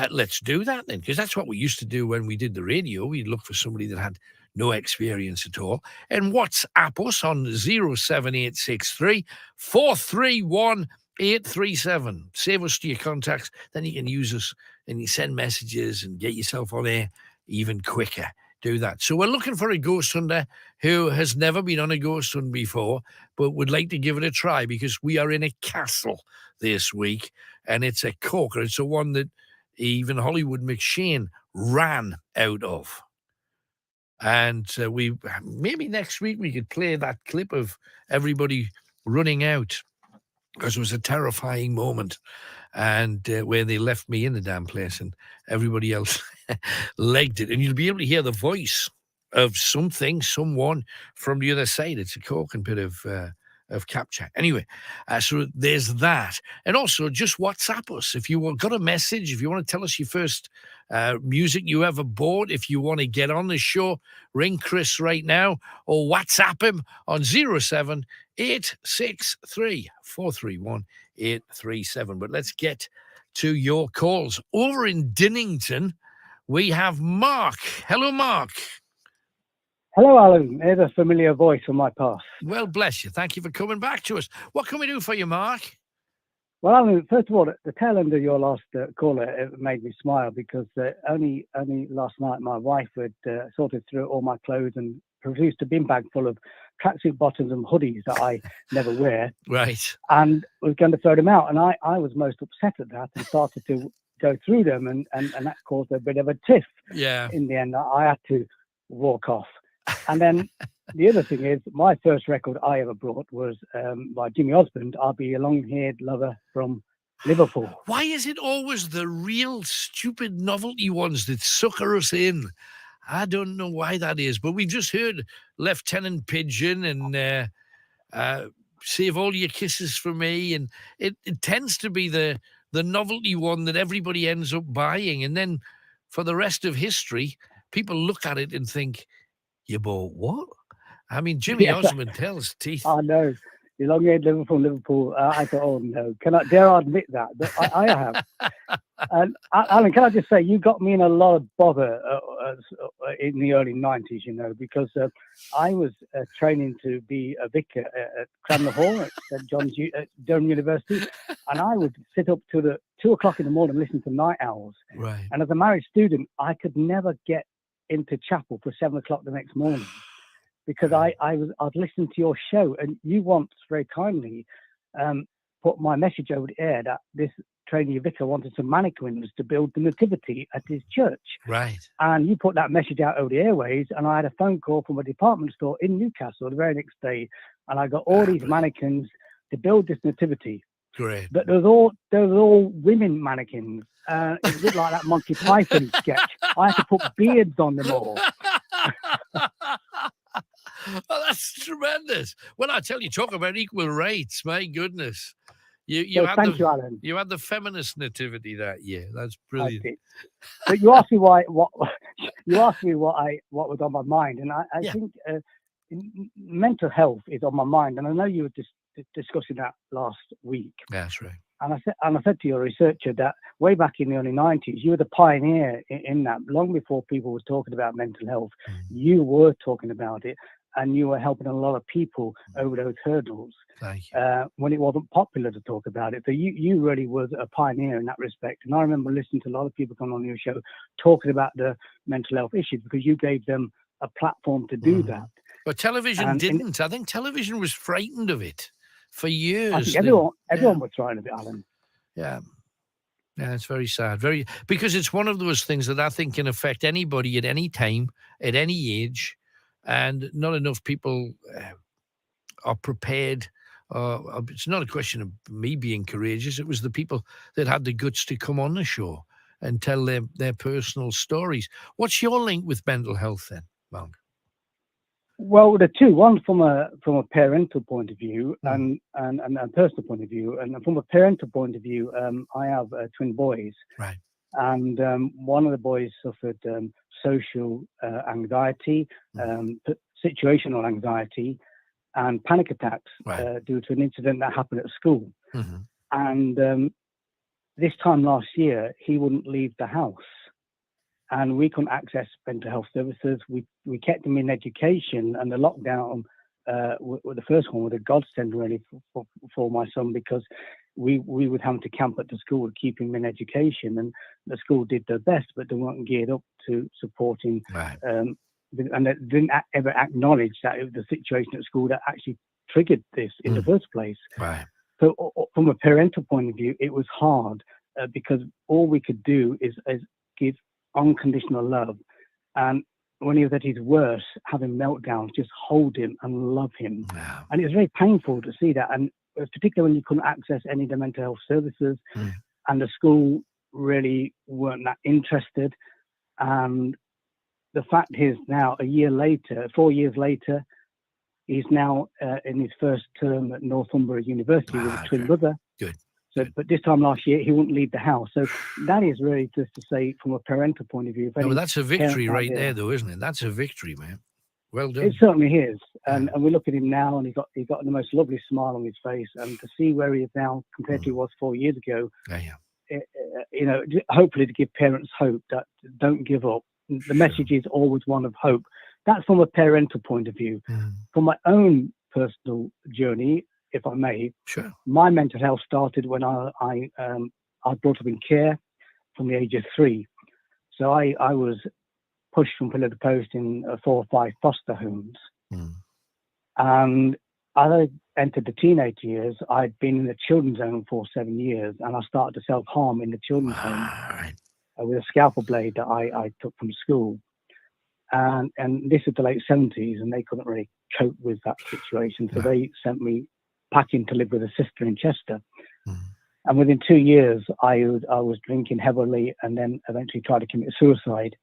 let's do that then, because that's what we used to do when we did the radio. We'd look for somebody that had no experience at all, and WhatsApp us on 07863 431 837. Save us to your contacts, then you can use us and you send messages and get yourself on air even quicker. Do that. So we're looking for a ghost hunter who has never been on a ghost hunt before, but would like to give it a try, because we are in a castle this week, and it's a corker. It's a one that even Hollywood McShane ran out of. And maybe next week we could play that clip of everybody running out, because it was a terrifying moment, and where they left me in the damn place and everybody else legged it. And you'll be able to hear the voice of someone from the other side. It's a corking bit of capture. Anyway, so there's that. And also just WhatsApp us. If you got a message, if you want to tell us your first music you ever bought, if you want to get on the show, ring Chris right now or WhatsApp him on 07863 431 837. But let's get to your calls. Over in Dinnington, we have Mark. Hello, Mark. Hello, Alan. There's a familiar voice from my past. Well, bless you. Thank you for coming back to us. What can we do for you, Mark? Well, Alan, first of all, the tail end of your last caller, it made me smile, because only last night my wife had sorted through all my clothes and produced a bin bag full of tracksuit bottoms and hoodies that I never wear. Right. And was going to throw them out. And I was most upset at that and started to go through them. And that caused a bit of a tiff. Yeah. In the end, I had to walk off. And then the other thing is, my first record I ever brought was by Jimmy Osmond, I'll Be a Long-Haired Lover from Liverpool. Why is it always the real stupid novelty ones that sucker us in? I don't know why that is, but we just heard Lieutenant Pigeon and Save All Your Kisses for Me, and it tends to be the novelty one that everybody ends up buying. And then for the rest of history, people look at it and think, you bought what? I mean, Jimmy Osmond tells teeth. I know. The long-haired Liverpool from Liverpool. I thought, oh no, dare I admit that? But I have. And Alan, can I just say, you got me in a lot of bother in the early 90s, because I was training to be a vicar at Cranmer Hall at St. John's Durham University, and I would sit up to the 2 o'clock in the morning and listen to Night Owls. Right. And as a married student, I could never get into chapel for 7 o'clock the next morning, because I'd listen to your show, and you once very kindly put my message over the air that this trainee vicar wanted some mannequins to build the nativity at his church. Right. And you put that message out over the airways, and I had a phone call from a department store in Newcastle the very next day, and I got all these mannequins to build this nativity. Great. But there was all women mannequins. It was a bit like that Monty Python sketch. I had to put beards on them all. Oh, that's tremendous. Well, I tell you, talk about equal rights. My goodness. You Thank you, Alan. You had the feminist nativity that year. That's brilliant. But you asked me what was on my mind, and I think mental health is on my mind, and I know you were discussing that last week. That's right. And I said to your researcher that way back in the early 90s, you were the pioneer in that. Long before people were talking about mental health, you were talking about it, and you were helping a lot of people over those hurdles. Thank you. When it wasn't popular to talk about it. So you really was a pioneer in that respect. And I remember listening to a lot of people come on your show talking about the mental health issues, because you gave them a platform to do that. But television didn't. I think television was frightened of it for years. I think everyone was frightened of it, Alan. Yeah. Yeah, it's very sad. Because it's one of those things that I think can affect anybody at any time, at any age, and not enough people are prepared. It's not a question of me being courageous. It was the people that had the guts to come on the show and tell their personal stories. What's your link with mental health then, Mark? Well, the two. One from a parental point of view and a personal point of view. And from a parental point of view, I have twin boys. Right. And one of the boys suffered social anxiety, situational anxiety, and panic attacks due to an incident that happened at school. Mm-hmm. And this time last year, he wouldn't leave the house. And we couldn't access mental health services. We kept him in education, and the lockdown, the first one was a godsend really for my son, because we would have to camp at the school to keep him in education, and the school did their best, but they weren't geared up to supporting. Right. And they didn't ever acknowledge that it was the situation at school that actually triggered this in the first place. Right. So from a parental point of view, it was hard because all we could do is give unconditional love, and when he was at his worst, having meltdowns, just hold him and love him. Wow. And it was very painful to see that, and particularly when you couldn't access any of the mental health services, and the school really weren't that interested. And the fact is now, 4 years later, he's now in his first term at Northumberland University with a twin brother. Good. So, but this time last year, he wouldn't leave the house. So that is really just to say, from a parental point of view. No, but that's a victory right there, though, isn't it? That's a victory, man. Well done. It certainly is. And we look at him now, and he's got the most lovely smile on his face. And to see where he is now compared to he was 4 years ago, hopefully to give parents hope that don't give up. The message is always one of hope. That's from a parental point of view. From my own personal journey, if I may, my mental health started when I brought up in care from the age of 3. So I was pushed from pillar to post in 4 or 5 foster homes. And as I entered the teenage years, I'd been in the children's home for 7 years, and I started to self-harm in the children's home with a scalpel blade that I took from school. And this is the late 70s, and they couldn't really cope with that situation. So they sent me packing to live with a sister in Chester. And within 2 years, I was drinking heavily, and then eventually tried to commit suicide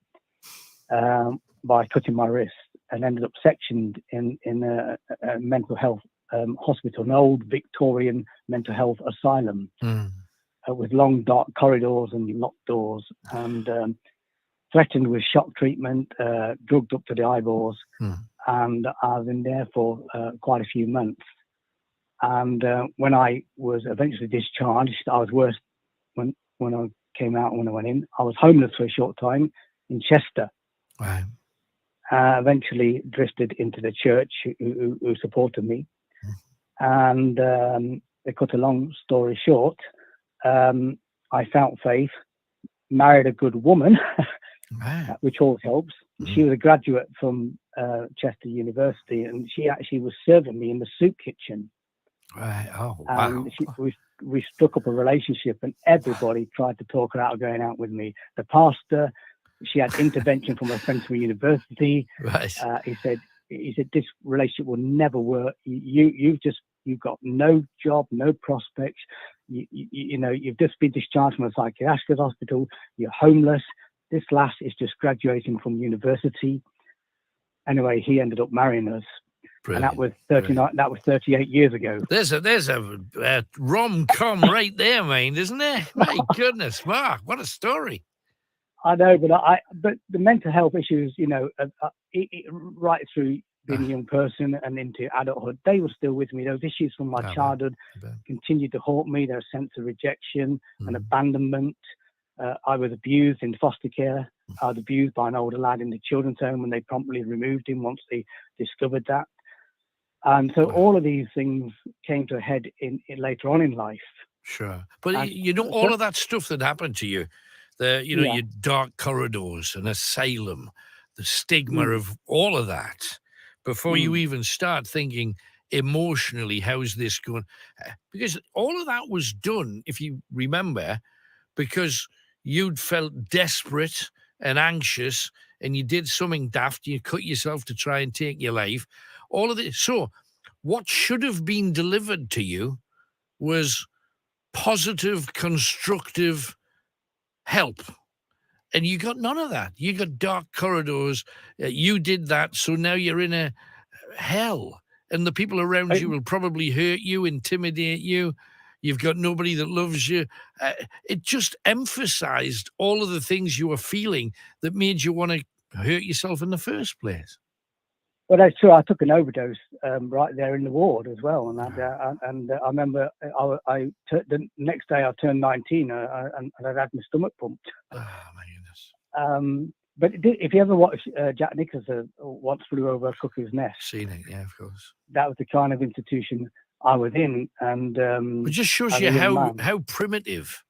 by cutting my wrist, and ended up sectioned in a mental health hospital, an old Victorian mental health asylum with long dark corridors and locked doors, and threatened with shock treatment, drugged up to the eyeballs, and I was in there for quite a few months. And when I was eventually discharged, I was worse when I came out and when I went in. I was homeless for a short time in Chester. Right. Eventually drifted into the church who supported me. And to cut a long story short, I found faith, married a good woman, which always helps. She was a graduate from Chester University, and she actually was serving me in the soup kitchen. Right. Oh, wow. And we struck up a relationship, and everybody tried to talk her out of going out with me. The pastor, she had intervention from her friends from university. Right. He said this relationship will never work. You've got no job, no prospects. You've just been discharged from a psychiatric hospital. You're homeless. This lass is just graduating from university. Anyway, he ended up marrying us. Brilliant. And that was 39. That was 38 years ago. There's a rom-com right there, man, isn't there? My goodness, Mark, what a story! I know, but the mental health issues, right through being a young person and into adulthood, they were still with me. Those issues from my childhood continued to haunt me. Their sense of rejection and abandonment. I was abused in foster care. I was abused by an older lad in the children's home, and they promptly removed him once they discovered that. And so all of these things came to a head in later on in life. Sure. But all of that stuff that happened to you, your dark corridors, an asylum, the stigma of all of that, before you even start thinking emotionally, how's this going? Because all of that was done, if you remember, because you'd felt desperate and anxious, and you did something daft, you cut yourself to try and take your life. All of this. So what should have been delivered to you was positive, constructive help And you got none of that. You got dark corridors. You did that, so now you're in a hell. And the people around you will probably hurt you, intimidate you. You've got nobody that loves you. It just emphasized all of the things you were feeling that made you want to hurt yourself in the first place. Well, that's true. I took an overdose right there in the ward as well, and I remember the next day I turned 19 and I'd had my stomach pumped. Oh my goodness! But if you ever watched Jack Nicholson Once Flew Over a Cuckoo's Nest, seen it, yeah, of course. That was the kind of institution I was in, and it just shows you how primitive.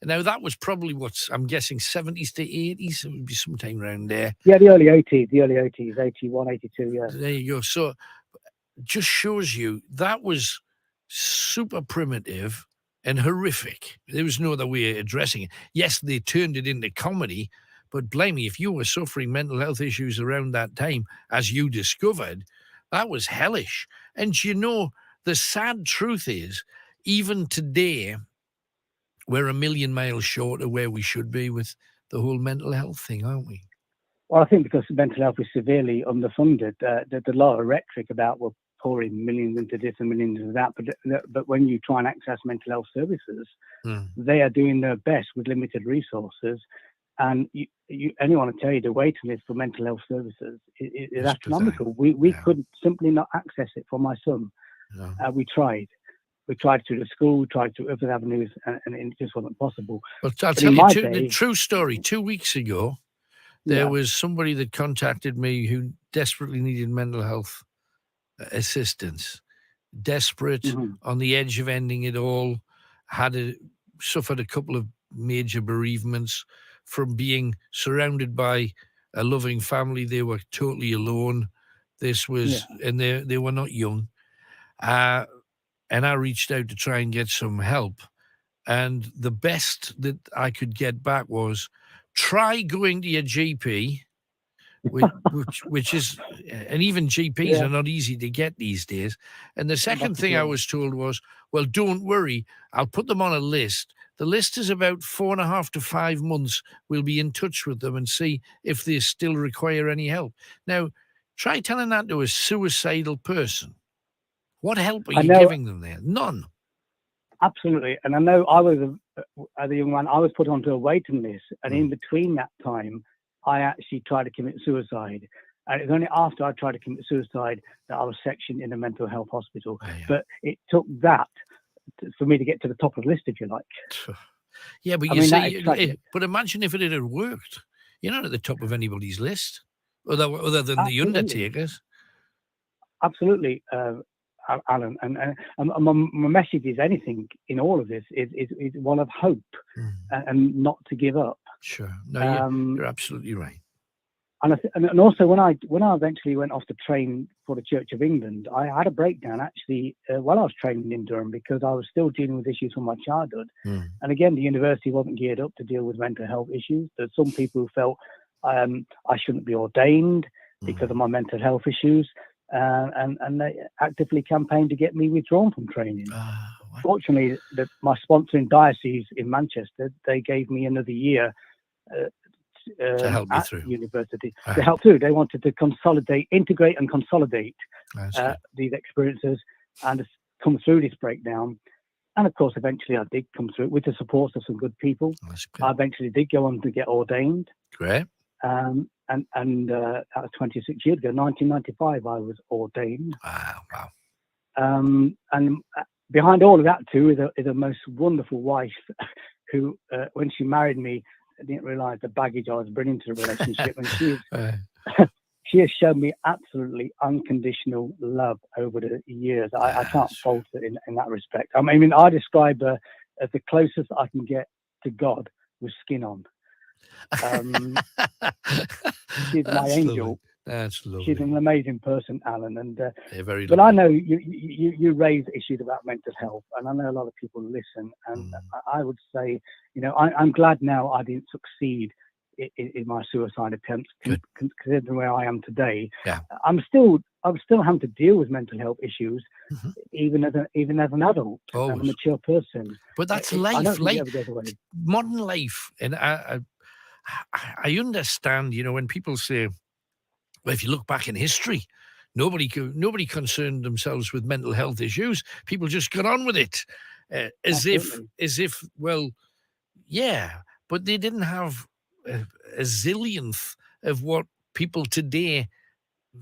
Now that was probably I'm guessing 70s to 80s. It would be sometime around there. Yeah, the early 80s, 81, 82. Yeah. There you go. So, just shows you that was super primitive and horrific. There was no other way of addressing it. Yes, they turned it into comedy, but blame me, if you were suffering mental health issues around that time, as you discovered, that was hellish. And the sad truth is, even today, we're a million miles short of where we should be with the whole mental health thing, aren't we? Well, I think because mental health is severely underfunded, there's a lot of rhetoric about pouring millions into this and millions into that. But when you try and access mental health services, they are doing their best with limited resources. And anyone will tell you the waiting list for mental health services is astronomical. We couldn't simply not access it for my son. No. We tried. We tried through the school, we tried through other avenues, and it just wasn't possible. Well, I'll tell you the true story. 2 weeks ago, there was somebody that contacted me who desperately needed mental health assistance. Desperate, on the edge of ending it all, suffered a couple of major bereavements from being surrounded by a loving family. They were totally alone. This was, and they were not young. And I reached out to try and get some help. And the best that I could get back was, try going to your GP, which is, and even GPs are not easy to get these days. And the second thing I was told was, well, don't worry, I'll put them on a list. The list is about 4.5 to 5 months. We'll be in touch with them and see if they still require any help. Now, try telling that to a suicidal person. What help are you giving them there? None. Absolutely. And I know I was, as a young man, I was put onto a waiting list. And in between that time, I actually tried to commit suicide. And it was only after I tried to commit suicide that I was sectioned in a mental health hospital. But it took that for me to get to the top of the list, if you like. Yeah, but but imagine if it had worked. You're not at the top of anybody's list, other than the undertakers. Absolutely. Alan, and my message is anything in all of this is one of hope and not to give up. Sure, no, you're absolutely right. And also when I eventually went off to train for the Church of England, I had a breakdown actually while I was training in Durham because I was still dealing with issues from my childhood. And again, the university wasn't geared up to deal with mental health issues. There's some people who felt I shouldn't be ordained because of my mental health issues. And they actively campaigned to get me withdrawn from training. Fortunately, my sponsoring diocese in Manchester, they gave me another year to help me through university. To help through, they wanted to integrate and consolidate these experiences and come through this breakdown. And of course, eventually I did come through with the support of some good people. I eventually did go on to get ordained. Great. And that was 26 years ago, 1995, I was ordained. Wow. And behind all of that, too, is a most wonderful wife who, when she married me, didn't realise the baggage I was bringing to the relationship. And she has shown me absolutely unconditional love over the years. I can't fault her in that respect. I mean, I describe her as the closest I can get to God with skin on. She's my angel. That's lovely. She's an amazing person, Alan, and very but I know you raise issues about mental health, and I know a lot of people listen, and I would say, I'm glad now I didn't succeed in my suicide attempts, considering where I am today. I'm still having to deal with mental health issues, even as an adult, as a mature person. But that's life. Modern life, and I understand, when people say, well, if you look back in history, nobody concerned themselves with mental health issues. People just got on with it, as if, well, yeah, but they didn't have a zillionth of what people today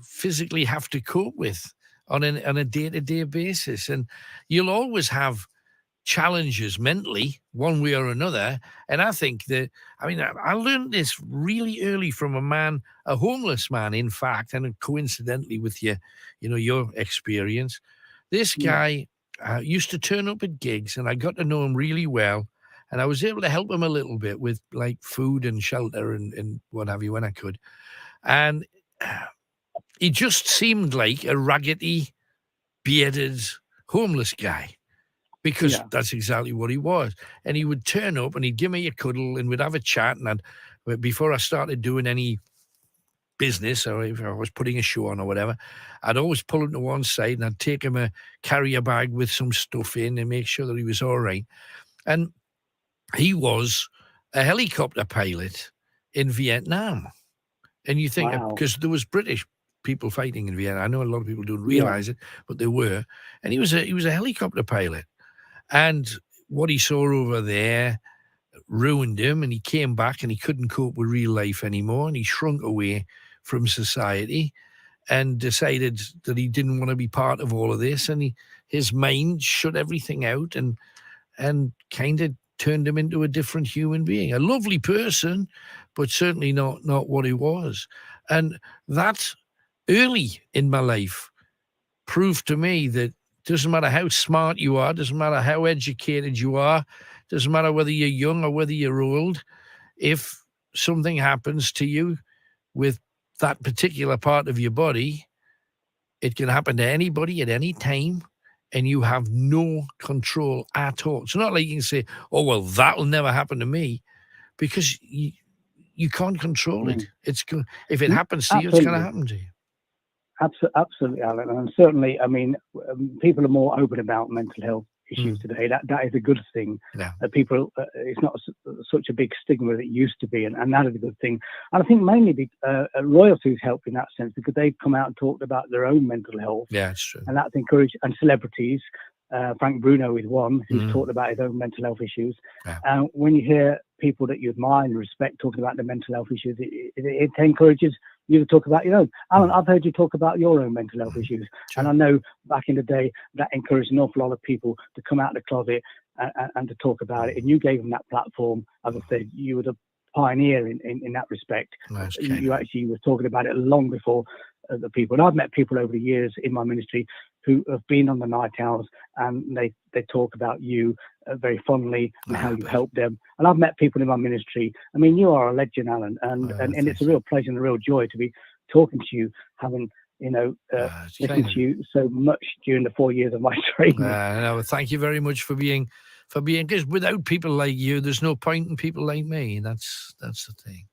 physically have to cope with on a day-to-day basis. And you'll always have challenges mentally, one way or another. And I think that, I learned this really early from a homeless man, in fact, and coincidentally with your experience. This guy used to turn up at gigs, and I got to know him really well. And I was able to help him a little bit with like food and shelter and what have you when I could. And he just seemed like a raggedy, bearded, homeless guy, because that's exactly what he was. And he would turn up and he'd give me a cuddle and we'd have a chat. And before I started doing any business, or if I was putting a show on or whatever, I'd always pull him to one side and I'd take him a carrier bag with some stuff in and make sure that he was all right. And he was a helicopter pilot in Vietnam. And you think, because there was British people fighting in Vietnam. I know a lot of people don't realize it, but there were. And he was a helicopter pilot. And what he saw over there ruined him, and he came back and he couldn't cope with real life anymore, and he shrunk away from society and decided that he didn't want to be part of all of this, and his mind shut everything out and kind of turned him into a different human being. A lovely person, but certainly not what he was. And that early in my life proved to me that doesn't matter how smart you are, doesn't matter how educated you are, doesn't matter whether you're young or whether you're old, if something happens to you with that particular part of your body, it can happen to anybody at any time, and you have no control at all. It's not like you can say, oh, well, that'll never happen to me, because you can't control it. If it happens to you, it's going to happen to you. Absolutely, Alan. And certainly, people are more open about mental health issues today. That is a good thing. People, it's not such a big stigma that it used to be, and that is a good thing. And I think mainly royalties help in that sense, because they've come out and talked about their own mental health. Yeah, it's true. And that's encouraged. And celebrities, Frank Bruno is one who's talked about his own mental health issues. And when you hear people that you admire and respect talking about their mental health issues, it encourages you to talk about your own. Alan, I've heard you talk about your own mental health issues. And I know back in the day that encouraged an awful lot of people to come out of the closet and to talk about it. And you gave them that platform. As I said, you were the pioneer in that respect. You actually were talking about it long before the people. And I've met people over the years in my ministry who have been on the night owls, and they talk about you very fondly and how you helped them. And I've met people in my ministry. You are a legend, Alan, and it's a real pleasure and a real joy to be talking to you, having listened to you so much during the 4 years of my training. Thank you very much for being, because without people like you, there's no point in people like me. That's the thing.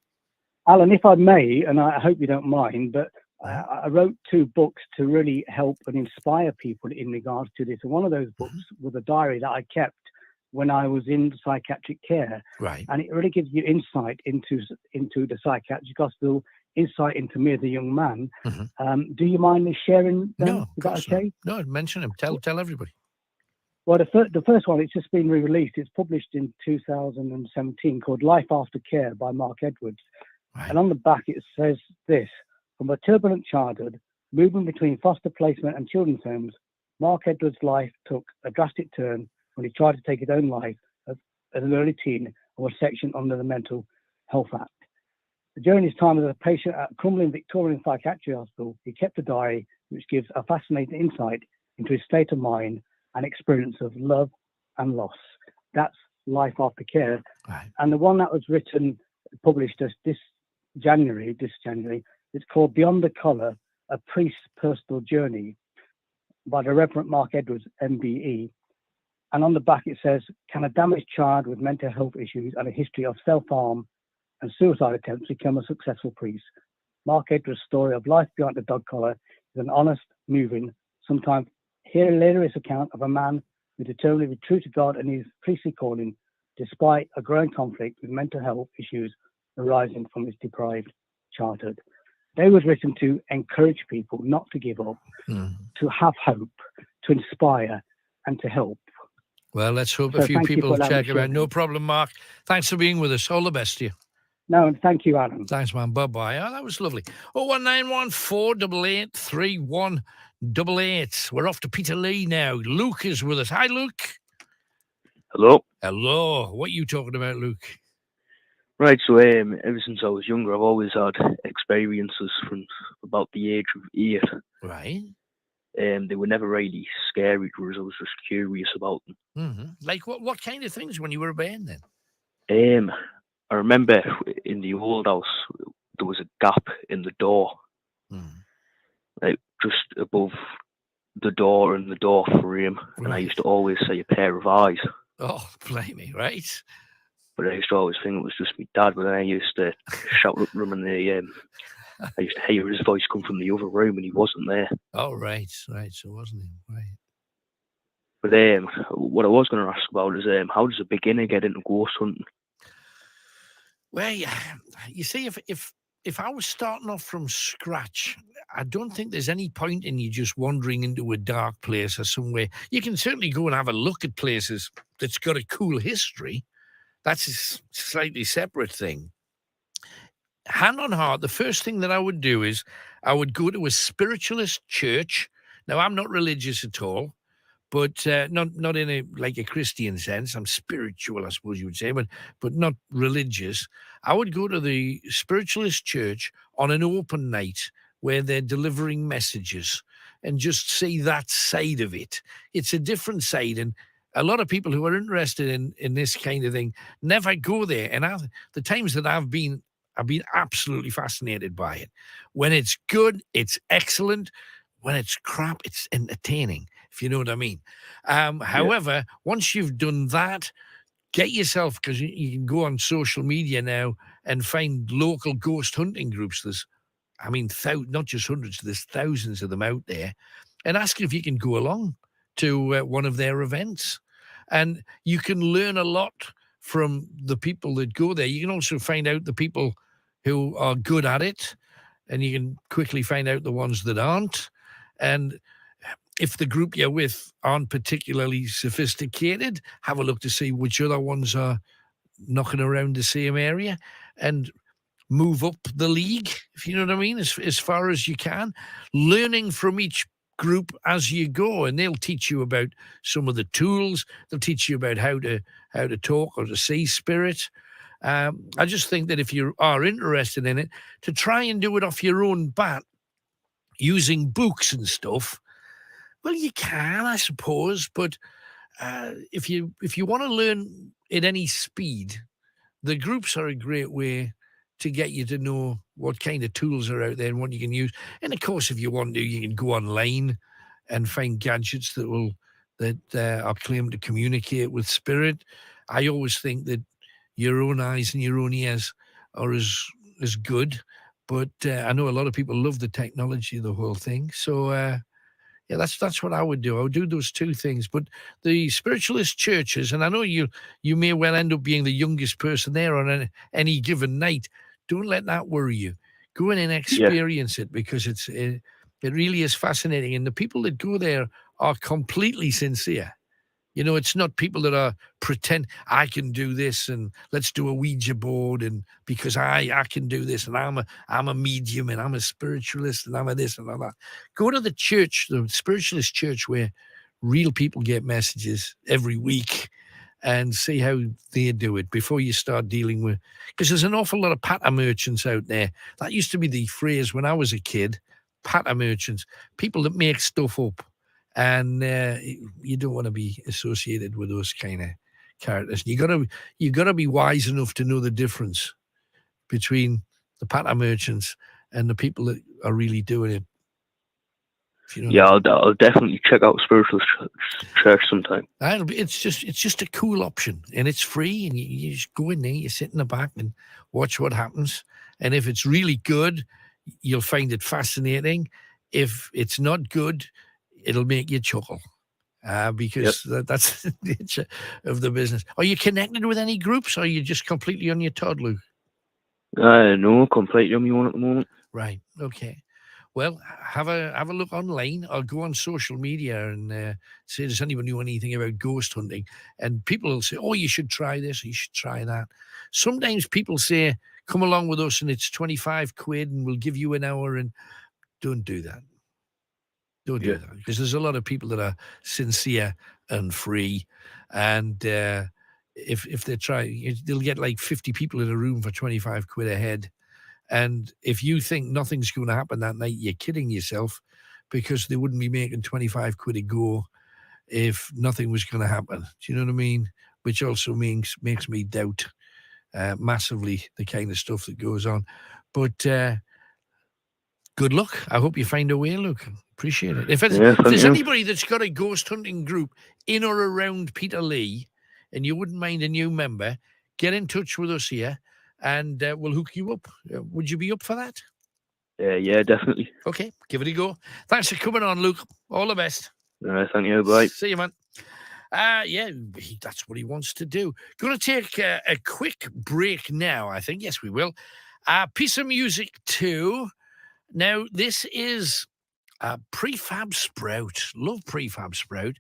Alan, if I may, and I hope you don't mind, but I wrote 2 books to really help and inspire people in regards to this. And one of those books was a diary that I kept when I was in psychiatric care. Right. And it really gives you insight into the psychiatric hospital, insight into me as a young man. Do you mind me sharing them? No, is that okay? No, mention them. Tell everybody. Well, the first one, it's just been re-released. It's published in 2017, called Life After Care by Mark Edwards. Right. And on the back it says this: from a turbulent childhood, moving between foster placement and children's homes, Mark Edwards' life took a drastic turn when he tried to take his own life as an early teen and was sectioned under the Mental Health Act. During his time as a patient at Crumlin Victorian Psychiatric Hospital, he kept a diary which gives a fascinating insight into his state of mind and experience of love and loss. That's Life After Care. Right. And the one that was published this January, it's called Beyond the Colour, A Priest's Personal Journey by the Reverend Mark Edwards, MBE. And on the back it says, can a damaged child with mental health issues and a history of self-harm and suicide attempts become a successful priest? Mark Edwards' story of life beyond the dog collar is an honest, moving, sometimes hilarious account of a man who determined to be true to God and his priestly calling, despite a growing conflict with mental health issues arising from his deprived childhood. They were written to encourage people not to give up, to have hope, to inspire, and to help. Well, let's hope So a few thank you people for allowing check me it to out. No problem, Mark. Thanks for being with us. All the best to you. No, and thank you, Alan. Thanks, man. Bye-bye. Oh, that was lovely. 01914 888 We're off to Peterlee now. Luke is with us. Hi, Luke. Hello. Hello. What are you talking about, Luke? Right, so ever since I was younger, I've always had experiences from about the age of 8. Right. They were never really scary, whereas I was just curious about them. Mm-hmm. Like what kind of things when you were a bairn then? I remember in the old house, there was a gap in the door, like just above the door and the door frame, and I used to always say a pair of eyes. Oh, blimey, right? But I used to always think it was just my dad, but then I used to shout up to him, and I used to hear his voice come from the other room, and he wasn't there. Oh, right, so wasn't he? Right. But what I was going to ask about is how does a beginner get into ghost hunting? Well, you see, if I was starting off from scratch, I don't think there's any point in you just wandering into a dark place or somewhere. You can certainly go and have a look at places that's got a cool history. That's a slightly separate thing. Hand on heart, the first thing that I would do is I would go to a spiritualist church. Now, I'm not religious at all, but not in a Christian sense. I'm spiritual, I suppose you would say, but not religious. I would go to the spiritualist church on an open night where they're delivering messages and just see that side of it. It's a different side, and a lot of people who are interested in this kind of thing never go there. And the times that I've been absolutely fascinated by it. When it's good, it's excellent. When it's crap, it's entertaining, if you know what I mean. However, once you've done that, get yourself, because you can go on social media now and find local ghost hunting groups. There's, not just hundreds, there's thousands of them out there, and ask if you can go along to one of their events. And you can learn a lot from the people that go there. You can also find out the people who are good at it, and you can quickly find out the ones that aren't. And if the group you're with aren't particularly sophisticated, have a look to see which other ones are knocking around the same area and move up the league, if you know what I mean, as far as you can, learning from each group as you go, and they'll teach you about some of the tools. They'll teach you about how to talk or to see spirit. I just think that if you are interested in it, to try and do it off your own bat using books and stuff, well, you can, I suppose, but if you want to learn at any speed, the groups are a great way to get you to know what kind of tools are out there and what you can use. And of course, if you want to, you can go online and find gadgets that are claimed to communicate with spirit. I always think that your own eyes and your own ears are as good, but I know a lot of people love the technology of the whole thing. So yeah, that's what I would do. I would do those two things. But the spiritualist churches, and I know you may well end up being the youngest person there on any given night. Don't let that worry you. Go in and experience it, because it really is fascinating. And the people that go there are completely sincere. You know, it's not people that are pretend, I can do this and let's do a Ouija board, and because I can do this and I'm a medium and I'm a spiritualist and I'm a this and I'm that. Go to the church, the spiritualist church, where real people get messages every week, and see how they do it before you start dealing with, because there's an awful lot of patter merchants out there. That used to be the phrase when I was a kid, patter merchants, people that make stuff up. And you don't want to be associated with those kind of characters. You gotta be wise enough to know the difference between the patter merchants and the people that are really doing it. I'll definitely check out Spiritual Church sometime. It's just a cool option, and it's free, and you just go in there, you sit in the back and watch what happens. And if it's really good, you'll find it fascinating. If it's not good, it'll make you chuckle, because that's the nature of the business. Are you connected with any groups, or are you just completely on your Todd, Luke? No, completely on my own at the moment. Right. Okay. Well, have a look online or go on social media and say, does anyone know anything about ghost hunting? And people will say, oh, you should try this, or you should try that. Sometimes people say, come along with us and it's 25 quid and we'll give you an hour, and don't do that. Don't do that, because there's a lot of people that are sincere and free, and if they try, they'll get like 50 people in a room for 25 quid a head. And if you think nothing's going to happen that night, you're kidding yourself, because they wouldn't be making 25 quid a go if nothing was going to happen. Do you know what I mean? Which also makes me doubt massively the kind of stuff that goes on. But good luck. I hope you find a way, Luke. Appreciate it. If there's anybody that's got a ghost hunting group in or around Peterlee and you wouldn't mind a new member, get in touch with us here and we'll hook you up. Would you be up for that? Yeah, definitely. Okay, give it a go. Thanks for coming on, Luke. All the best. All right, thank you. Bye. See you, man. Yeah, that's what he wants to do. Going to take a quick break now, I think. Yes, we will. Piece of music too. Now, this is Prefab Sprout. Love Prefab Sprout.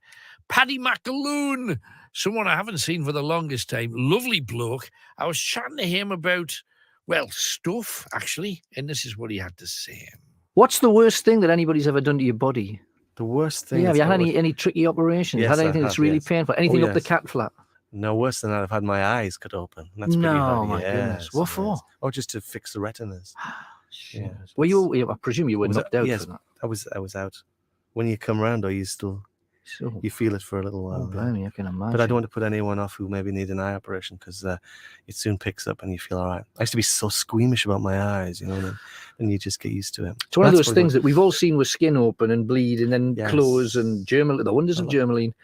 Paddy McAloon, someone I haven't seen for the longest time. Lovely bloke. I was chatting to him about, well, stuff, actually, and this is what he had to say. What's the worst thing that anybody's ever done to your body? The worst thing. Yeah, have you had any tricky operations? Yes, had anything that's really painful? Anything up the cat flap? No, worse than that. I've had my eyes cut open. That's pretty No, heavy. my goodness. What for? Oh, just to fix the retinas. Yeah. Well, I presume you were knocked out yes, for that. I was out. When you come round, or you still, you feel it for a little while. Blimey, I can imagine. But I don't want to put anyone off who maybe need an eye operation, because it soon picks up and you feel all right. I used to be so squeamish about my eyes, and you just get used to it. It's one of those things that we've all seen with skin open and bleed and then close and the wonders of germaline.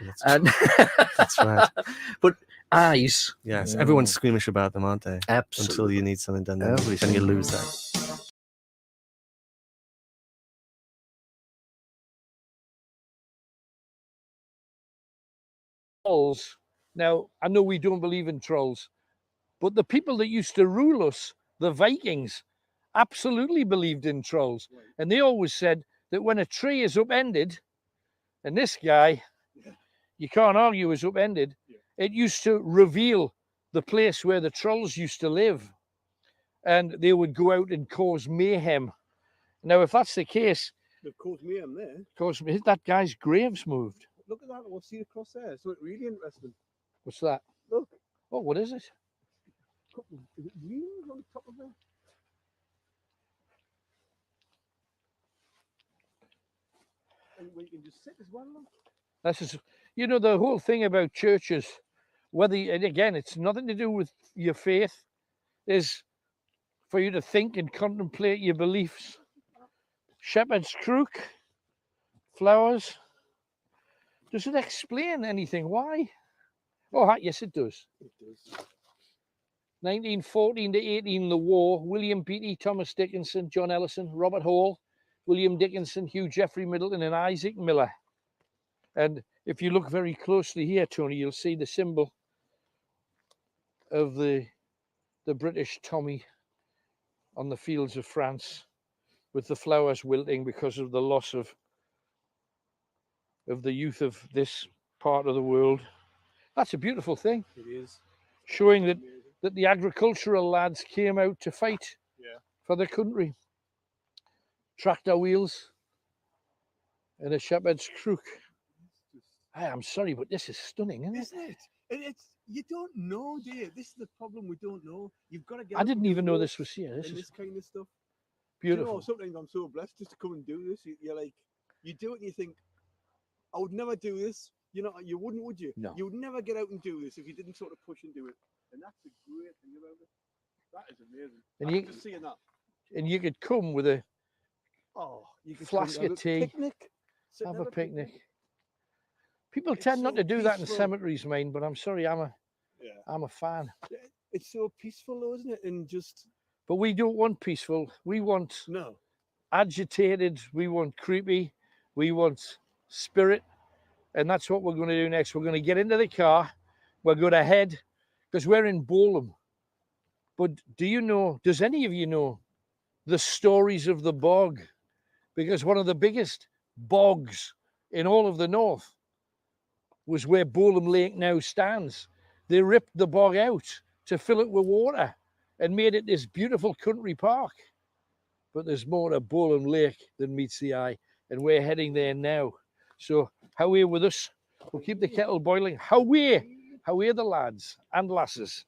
That's right. But eyes. Yes, everyone's squeamish about them, aren't they? Absolutely. Until you need something done, then you lose that. Trolls. Now, I know we don't believe in trolls, but the people that used to rule us, the Vikings, absolutely believed in trolls. And they always said that when a tree is upended, and this guy, you can't argue is upended, it used to reveal the place where the trolls used to live. And they would go out and cause mayhem. Now, if that's the case, they've caused mayhem there. Because that guy's grave's moved. Look at that. What's see across there? So it's really interesting. What's that? Look. Oh, what is it? Is it wheels on top of it? And we can just sit as well. Look. This is, the whole thing about churches, and again, it's nothing to do with your faith, is for you to think and contemplate your beliefs. Shepherd's crook, flowers. Does it explain anything? Why? Oh, yes, it does. It does. 1914 to 18, the war. William Beatty, Thomas Dickinson, John Ellison, Robert Hall, William Dickinson, Hugh Geoffrey Middleton, and Isaac Miller. And if you look very closely here, Tony, you'll see the symbol of the British Tommy on the fields of France, with the flowers wilting because of the loss of the youth of this part of the world. That's a beautiful thing. It is. Showing that the agricultural lads came out to fight for the country. Tractor wheels and a shepherd's crook. I'm sorry, but this is stunning, isn't it? It's you don't know, dear. This is the problem. We don't know. You've got to get. I didn't even know this was here. This kind of stuff. Beautiful. Sometimes I'm so blessed just to come and do this. You're like, you do it and you think, I would never do this. You wouldn't, would you? No. You would never get out and do this if you didn't sort of push and do it. And that's the great thing about it. That is amazing. And just seeing that. And you could come with a flask of tea, picnic. have a picnic. People tend not to do that in cemeteries, mate, but I'm sorry, I'm a fan. It's so peaceful, though, isn't it? And just. But we don't want peaceful. We want agitated. We want creepy. We want spirit. And that's what we're going to do next. We're going to get into the car. We're going to head, because we're in Bolam. But does any of you know the stories of the bog? Because one of the biggest bogs in all of the north was where Bolam Lake now stands. They ripped the bog out to fill it with water and made it this beautiful country park. But there's more to Bolam Lake than meets the eye, and we're heading there now. So how are you with us? We'll keep the kettle boiling. How are the lads and lasses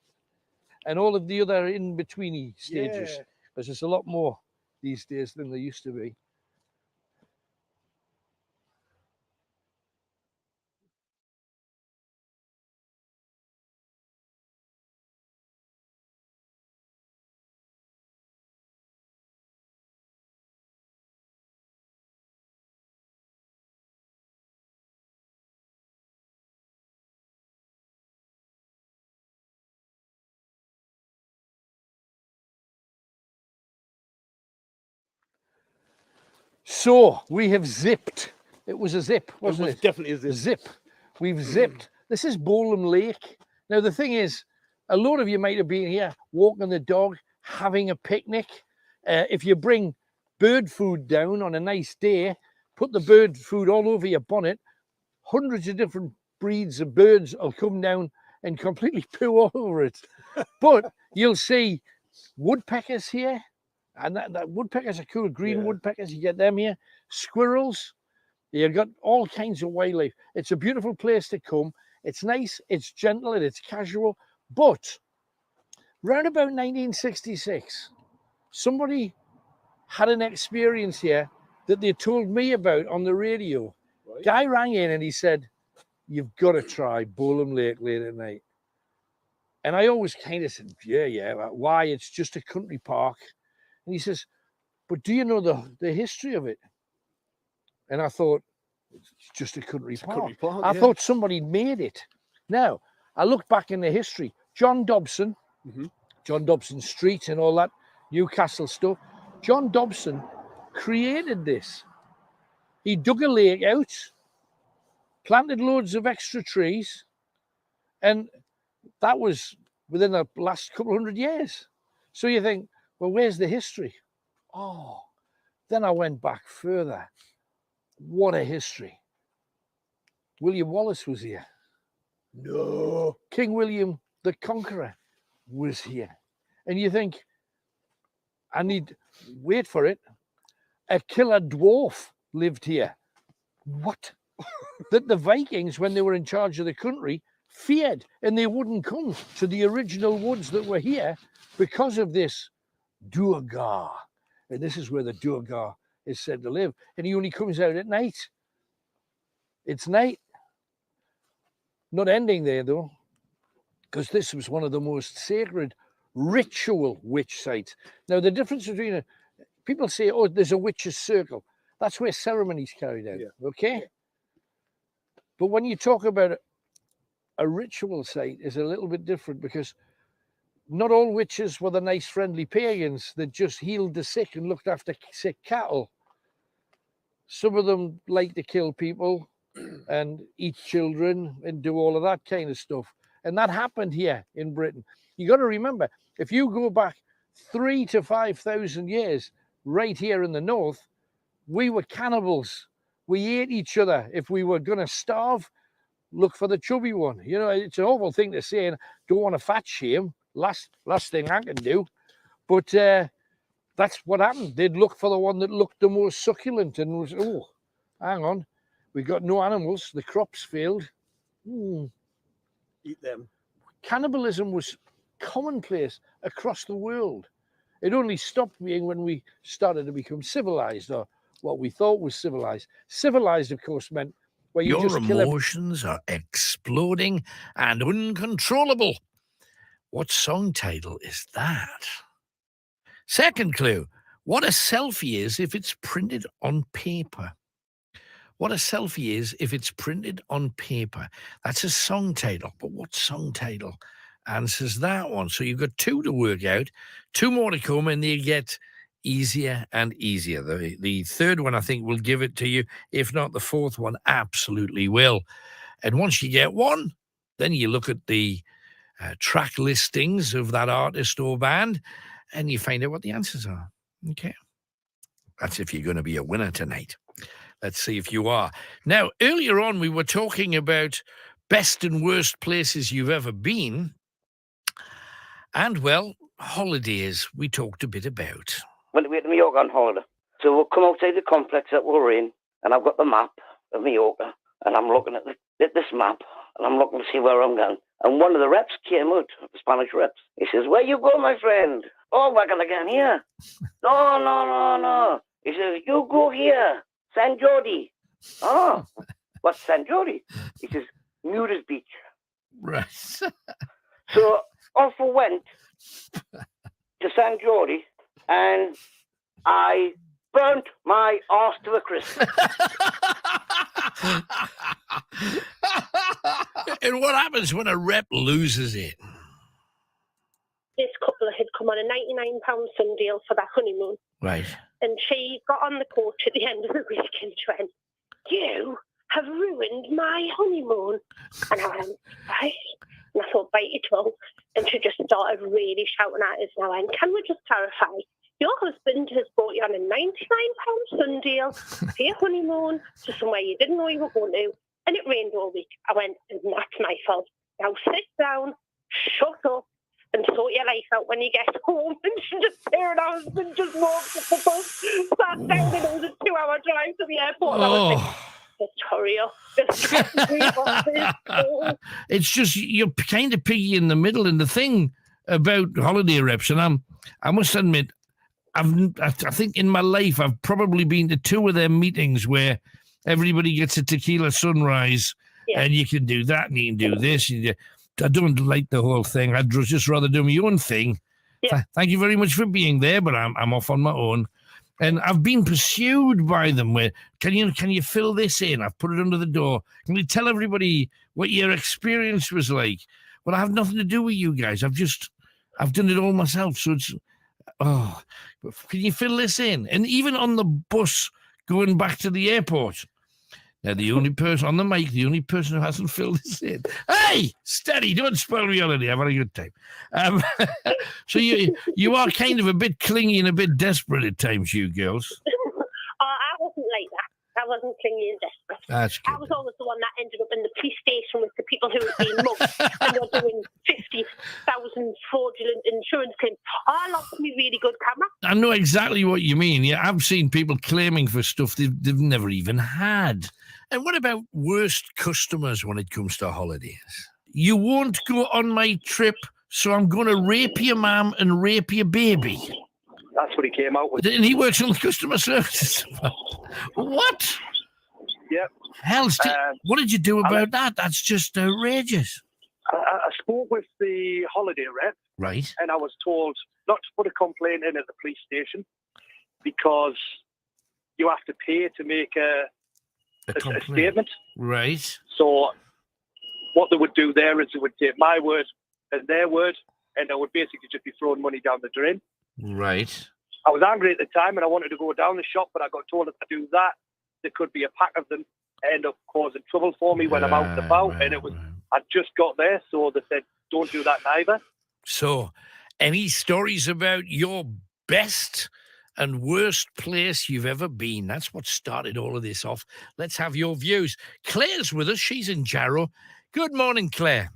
and all of the other in-betweeny stages? Because there's a lot more these days than there used to be. So we have zipped. It was a zip, wasn't it? It was definitely a zip. Zip. We've zipped. This is Bolam Lake. Now, the thing is, a lot of you might have been here walking the dog, having a picnic. If you bring bird food down on a nice day, put the bird food all over your bonnet, hundreds of different breeds of birds will come down and completely poo all over it. But you'll see woodpeckers here. And that woodpeckers are cool, green woodpeckers, you get them here. Squirrels, you've got all kinds of wildlife. It's a beautiful place to come. It's nice, it's gentle, and it's casual. But round about 1966, somebody had an experience here that they told me about on the radio. Right. Guy rang in and he said, "You've got to try Bolam Lake late at night." And I always kind of said, yeah, why? It's just a country park. And he says, "But do you know the history of it?" And I thought, it's just a country park. I thought somebody made it. Now, I looked back in the history. John Dobson, John Dobson Street and all that Newcastle stuff. John Dobson created this. He dug a lake out, planted loads of extra trees, and that was within the last couple of 100 years. So you think, well, where's the history? Oh, then I went back further. What a history. William Wallace was here. No. King William the Conqueror was here. And you think, wait for it, a killer dwarf lived here. What? That the Vikings, when they were in charge of the country, feared, and they wouldn't come to the original woods that were here because of this Durgar. And this is where the Durgar is said to live. And he only comes out at night. It's night. Not ending there, though, because this was one of the most sacred ritual witch sites. Now, the difference between people say, oh, there's a witch's circle. That's where ceremonies carried out, okay? But when you talk about a ritual site, is a little bit different, because not all witches were the nice, friendly pagans that just healed the sick and looked after sick cattle. Some of them like to kill people and eat children and do all of that kind of stuff. And that happened here in Britain. You got to remember, if you go back 3,000 to 5,000 years, right here in the north, we were cannibals. We ate each other. If we were going to starve, look for the chubby one. You know, it's an awful thing to say, and don't want to fat shame. Last thing I can do. But that's what happened. They'd look for the one that looked the most succulent and was, oh, hang on, we got no animals. The crops failed. Eat them. Cannibalism was commonplace across the world. It only stopped being when we started to become civilized, or what we thought was civilized. Civilized, of course, meant where you Your just kill emotions are exploding and uncontrollable. What song title is that? Second clue, what a selfie is if it's printed on paper. What a selfie is if it's printed on paper. That's a song title, but what song title answers that one? So you've got two to work out, two more to come, and they get easier and easier. The third one, I think, will give it to you. If not, the fourth one absolutely will. And once you get one, then you look at the track listings of that artist or band, and you find out what the answers are. Okay. That's if you're going to be a winner tonight. Let's see if you are. Now, earlier on, we were talking about best and worst places you've ever been. And, well, holidays we talked a bit about. Went to Mallorca on holiday. So we'll come outside the complex that we're in, and I've got the map of Mallorca, and I'm looking at this map, and I'm looking to see where I'm going. And one of the reps came out, the Spanish reps. He says, "Where you go, my friend?" "Oh, we're going again here." No. He says, "You go here, San Jordi." "Oh, what's San Jordi?" He says, "Mures Beach." Right. So off we went to San Jordi, and I burnt my arse to a crisp. And what happens when a rep loses it? This couple had come on a £99 sun deal for their honeymoon. Right. And she got on the coach at the end of the week and she went, "You have ruined my honeymoon." And I went, "Right." And I thought, "Bite your tongue." And she just started really shouting at us. And I went, "Can we just clarify? Your husband has brought you on a £99 sun deal for your honeymoon to somewhere you didn't know you were going to, and it rained all week." I went, "And that's my fault. Now sit down, shut up, and sort your life out when you get home." And she just stared at us and just walked up the bus, sat down, and it was a 2-hour drive to the airport. And I was like, "Just hurry up. Just get me buses." It's just, you're kind of piggy in the middle. And the thing about holiday reps, and I must admit, I think in my life I've probably been to 2 of their meetings where everybody gets a tequila sunrise, and you can do that and you can do this. I don't like the whole thing. I'd just rather do my own thing. Thank you very much for being there, but I'm off on my own. And I've been pursued by them where, can you fill this in? I've put it under the door. Can you tell everybody what your experience was like? Well, I have nothing to do with you guys. I've done it all myself. So it's, can you fill this in? And even on the bus going back to the airport, now the only person on the mic, the only person who hasn't filled this in. Hey, steady, don't spoil me holiday. I've had a good time. So you are kind of a bit clingy and a bit desperate at times, you girls. I wasn't like that. I wasn't clingy and desperate. That's good. I was always the one that ended up in the police station with the people who had been mugged and were doing 50,000 fraudulent insurance claims. I lost me really good camera. I know exactly what you mean. Yeah, I've seen people claiming for stuff they've never even had. And what about worst customers when it comes to holidays? You won't go on my trip, so I'm going to rape your mum and rape your baby. That's what he came out with. And he works on the customer services. What? Yep. Hell, what did you do about that? That's just outrageous. I spoke with the holiday rep. Right. And I was told not to put a complaint in at the police station because you have to pay to make a statement. Right. So what they would do there is they would take my word and their word, and I would basically just be throwing money down the drain. Right. I was angry at the time and I wanted to go down the shop, but I got told if I do that, there could be a pack of them end up causing trouble for me when I'm out and about. And I just got there, so they said, don't do that neither. So, any stories about your best and worst place you've ever been? That's what started all of this off. Let's have your views. Claire's with us. She's in Jarrow. Good morning, Claire.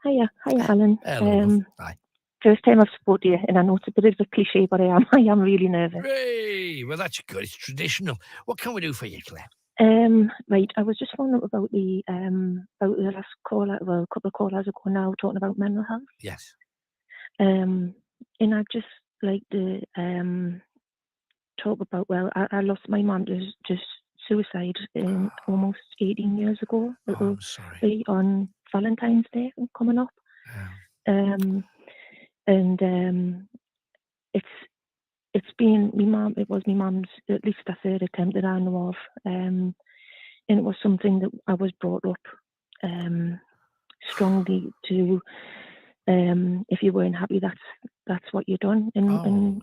Hiya, Alan. Hello. Hi. First time I've spoken to you, and I know it's a bit of a cliche, but I am really nervous. Hey, well, that's good. It's traditional. What can we do for you, Claire? Right, I was just wondering about the last caller, well, a couple of callers ago now, talking about mental health. Yes. And I'd just like to talk about, well, I lost my mum to just suicide almost 18 years ago. I'm sorry. On Valentine's Day coming up. It's been my mum. It was my mum's, at least the third attempt that I know of, and it was something that I was brought up strongly to. If you weren't happy, that's what you done. In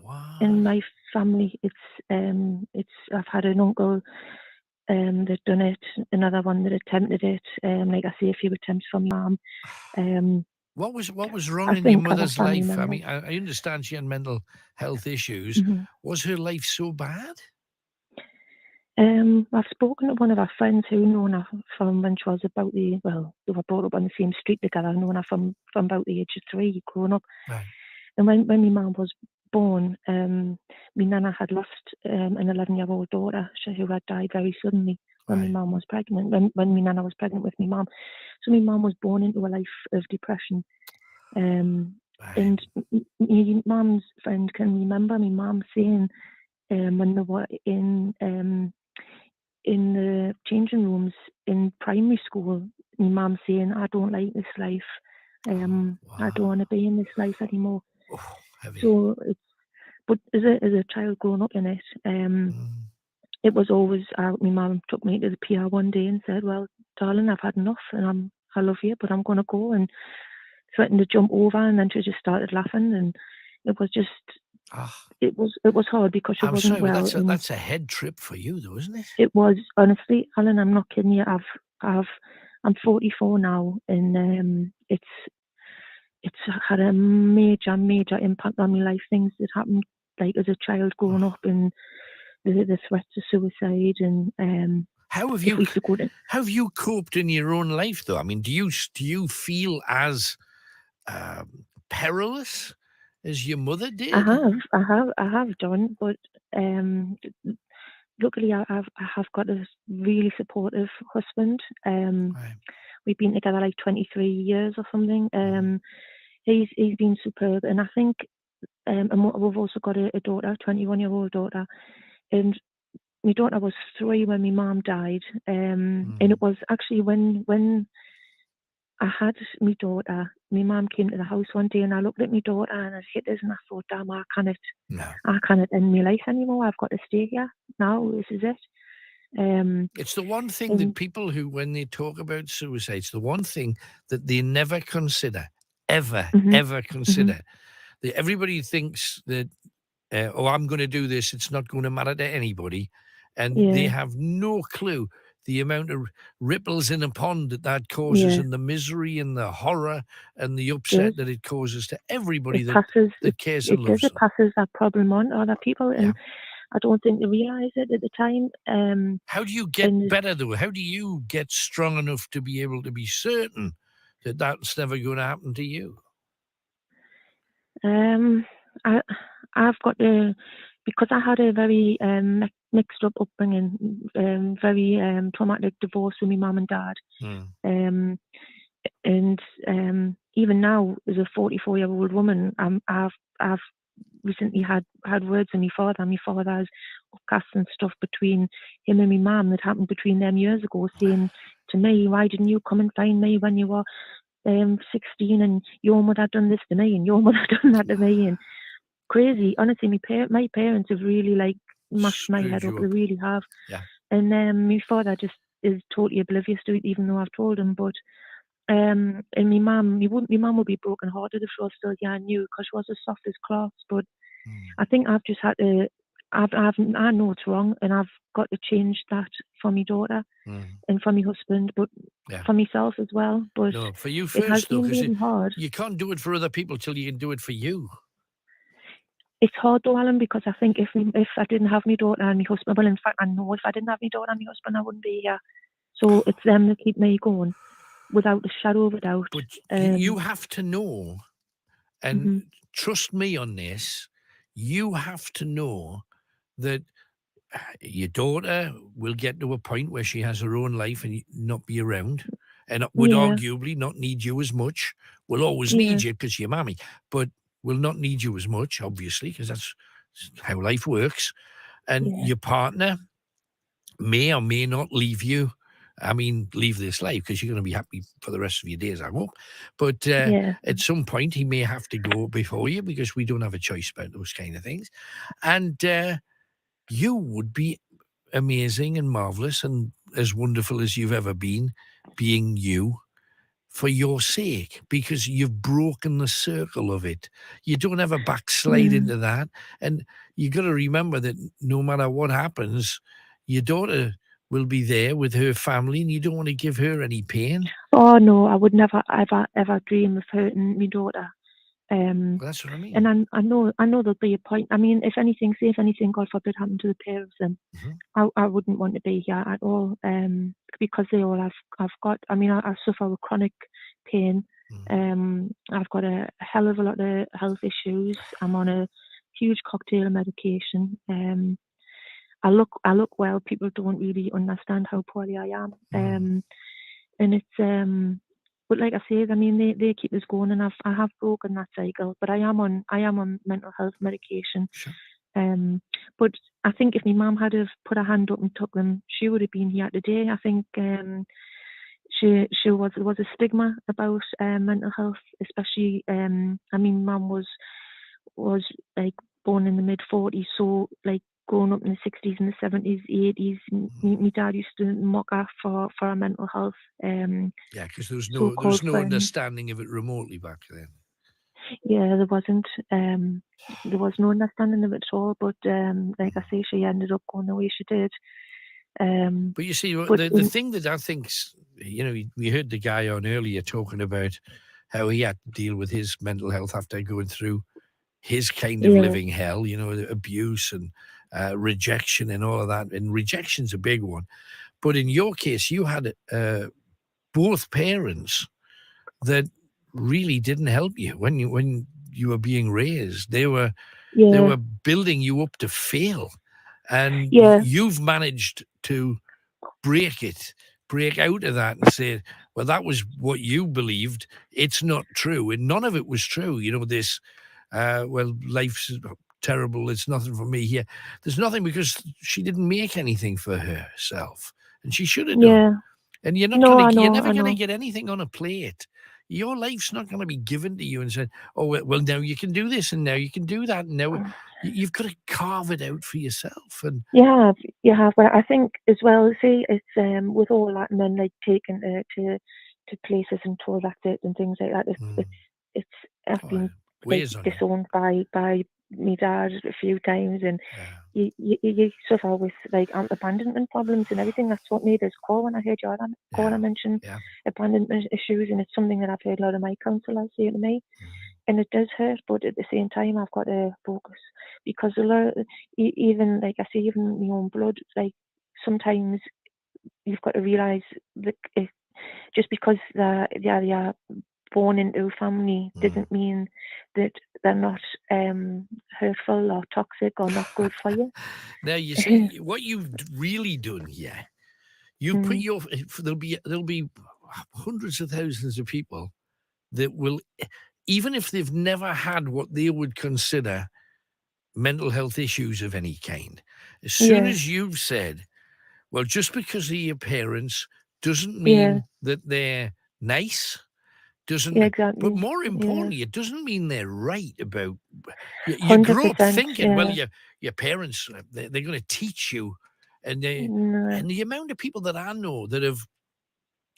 my family, it's I've had an uncle that done it, another one that attempted it. Like I say, a few attempts from my mum. What was wrong I in your think other mother's family life? I members. mean, I understand she had mental health issues. Mhm. Was her life so bad? I've spoken to one of our friends who known her from when she was about they were brought up on the same street together, known her from about the age of 3, growing up. Right. And when my mum was born, my nana had lost an 11-year-old daughter who had died very suddenly when my mum was pregnant, when my nana was pregnant with my mum. So my mum was born into a life of depression. And my mum's friend can remember my mum saying when they were in the changing rooms in primary school, my mum saying, "I don't like this life. I don't want to be in this life anymore." So but as a child growing up in it, it was always my mum took me to the PR one day and said, "Well, darling, I've had enough, and I love you, but I'm going to go," and threatened to jump over, and then she just started laughing, and it was just. It was hard because she I'm wasn't sorry, well. but that's a head trip for you, though, isn't it? It was, honestly, Alan. I'm not kidding you. I'm 44 now, and it's had a major impact on my life. Things that happened like as a child growing up, and the threats of suicide, and How have you coped in your own life, though? I mean, do you feel as perilous as your mother did? I have done, but luckily I have got a really supportive husband. We've been together like 23 years or something. He's been superb, and I think, and we've also got a daughter, 21-year-old daughter, and my daughter was 3 when my mum died, and it was actually when I had my daughter, my mum came to the house one day, and I looked at my daughter and I hit us, and I thought, damn, I can't end my life anymore. I've got to stay here now. This is it. It's the one thing that people who, when they talk about suicide, it's the one thing that they never consider, ever consider. Everybody thinks that, I'm going to do this, it's not going to matter to anybody. And they have no clue the amount of ripples in a pond that causes, and the misery and the horror and the upset that it causes to everybody that cares and loves them. It passes that problem on to other people, and I don't think they realise it at the time. How do you get better, though? How do you get strong enough to be able to be certain that that's never going to happen to you? I've got to, because I had a very mixed up upbringing, very traumatic divorce with my mum and dad. And even now, as a 44-year-old woman, I've recently had words with my father. My father has upcasts and stuff between him and my mum that happened between them years ago, saying to me, "Why didn't you come and find me when you were 16, and your mother done this to me, and your mother done that to me?" And crazy. Honestly, my parents have really like mashed my head up. They really have. Yeah. And my father just is totally oblivious to it, even though I've told him. But and my mum would be broken hearted if she was still here. I knew, because she was as soft as glass. But I think I've just had to. I know it's wrong, and I've got to change that for my daughter and for my husband, but for myself as well. But no, for you it has first, though, been because really hard. you can't do it for other people till you can do it for you. It's hard though, Alan, because I think if I didn't have my daughter and my husband, well, in fact, I know if I didn't have my daughter and my husband, I wouldn't be here. So it's them that keep me going, without a shadow of a doubt. But you have to know, and trust me on this, you have to know that your daughter will get to a point where she has her own life and not be around, and would arguably not need you as much. Will always need you because you're mammy, but will not need you as much, obviously, because that's how life works. And your partner may or may not leave you. I mean, leave this life, because you're going to be happy for the rest of your days, I hope. But at some point, he may have to go before you, because we don't have a choice about those kind of things. And you would be amazing and marvelous and as wonderful as you've ever been, being you, for your sake, because you've broken the circle of it. You don't ever backslide into that. And you got to remember that no matter what happens, your daughter will be there with her family, and you don't want to give her any pain. Oh no, I would never ever dream of hurting my daughter. Well, that's what I mean. And I know there'll be a point. I mean, if anything, God forbid, happened to the pair of them, I wouldn't want to be here at all. Because they all have got. I mean, I suffer with chronic pain. I've got a hell of a lot of health issues. I'm on a huge cocktail of medication. I look well. People don't really understand how poorly I am. And it's but like I said, I mean, they keep us going, and I have broken that cycle. But I am on mental health medication. Sure. But I think if my mum had have put her hand up and took them, she would have been here today. I think there was a stigma about mental health, especially. I mean, mum was like born in the mid-40s, so like growing up in the 60s and the 70s, 80s, my dad used to mock her for her mental health. Yeah, because there was no understanding of it remotely back then. Yeah, there wasn't. There was no understanding of it at all. But like I say, she ended up going the way she did. But you see, the thing that I think, we heard the guy on earlier talking about how he had to deal with his mental health after going through his kind of living hell, abuse and rejection and all of that. And rejection's a big one. But in your case, you had both parents that really didn't help you when you were being raised. They were building you up to fail. And you've managed to break out of that and say, well, that was what you believed. It's not true. And none of it was true. This, life's terrible. It's nothing for me here. There's nothing, because she didn't make anything for herself, and she should have done. Yeah. And you're never going to get anything on a plate. Your life's not going to be given to you and said, oh, well, now you can do this and now you can do that. And now you've got to carve it out for yourself. And you have. Well, I think as well, see, it's with all that, and then like taken to places and tour actors and things like that. I've been disowned by my dad a few times, and you suffer with like abandonment problems and everything. That's what made us call when I heard your call. I mentioned abandonment issues, and it's something that I've heard a lot of my counsellors say to me, and it does hurt. But at the same time, I've got to focus, because a lot, even like I say, even my own blood, like sometimes you've got to realise that just because they are born into a family doesn't mean that they're not hurtful or toxic or not good for you. Now you see what you've really done here. You put there'll be hundreds of thousands of people that will, even if they've never had what they would consider mental health issues of any kind, as soon as you've said, well, just because of your parents doesn't mean that they're nice. But more importantly, it doesn't mean they're right about. You grow up thinking, well, your parents, they're going to teach you, and the amount of people that I know that have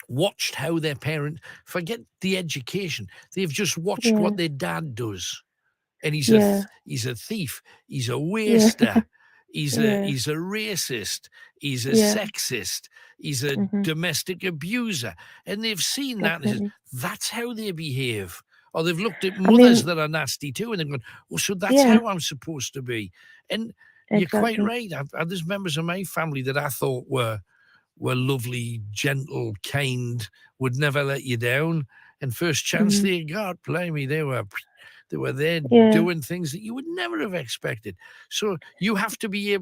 watched how their parents, forget the education, they've just watched what their dad does, and he's a thief, he's a waster. He's a racist, he's a sexist, he's a domestic abuser. And they've seen that and said, that's how they behave. Or they've looked at mothers that are nasty too, and they've gone, oh, so that's how I'm supposed to be. And you're quite right. There's members of my family that I thought were lovely, gentle, kind, would never let you down. And first chance they got, blimey, they were there doing things that you would never have expected. So you have to be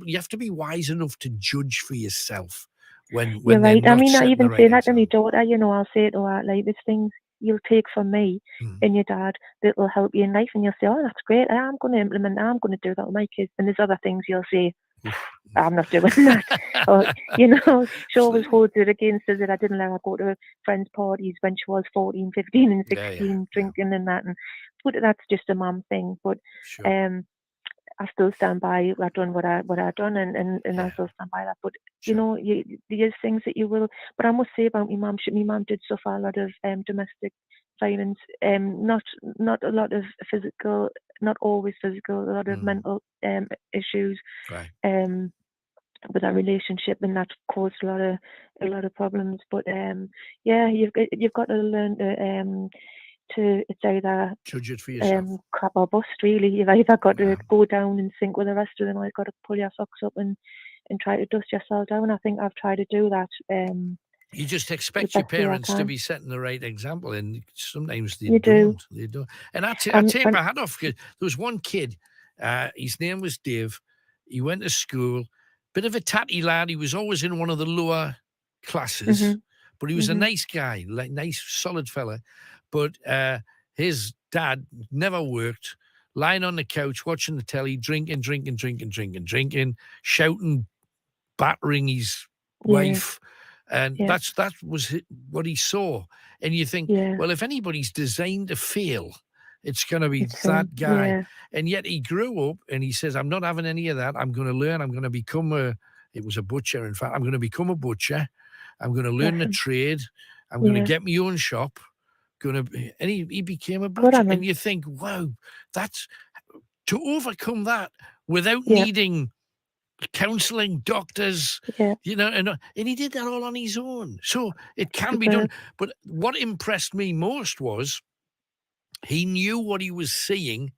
wise enough to judge for yourself when you're right. I mean, I even say that to my daughter, I'll say to her, like, there's things you'll take from me and your dad that will help you in life, and you'll say, oh, that's great, I'm going to implement that, I'm going to do that with my kids. And there's other things you'll say, I'm not doing that. Or, she always holds it against us that I didn't let her go to friends' parties when she was 14, 15 and 16, drinking and that. But that's just a mum thing. But I still stand by. I've done what I done, and I still stand by that. But there's things that you will. But I must say about my mum. My mum did suffer a lot of domestic violence. Not a lot of physical. Not always physical. A lot of mental issues. Right. with our relationship, and that caused a lot of problems. But yeah, you've got to learn to it's either judge it for yourself. Crap or bust. Really, you've either got to go down and sink with the rest of them, or you've got to pull your socks up and try to dust yourself down. I think I've tried to do that. You just expect your parents to be setting the right example, and sometimes they don't. Do. They don't. And I take my hat off. There was one kid, his name was Dave. He went to school, bit of a tatty lad. He was always in one of the lower classes, but he was a nice guy, like nice, solid fella. But his dad never worked, lying on the couch, watching the telly, drinking, shouting, battering his wife. And that was what he saw. And you think, well, if anybody's designed to fail, it's going to be that guy. Yeah. And yet he grew up and he says, I'm not having any of that. I'm going to learn. I'm going to become it was a butcher. In fact, I'm going to become a butcher. I'm going to learn the trade. I'm going to get my own shop. And he became a butcher. And you think, wow, that's to overcome that without needing counselling, doctors, you know, and he did that all on his own. So it can be done. But what impressed me most was he knew what he was seeing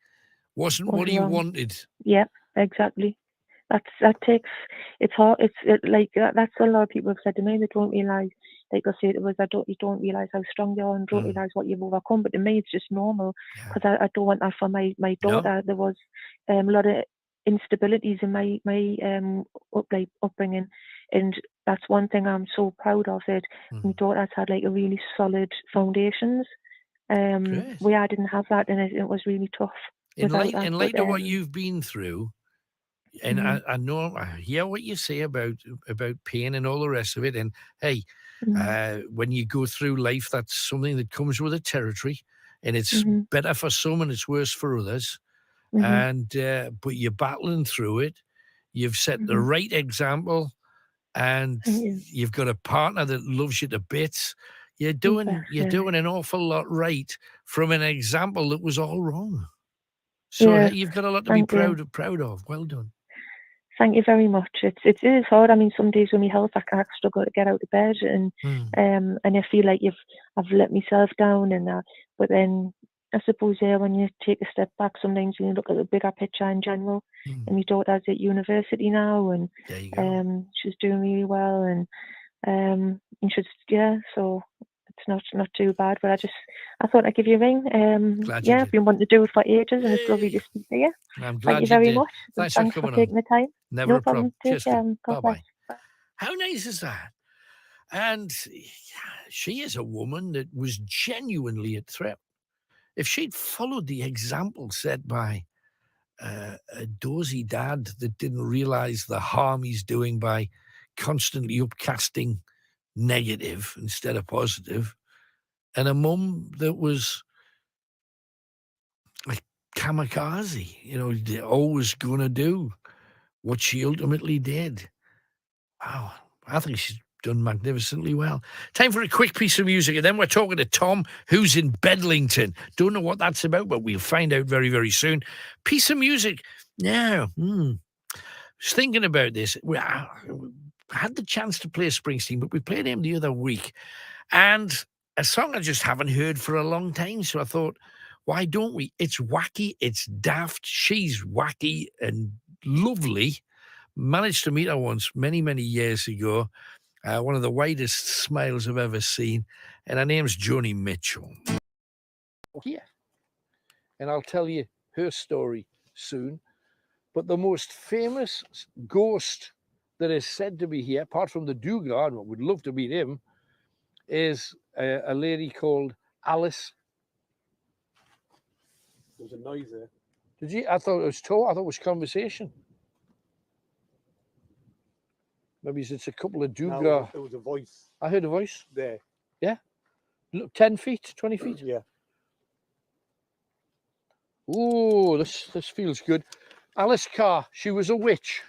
wasn't what he wanted. Yeah, exactly. That takes, it's hard. That's a lot of people have said to me. They don't realise, like I said, you don't realise how strong you are and don't realise what you've overcome. But to me, it's just normal because I don't want that for my daughter. No. There was a lot of instabilities in my upbringing, and that's one thing I'm so proud of, that my daughter's had like a really solid foundations. Where I didn't have that, and it was really tough. In light of what you've been through, and I know, I hear what you say about pain and all the rest of it. And hey, when you go through life, that's something that comes with a territory, and it's better for some and it's worse for others. And but you're battling through it. You've set the right example, and you've got a partner that loves you to bits. You're doing an awful lot right from an example that was all wrong. So you've got a lot to be proud of. Well done. Thank you very much. It is hard. I mean, some days with my health, I struggle to get out of bed, and I feel like I've let myself down, and but then I suppose when you take a step back, sometimes you look at the bigger picture in general. And my daughter's at university now, and she's doing really well, and she's so it's not too bad. But I thought I'd give you a ring. I've been wanting to do it for ages, and it's lovely to speak to you. I'm glad Thank you very did. much. Thanks for taking the time. Never a problem. Take care. Bye-bye. How nice is that? And she is a woman that was genuinely at threat. If she'd followed the example set by a dozy dad that didn't realise the harm he's doing by constantly upcasting negative instead of positive, and a mum that was like kamikaze, always going to do what she ultimately did. Wow, I think she's done magnificently well. Time for a quick piece of music, and then we're talking to Tom, who's in Bedlington. Don't know what that's about, but we'll find out very, very soon. Piece of music now. Was thinking about this. We had the chance to play Springsteen, but we played him the other week, and a song I just haven't heard for a long time. So I thought, why don't we? It's wacky, it's daft. She's wacky and lovely. Managed to meet her once many, many years ago. One of the widest smiles I've ever seen. And her name's Joni Mitchell. Yeah. And I'll tell you her story soon. But the most famous ghost that is said to be here, apart from the Dugard, but would love to meet him, is a lady called Alice. There's a noise there. Did you? I thought it was talk. I thought it was conversation. Maybe it's a couple of Dugard. No, it was a voice. I heard a voice. There. Yeah? Look, 10 feet, 20 feet? Yeah. Oh, this feels good. Alice Carr, she was a witch.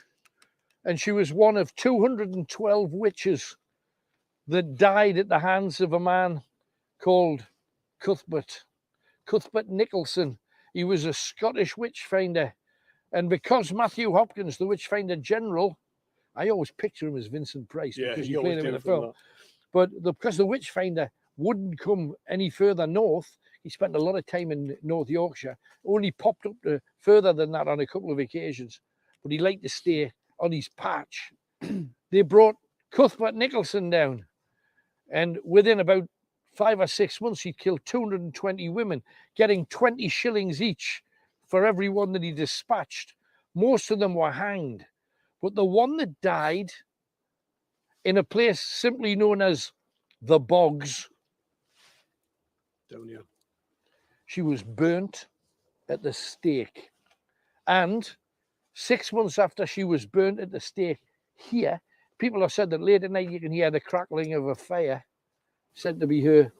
And she was one of 212 witches that died at the hands of a man called Cuthbert Nicholson. He was a Scottish witch finder. And because Matthew Hopkins, the witch finder general, I always picture him as Vincent Price Yeah, because he he played always him in did the from film. But because the Witchfinder wouldn't come any further north, he spent a lot of time in North Yorkshire, only popped up to further than that on a couple of occasions, but he liked to stay on his patch. They brought Cuthbert Nicholson down, and within about 5 or 6 months, he'd killed 220 women, getting 20 shillings each for every one that he dispatched. Most of them were hanged, but the one that died in a place simply known as the Bogs, Down here. she was burnt at the stake. And 6 months after she was burnt at the stake here, people have said that late at night you can hear the crackling of a fire, said to be her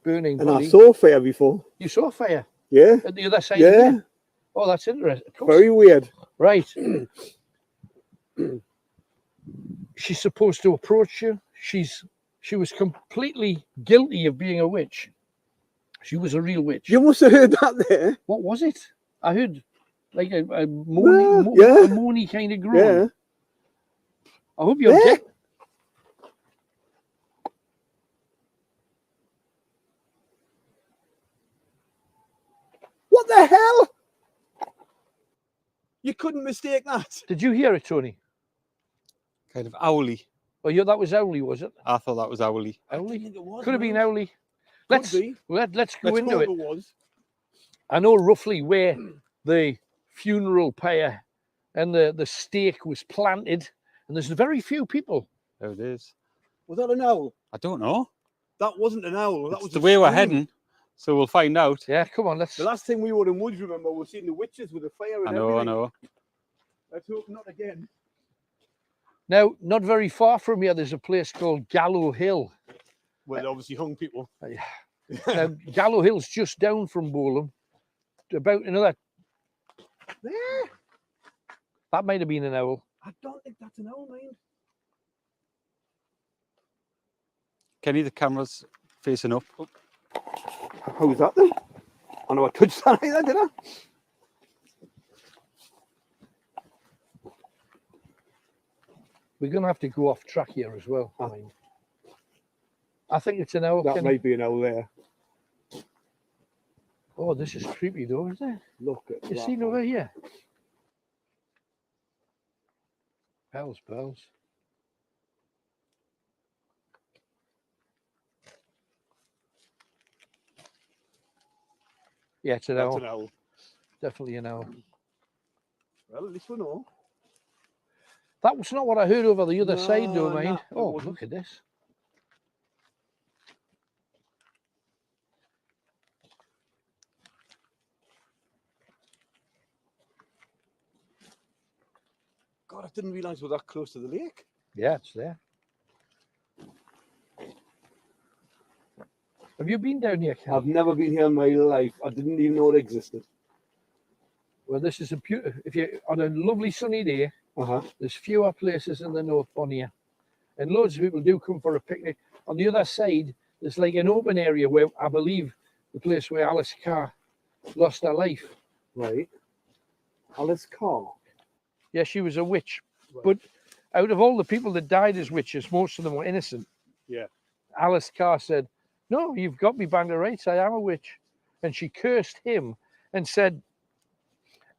burning And body. I saw fire before. You saw fire? Yeah. At the other side Yeah. of it? Oh, that's interesting. Very weird. Right. She's supposed to approach you. She was completely guilty of being a witch. She was a real witch. You must have heard that there. What was it? I heard like a Yeah. moany kind of groan. Yeah. I hope you're Yeah. What the hell? You couldn't mistake that. Did you hear it, Tony? Kind of owly. Oh, yeah, that was Owly, was it? I thought that was owly. Owly? Could have been Owly. Let's be. Let's go into hope it. it was. I know roughly where the funeral pyre and the stake was planted, and there's very few people. There it is. Was that an owl? I don't know. That wasn't an owl. That It's was the a way we're scream. heading, so we'll find out. Yeah, come on, let's. The last time we were in woods, remember, we were seeing the witches with the fire and I know, everything. I know. Let's hope not again. Now, not very far from here, there's a place called Gallow Hill. Well, obviously hung people. Now, Gallow Hill's just down from Bolam, about another. There. That might have been an owl. I don't think that's an owl, man. Kenny, the camera's facing up. How's that then? I know I touched that either, did I? We're going to have to go off track here as well. I think it's an owl. That might be an owl there. Oh, this is creepy though, isn't it? Look at You that. seen over here? Bells. Yeah, it's an That's owl. an owl. Definitely an owl. Well, at least we know. That was not what I heard over the other side, though, No, mind. that Oh, wasn't. look at this. God, I didn't realise we were that close to the lake. Yeah, it's there. Have you been down here, Cal? I've never been here in my life. I didn't even know it existed. Well, this is a beautiful. If you on a lovely sunny day, Uh-huh. there's fewer places in the North Bonnier, and loads of people do come for a picnic. On the other side, there's like an open area where I believe the place where Alice Carr lost her life. Right. Alice Carr. Yeah, she was a witch, but out of all the people that died as witches, most of them were innocent. Yeah. Alice Carr said, "No, you've got me bang of rights. I am a witch," and she cursed him and said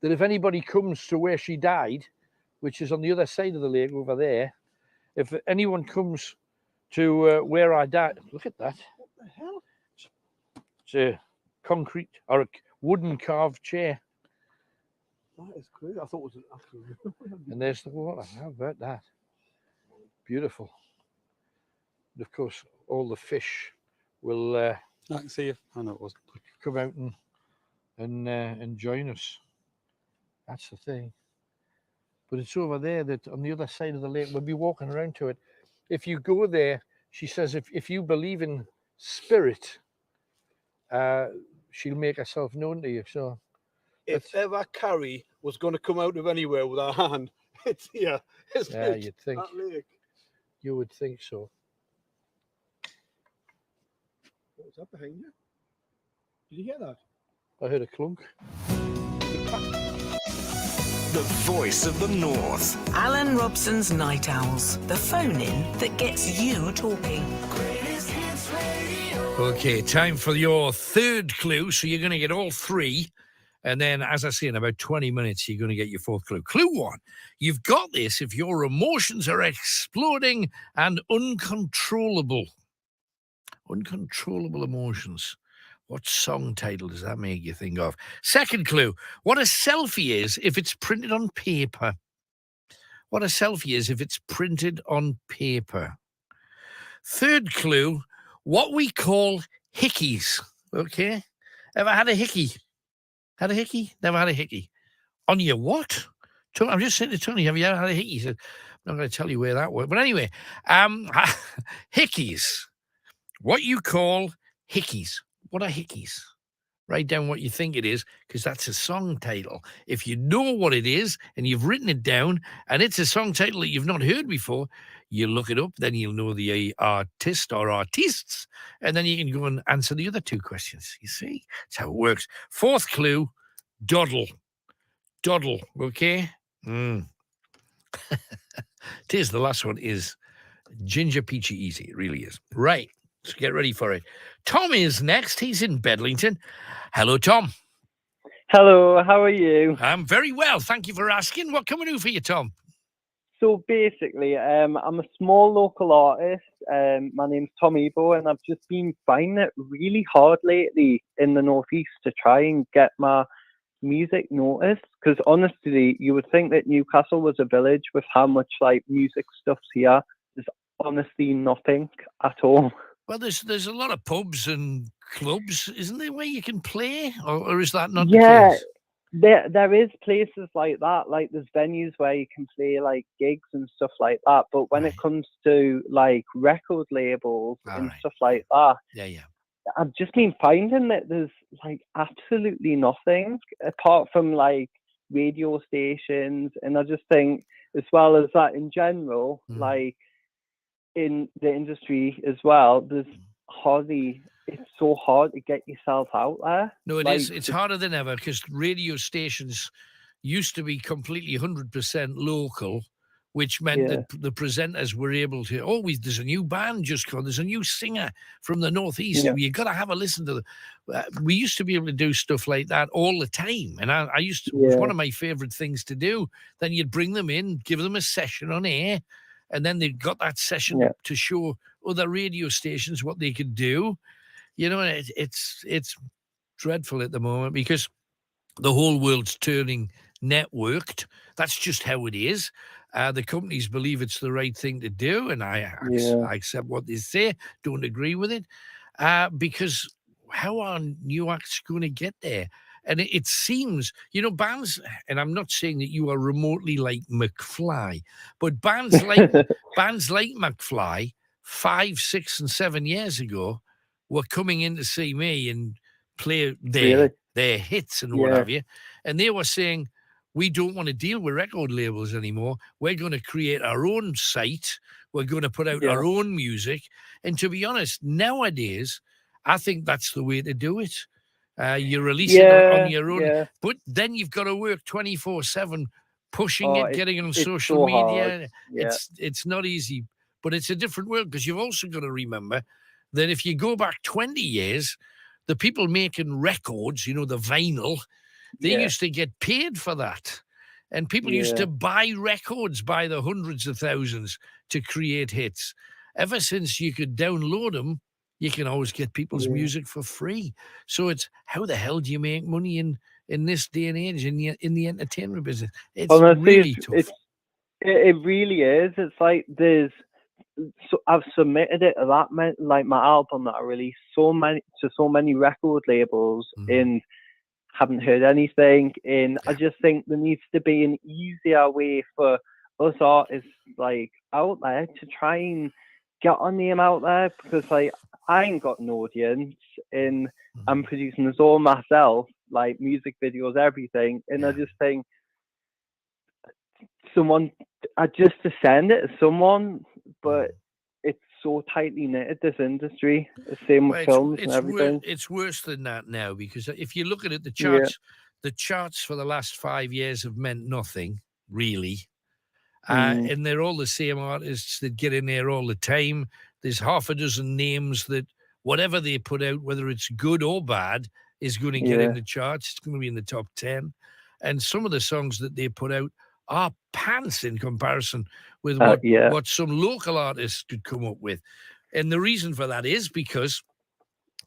that if anybody comes to where she died, which is on the other side of the lake over there, if anyone comes to where I died, look at that. What the hell? It's a concrete or a wooden carved chair. That is crazy. I thought it was an actual. And there's the water. How about that? Beautiful. And of course, all the fish will I can see you. I know it wasn't. come out and join us. That's the thing. But it's over there that on the other side of the lake, we'll be walking around to it. If you go there, she says, if you believe in spirit, she'll make herself known to you. So If ever Carrie was going to come out of anywhere with her hand, it's here. Isn't yeah, it? you'd think. That lake. You would think so. What was that behind you? Did you hear that? I heard a clunk. the voice of the North. Alan Robson's Night Owls, the phone-in that gets you talking. Okay, time for your third clue. So you're going to get all three. And then, as I say, in about 20 minutes, you're going to get your fourth clue. Clue one, you've got this if your emotions are exploding and uncontrollable. Uncontrollable emotions. What song title does that make you think of? Second clue, what a selfie is if it's printed on paper. What a selfie is if it's printed on paper. Third clue, what we call hickeys. Okay? Ever had a hickey? Had a hickey? Never had a hickey. On your what? I'm just saying to Tony, have you ever had a hickey? He said, I'm not going to tell you where that was. But anyway, hickeys. What you call hickeys. What are hickeys? Write down what you think it is, because that's a song title. If you know what it is and you've written it down and it's a song title that you've not heard before, you look it up, then you'll know the artist or artists, and then you can go and answer the other two questions. You see? That's how it works. Fourth clue, doddle. Doddle, okay? Tis the last one is ginger peachy easy. It really is. Right. So get ready for it. Tom is next. He's in Bedlington. Hello, Tom. Hello, how are you? I'm very well. Thank you for asking. What can we do for you, Tom? So basically, I'm a small local artist. My name's Tom Ebo, and I've just been finding it really hard lately in the Northeast to try and get my music noticed. Because honestly, you would think that Newcastle was a village with how much like music stuff's here. There's honestly nothing at all. Well, there's a lot of pubs and clubs, isn't there, where you can play? Or is that not Yeah, the case? there is places like that. Like there's venues where you can play like gigs and stuff like that. But when it comes to like record labels and stuff like that, yeah. I've just been finding that there's like absolutely nothing apart from like radio stations. And I just think as well as that in general, like in the industry as well, there's it's so hard to get yourself out there. No, it like, is. It's harder than ever because radio stations used to be completely 100% local, which meant that the presenters were able to, there's a new band just come, there's a new singer from the Northeast. Yeah. You've got to have a listen to we used to be able to do stuff like that all the time. And I used to, it was one of my favorite things to do. Then you'd bring them in, give them a session on air, and then they got that session to show other radio stations what they could do. You know, it's dreadful at the moment because the whole world's turning networked. That's just how it is. The companies believe it's the right thing to do, and I accept what they say, don't agree with it, because how are new acts going to get there? And it seems, bands, and I'm not saying that you are remotely like McFly, but bands like McFly 5, 6, and 7 years ago were coming in to see me and play their hits and what have you. And they were saying, we don't want to deal with record labels anymore. We're going to create our own site. We're going to put out our own music. And to be honest, nowadays, I think that's the way to do it. You release it on your own, but then you've got to work 24/7, pushing it, getting it on social media. It's not easy, but it's a different world because you've also got to remember that if you go back 20 years, the people making records, the vinyl, they used to get paid for that. And people used to buy records by the hundreds of thousands to create hits. Ever since you could download them, you can always get people's music for free. So it's how the hell do you make money in this day and age in the entertainment business? It's really tough. It really is. It's like I've submitted it to that, like my album that I released so many record labels and haven't heard anything. And I just think there needs to be an easier way for us artists like out there to try and get our name out there, because like I ain't got an audience and I'm producing this all myself, like music videos, everything. And I just think I just to send it to someone, but it's so tightly knitted, this industry. The same with films and everything. It's worse than that now, because if you look at it, the charts the charts for the last 5 years have meant nothing, really. And they're all the same artists that get in there all the time. There's half a dozen names that whatever they put out, whether it's good or bad, is going to get in the charts. It's going to be in the top 10. And some of the songs that they put out are pants in comparison with what some local artists could come up with. And the reason for that is because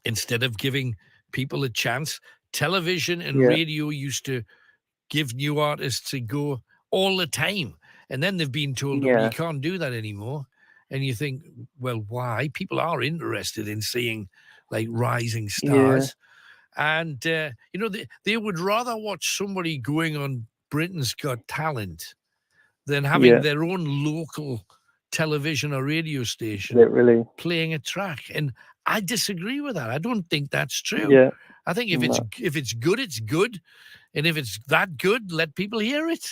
instead of giving people a chance, television and radio used to give new artists a go all the time. And then they've been told, well, you can't do that anymore. And you think, well, why? People are interested in seeing like rising stars. And, they would rather watch somebody going on Britain's Got Talent than having their own local television or radio station playing a track. And I disagree with that. I don't think that's true. I think if it's good, it's good. And if it's that good, let people hear it.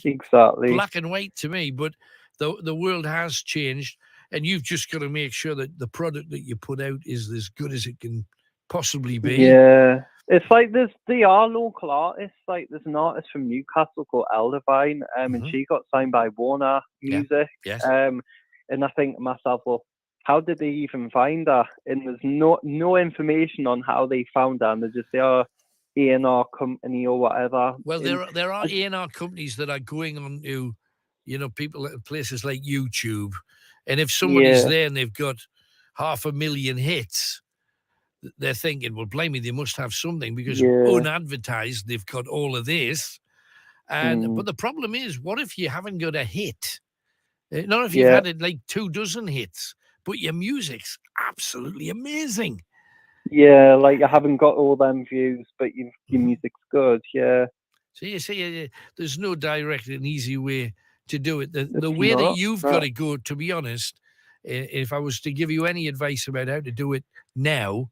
Exactly. Black and white to me. But the world has changed. And you've just got to make sure that the product that you put out is as good as it can possibly be. Yeah. It's like they are local artists. Like there's an artist from Newcastle called Eldivine, and she got signed by Warner Music. Yes. And I think to myself, well, how did they even find her? And there's no information on how they found her. And they just say, oh, A&R company or whatever. Well, there are A&R companies that are going on to, people at places like YouTube. And if somebody's there and they've got 500,000 hits, they're thinking, well, blimey, they must have something because unadvertised, they've got all of this. And but the problem is, what if you haven't got a hit? Not if you've had it like 24 hits, but your music's absolutely amazing. Yeah, like you haven't got all them views, but your music's good. Yeah. So you see, there's no direct and easy way to do it. The way that you've got to go, to be honest, if I was to give you any advice about how to do it now,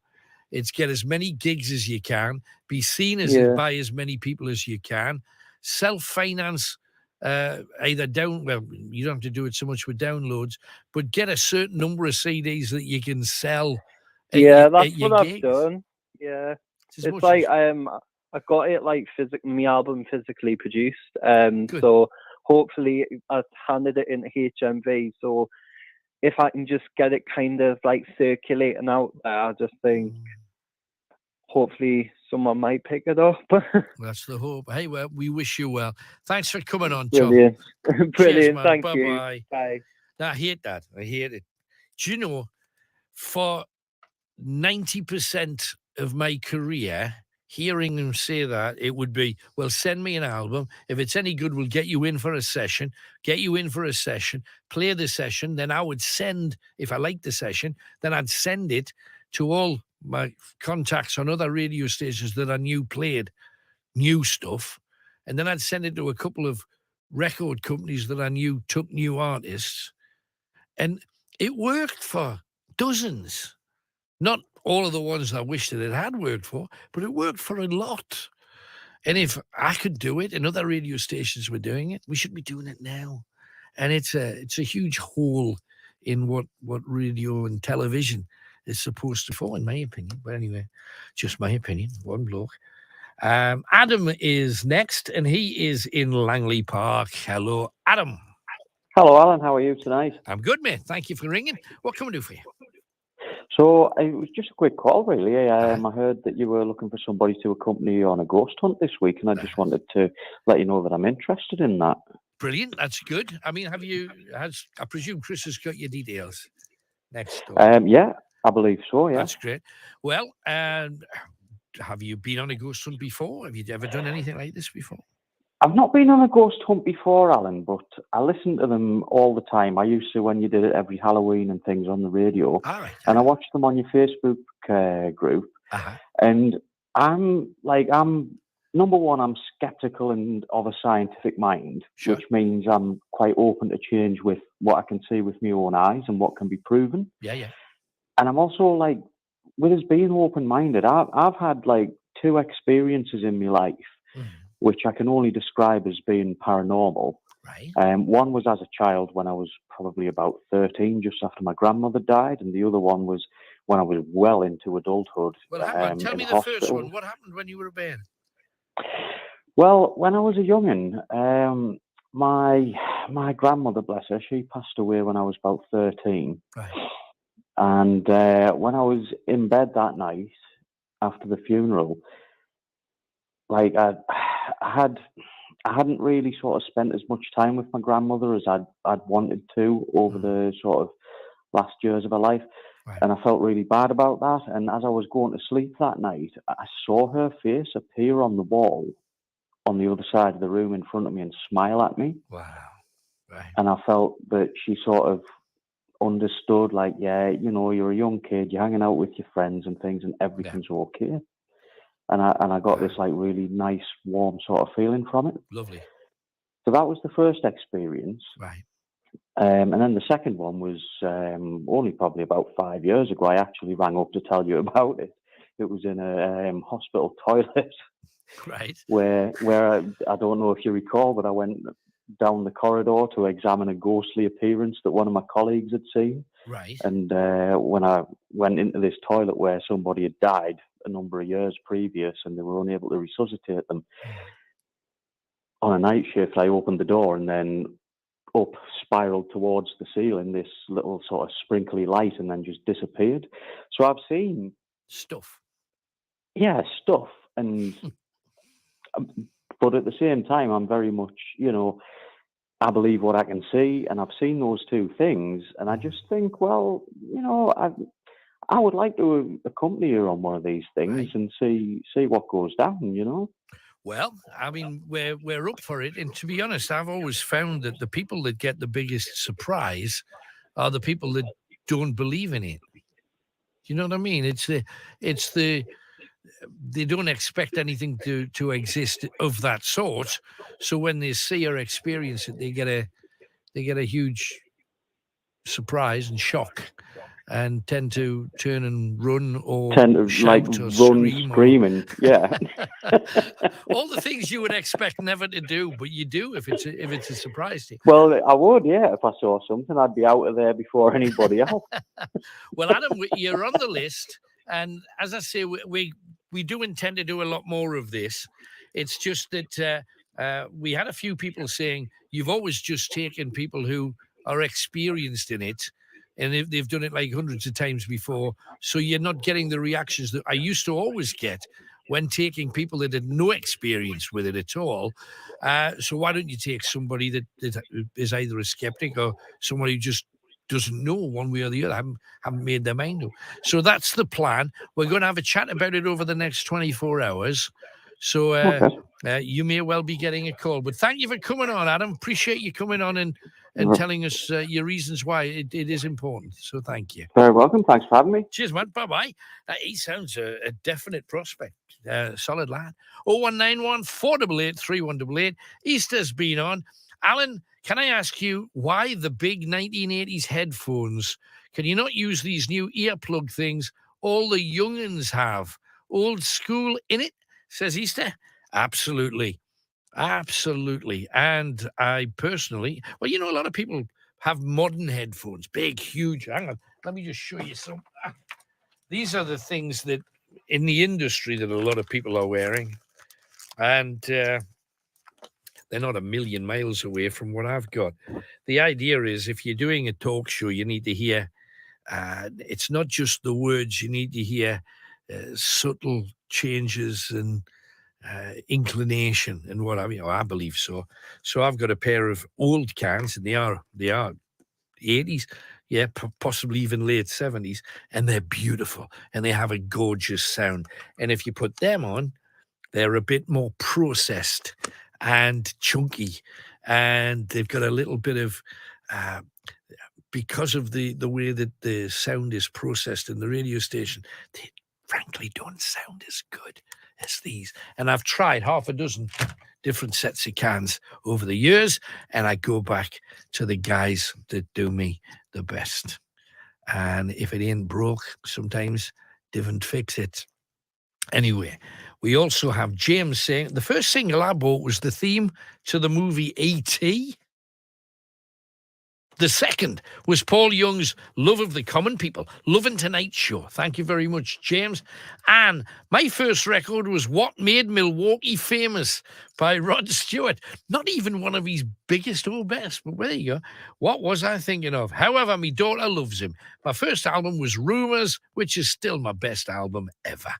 it's get as many gigs as you can, be seen by as many people as you can, self-finance, you don't have to do it so much with downloads, but get a certain number of CDs that you can sell. That's what I've done. Yeah. It's like I got it like my album physically produced. So hopefully I've handed it into HMV. So if I can just get it kind of like circulating out there, I just think hopefully someone might pick it up. That's the hope. Hey, well, we wish you well. Thanks for coming on, Tom. Brilliant. Brilliant. Cheers, Thank Bye-bye. you. Bye. I hate that. I hate it. Do you know, for 90% of my career, hearing them say that, it would be, well, send me an album. If it's any good, we'll get you in for a session, play the session. Then I would send, if I liked the session, then I'd send it to all my contacts on other radio stations that I knew played new stuff. And then I'd send it to a couple of record companies that I knew took new artists. And it worked for dozens. Not all of the ones I wish that it had worked for, but it worked for a lot. And if I could do it and other radio stations were doing it, we should be doing it now. And it's a huge hole in what radio and television is supposed to fall, in my opinion. But anyway, just my opinion, one bloke. Adam is next, and he is in Langley Park. Hello, Adam. Hello, Alan. How are you tonight? I'm good, mate. Thank you for ringing. What can we do for you? So it was just a quick call, really. I heard that you were looking for somebody to accompany you on a ghost hunt this week, and I just wanted to let you know that I'm interested in that. Brilliant. That's good. I mean, I presume Chris has got your details next door? Yeah, I believe so, yeah. That's great. Well, have you been on a ghost hunt before? Have you ever done anything like this before? I've not been on a ghost hunt before, Alan, but I listen to them all the time. I used to when you did it every Halloween and things on the radio. All right. And I watched them on your Facebook group. Uh-huh. And I'm number one, I'm skeptical and of a scientific mind, Sure. which means I'm quite open to change with what I can see with my own eyes and what can be proven. Yeah. And I'm also like, with us being open-minded, I've had like 2 experiences in my life, which I can only describe as being paranormal. Right. One was as a child when I was probably about 13, just after my grandmother died, and the other one was when I was well into adulthood. Well, hang on. Tell me the first one. What happened when you were a baby? Well, when I was a young'un, my grandmother, bless her, she passed away when I was about 13. Right. And when I was in bed that night after the funeral, like I hadn't really sort of spent as much time with my grandmother as I'd wanted to over the sort of last years of her life. Right. And I felt really bad about that. And as I was going to sleep that night, I saw her face appear on the wall on the other side of the room in front of me and smile at me. Wow. Right. And I felt that she sort of understood, like, yeah, you know, you're a young kid, you're hanging out with your friends and things, and everything's okay. And I got this like really nice, warm sort of feeling from it. Lovely. So that was the first experience. Right. And then the second one was only probably about 5 years ago. I actually rang up to tell you about it. It was in a hospital toilet. Right. Where I don't know if you recall, but I went down the corridor to examine a ghostly appearance that one of my colleagues had seen. Right. And when I went into this toilet where somebody had died a number of years previous and they were unable to resuscitate them, on a night shift, I opened the door and then up spiraled towards the ceiling this little sort of sprinkly light and then just disappeared. So I've seen stuff. Yeah, stuff. And but at the same time, I'm very much, you know, I believe what I can see, and I've seen those two things, and I just think, well, you know, I would like to accompany you on one of these things and see what goes down, you know. Well, I mean, we're up for it, and to be honest, I've always found that the people that get the biggest surprise are the people that don't believe in it. You know what I mean? They don't expect anything to exist of that sort. So when they see or experience it, they get a huge surprise and shock, and tend to turn and run or shout or run screaming. Yeah. All the things you would expect never to do, but you do if it's a surprise to you. Well, I would, yeah. If I saw something, I'd be out of there before anybody else. Well, Adam, you're on the list, and as I say, we do intend to do a lot more of this. It's just that we had a few people saying you've always just taken people who are experienced in it, and they've done it like hundreds of times before, so you're not getting the reactions that I used to always get when taking people that had no experience with it at all. So why don't you take somebody that is either a skeptic or somebody who just doesn't know one way or the other, haven't made their mind up. So that's the plan. We're going to have a chat about it over the next 24 hours. So you may well be getting a call. But thank you for coming on, Adam. Appreciate you coming on and telling us your reasons why it is important. So thank you. Very welcome. Thanks for having me. Cheers, man. Bye-bye. He sounds a definite prospect. Solid lad. 0191 488 3188. Easter's been on. Alan, can I ask you why the big 1980s headphones? Can you not use these new earplug things all the young'uns have? Old school in it, says Easter. Absolutely. Absolutely. And I personally, well, you know, a lot of people have modern headphones, big, huge. Hang on, let me just show you some. These are the things that in the industry that a lot of people are wearing. And they're not a million miles away from what I've got. The idea is if you're doing a talk show, you need to hear, it's not just the words, you need to hear subtle changes and inclination and what have you. I believe so. So I've got a pair of old cans, and they are 80s, yeah, possibly even late 70s, and they're beautiful and they have a gorgeous sound. And if you put them on, they're a bit more processed and chunky, and they've got a little bit of because of the way that the sound is processed in the radio station, they frankly don't sound as good as these. And I've tried half a dozen different sets of cans over the years, and I go back to the guys that do me the best. And if it ain't broke, sometimes don't fix it. Anyway, we also have James saying, the first single I bought was the theme to the movie E.T. The second was Paul Young's Love of the Common People, Loving Tonight Show. Thank you very much, James. And my first record was What Made Milwaukee Famous by Rod Stewart. Not even one of his biggest or best, but there you go. What was I thinking of? However, my daughter loves him. My first album was Rumours, which is still my best album ever.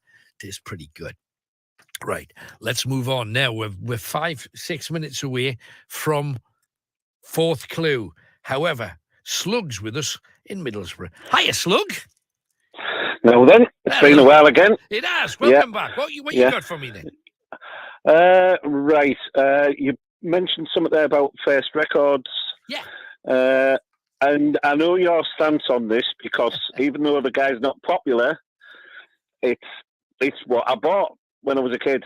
It is pretty good. Right, let's move on now. We're 5-6 minutes away from fourth clue. However, Slug's with us in Middlesbrough. Hiya, Slug. Now then, it's been a while again. It has. Welcome back. What you got for me then? Right. You mentioned something there about first records. Yeah. And I know your stance on this because even though the guy's not popular, it's what I bought when I was a kid.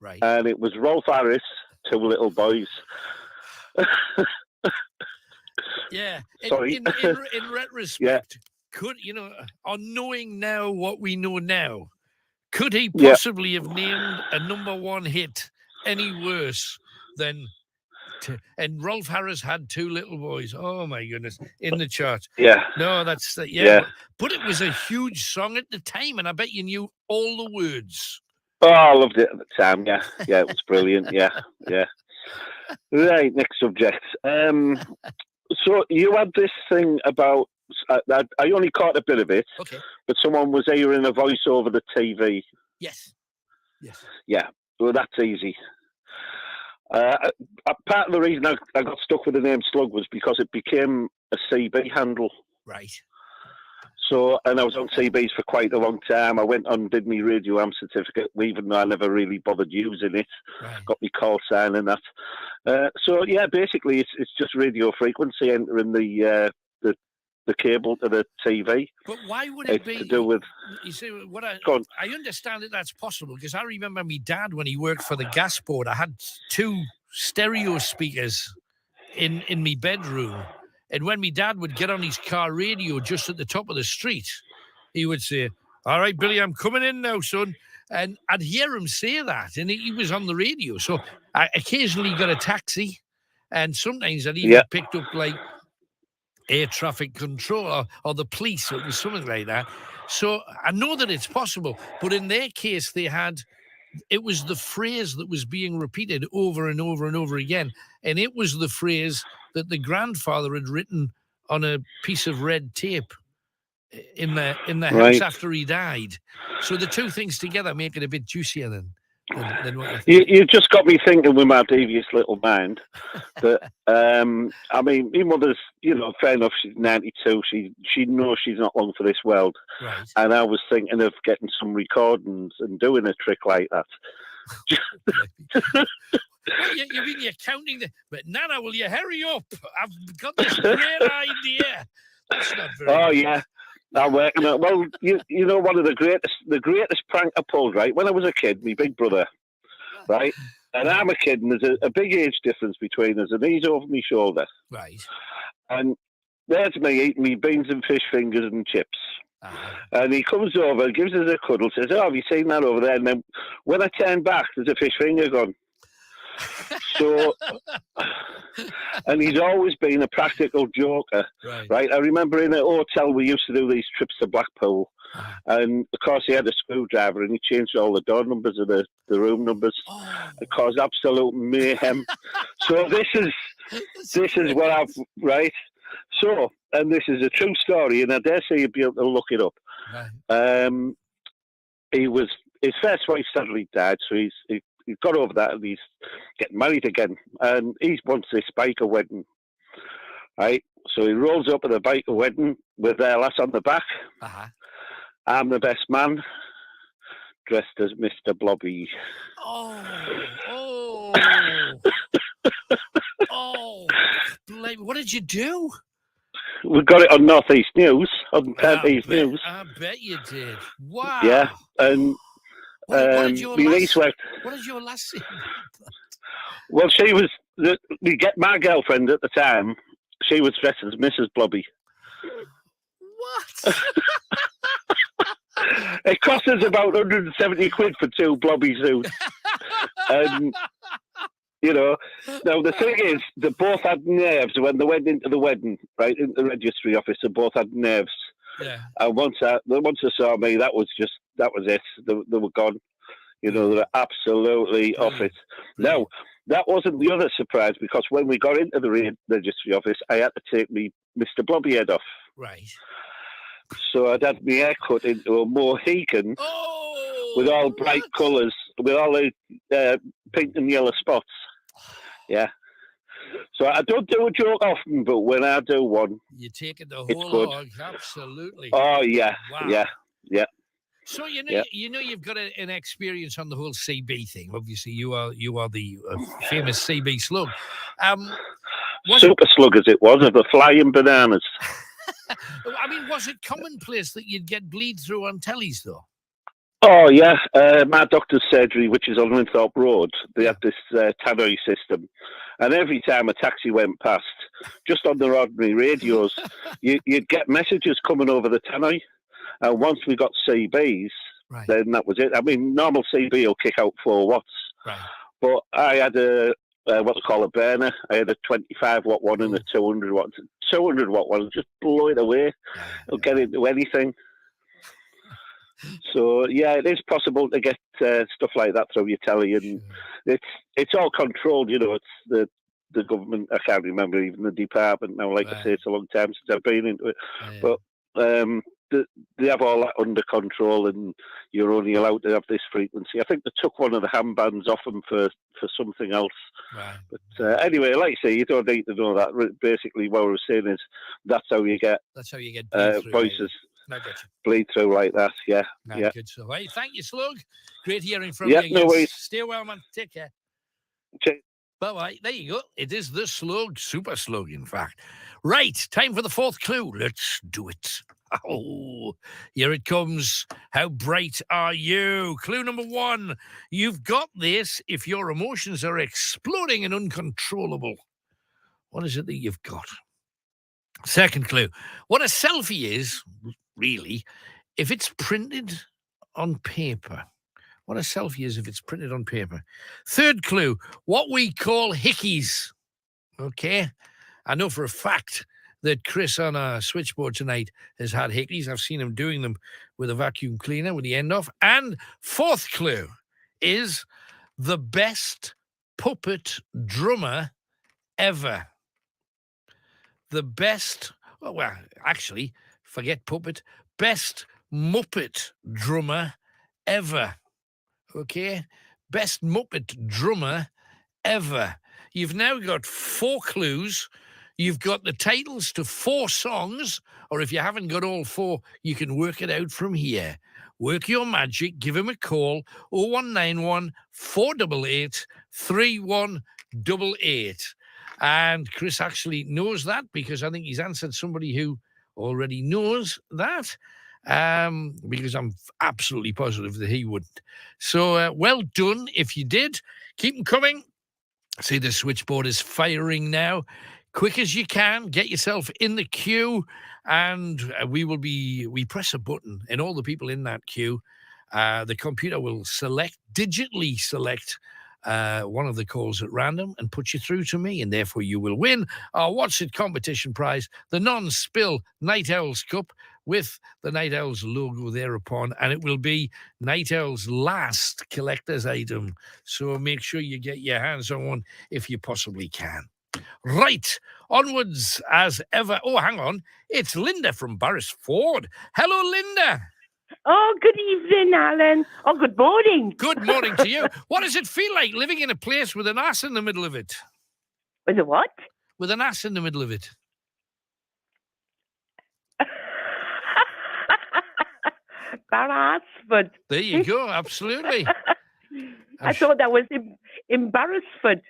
Right. And it was Rolf Harris, Two Little Boys. Yeah. Sorry. In retrospect, could, on knowing now what we know now, could he possibly have named a number one hit any worse than... And Rolf Harris had Two Little Boys. Oh, my goodness. In the chart. Yeah. No, that's... Yeah. But it was a huge song at the time, and I bet you knew all the words. Oh, I loved it at the time, yeah. Yeah, it was brilliant, yeah. Right, next subject. So you had this thing about... I only caught a bit of it, but someone was hearing a voice over the TV. Yes. Yeah, well, that's easy. Part of the reason I got stuck with the name Slug was because it became a CB handle. Right. So, and I was on CBs for quite a long time. I went on and did my radio am certificate, even though I never really bothered using it. Right. Got my call sign and that. So, yeah, basically it's just radio frequency entering the cable to the TV. But why would it be to do with? You see, I understand that that's possible because I remember my dad when he worked for the gas board. I had 2 stereo speakers in my bedroom, and when my dad would get on his car radio just at the top of the street, he would say, "All right, Billy, I'm coming in now, son." And I'd hear him say that, and he was on the radio. So I occasionally got a taxi, and sometimes I'd even picked up like air traffic control or the police, or it was something like that. So I know that it's possible, but in their case, it was the phrase that was being repeated over and over and over again. And it was the phrase that the grandfather had written on a piece of red tape in the house after he died. So the two things together make it a bit juicier than what you just got me thinking with my devious little mind that I mean, my mother's, fair enough, she's 92, she knows she's not long for this world. Right. And I was thinking of getting some recordings and doing a trick like that. You mean you're counting but Nana, will you hurry up? I've got this great idea. That's not very Oh good. yeah, I'm working on. Well, you know, one of the greatest prank I pulled, right? When I was a kid, my big brother, right, and I'm a kid, and there's a big age difference between us, and he's over my shoulder, right, and there's me eating me beans and fish fingers and chips. And he comes over, gives us a cuddle, says, "Oh, have you seen that over there?" And then when I turn back, there's a fish finger gone. So, and he's always been a practical joker, right? I remember in a hotel we used to do these trips to Blackpool, and of course he had a screwdriver and he changed all the door numbers of the room numbers. It caused absolute mayhem. So this is what I've So, and this is a true story, and I dare say you'll be able to look it up. His first wife sadly died, so he got over that, and he's getting married again, and he wants this biker wedding, right? So he rolls up at the biker wedding with their lass on the back. I'm the best man, dressed as Mr. Blobby. What did you do? We got it on North East News, on East News. I bet you did. Wow. Yeah, and what did your last say? Well, she was my girlfriend at the time. She was dressed as Mrs. Blobby. What? It cost us about 170 quid for 2 Blobby suits. And You know, now the thing is, they both had nerves when they went into the wedding, right, into the registry office. They both had nerves. Yeah. And once they saw me, that was it. They were gone. You know, they were absolutely off it. Now, that wasn't the other surprise, because when we got into the registry office, I had to take me Mr. Blobbyhead off. Right. So I'd had my hair cut into a Mohican with all bright colours, with all the pink and yellow spots. Yeah. So I don't do a joke often, but when I do one, you're taking the it's whole good. hog. Absolutely. Oh yeah, Wow. yeah. So you Yeah. know you've got an experience on the whole CB thing. Obviously, you are the famous CB slug. Super slug as it was, of the flying bananas. I mean, was it commonplace that you'd get bleed through on tellies, though? Oh yeah, my doctor's surgery, which is on Winthrop Road, they had this tannoy system, and every time a taxi went past, just on their ordinary radios, you'd get messages coming over the tannoy. And once we got CBs, then that was it. I mean, normal CB will kick out 4 watts, but I had what they call a burner. I had a 25 watt one and a 200 watt. 200 watt one, just blow it away. It'll get into anything. So yeah, it is possible to get stuff like that through your telly, and it's all controlled. You know, it's the government. I can't remember even the department now. Like I say, it's a long time since I've been into it, but they have all that under control, and you're only allowed to have this frequency. I think they took one of the handbands off them for something else. Right. But anyway, like I say, you don't need to know that. Basically, what I was saying is that's how you get voices bleed through like that. Yeah, yeah. Good. So, hey, thank you, Slug. Great hearing from you again. No worries. Stay well, man. Take care. Cheers. Bye-bye. There you go. It is the Slug, super Slug, in fact. Right, time for the 4th clue. Let's do it. Oh, here it comes. How bright are you? Clue number 1. You've got this if your emotions are exploding and uncontrollable. What is it that you've got? 2nd clue. What a selfie is, really, if it's printed on paper. What a selfie is if it's printed on paper. 3rd clue. What we call hickeys. Okay? I know for a fact that Chris on our switchboard tonight has had hickeys. I've seen him doing them with a vacuum cleaner with the end off. And 4th clue is the best puppet drummer ever. The best, well, actually, forget puppet, best Muppet drummer ever. Okay? Best Muppet drummer ever. You've now got 4 clues. You've got the titles to 4 songs, or if you haven't got all 4, you can work it out from here. Work your magic. Give him a call, 0191 488 3188. And Chris actually knows that because I think he's answered somebody who already knows that, because I'm absolutely positive that he wouldn't. So well done if you did. Keep them coming. See, the switchboard is firing now. Quick as you can, get yourself in the queue, and we press a button, and all the people in that queue, the computer will digitally select one of the calls at random and put you through to me, and therefore you will win our What's It competition prize, the non-spill Night Owls Cup with the Night Owls logo thereupon, and it will be Night Owls' last collector's item. So make sure you get your hands on one if you possibly can. Right, onwards as ever. Oh, hang on. It's Linda from Barrisford. Hello, Linda. Oh, good evening, Alan. Oh, good morning. Good morning to you. What does it feel like living in a place with an ass in the middle of it? With a what? With an ass in the middle of it. Barrisford. There you go, absolutely. I thought that was embarrassford.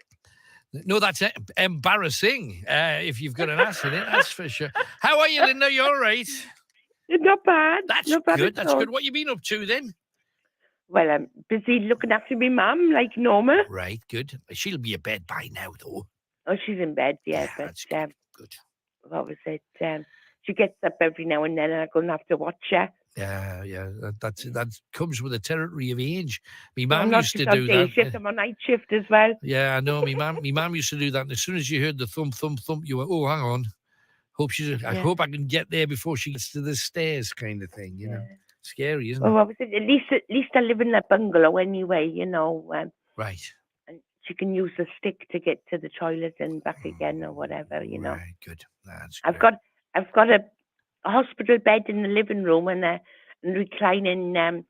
No, that's embarrassing if you've got an ass in it, that's for sure. How are you, Linda? You all right? Not bad. That's Not bad good. at That's all. good. What you been up to then? Well, I'm busy looking after my mum, like Norma. Right, good. She'll be in bed by now, though. Oh, she's in bed, yeah. But that's good. what was it? She gets up every now and then, and I'm going to have to watch her. Yeah, that comes with the territory of age. My I'm mum not used to just on do day that. shift, I'm on night shift as well. Yeah, I know. My mum used to do that. And as soon as you heard the thump, thump, thump, you were, oh, hang on. I Yeah. hope I can get there before she gets to the stairs, kind of thing. You know, scary, isn't Well, it? obviously, at least I live in a bungalow anyway, you know. Right. And she can use the stick to get to the toilet and back again or whatever, you know. Right, good. That's I've got a hospital bed in the living room and a reclining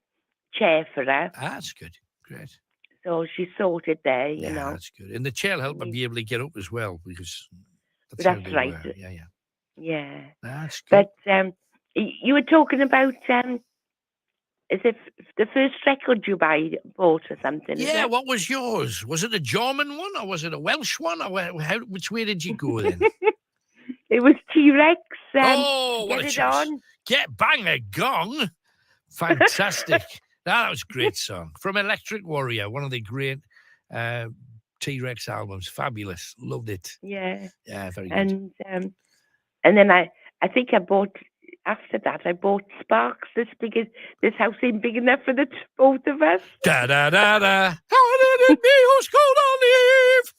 chair for her. That's good. Great. So she's sorted there, you know. That's good. And the chair help her be able to get up as well, because that's, That's how they right. were. Yeah. Yeah. That's good. But you were talking about is it the first record you bought or something? Is Yeah, it? what was yours? Was it a German one or was it a Welsh one? Or which way did you go then? It was T-Rex. Oh, what Get a it choice. on. Get Bang a Gong. Fantastic. That was a great song. From Electric Warrior, one of the great T-Rex albums. Fabulous. Loved it. Yeah. Yeah, very good. And then I think I bought, after that, I bought Sparks. This house ain't big enough for the both of us. Da da da da. How did it be? Who's called on Eve?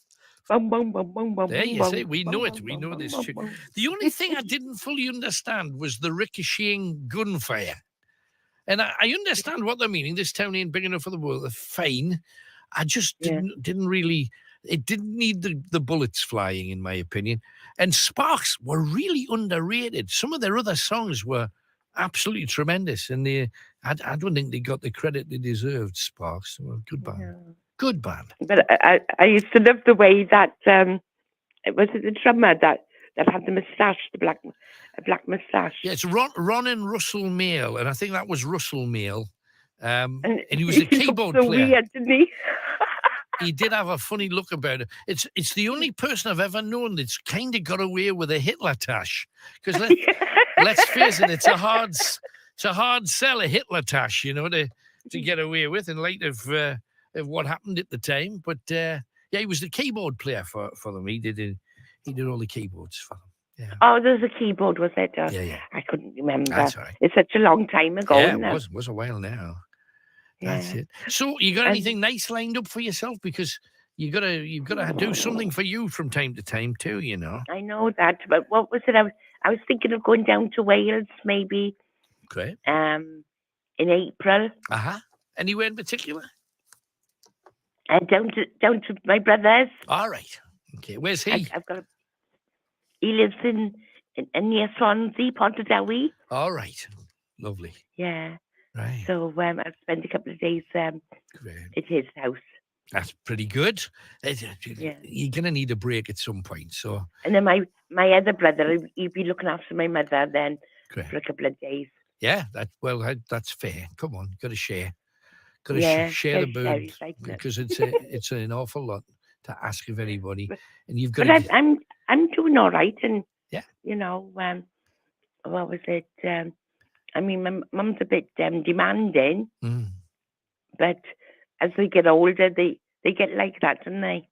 Bum, bum, bum, bum, bum, There you bum, see, we bum, know bum, it. We bum, know bum, this bum, tune. bum. The only thing I didn't fully understand was the ricocheting gunfire. And I understand what they're meaning. This town ain't big enough for the world. Fine. I just didn't really. It didn't need the bullets flying, in my opinion. And Sparks were really underrated. Some of their other songs were absolutely tremendous, and I don't think they got the credit they deserved. Sparks, they were a good band. No. Good band. But I used to love the way that was it the drummer that had the moustache, a black moustache. Yeah, it's Ron and Russell Mail, and I think that was Russell Mail. And he was a keyboard so player. weird, didn't he? He did have a funny look about it. It's the only person I've ever known that's kind of got away with a Hitler tash. Because let's face it, it's a hard sell, a Hitler tash, you know, to get away with in light of what happened at the time. But he was the keyboard player for them. He did all the keyboards for them. Yeah. Oh, there's a keyboard, was it? Yeah. I couldn't remember. That's all right. It's such a long time ago. Yeah, now. it was a while now. That's Yeah. it. So you got anything nice lined up for yourself? Because you've got to do something for you from time to time too, you know. I know that, but what was it? I was thinking of going down to Wales, maybe. Great. In April. Anywhere in particular? Down to my brother's. All right. Okay. Where's he? He lives in near Swansea, Pontardawe. All right. Lovely. Yeah. Right. So I've spent a couple of days at his house. That's pretty good. You're going to need a break at some point. So. And then my other brother, he'd be looking after my mother then for a couple of days. Yeah, that's fair. Come on, got to share. Got to share the burden because it's an awful lot to ask of anybody, and you've got. But I'm doing all right, and you know, what was it? I mean, my mum's a bit demanding, but as they get older, they get like that, don't they?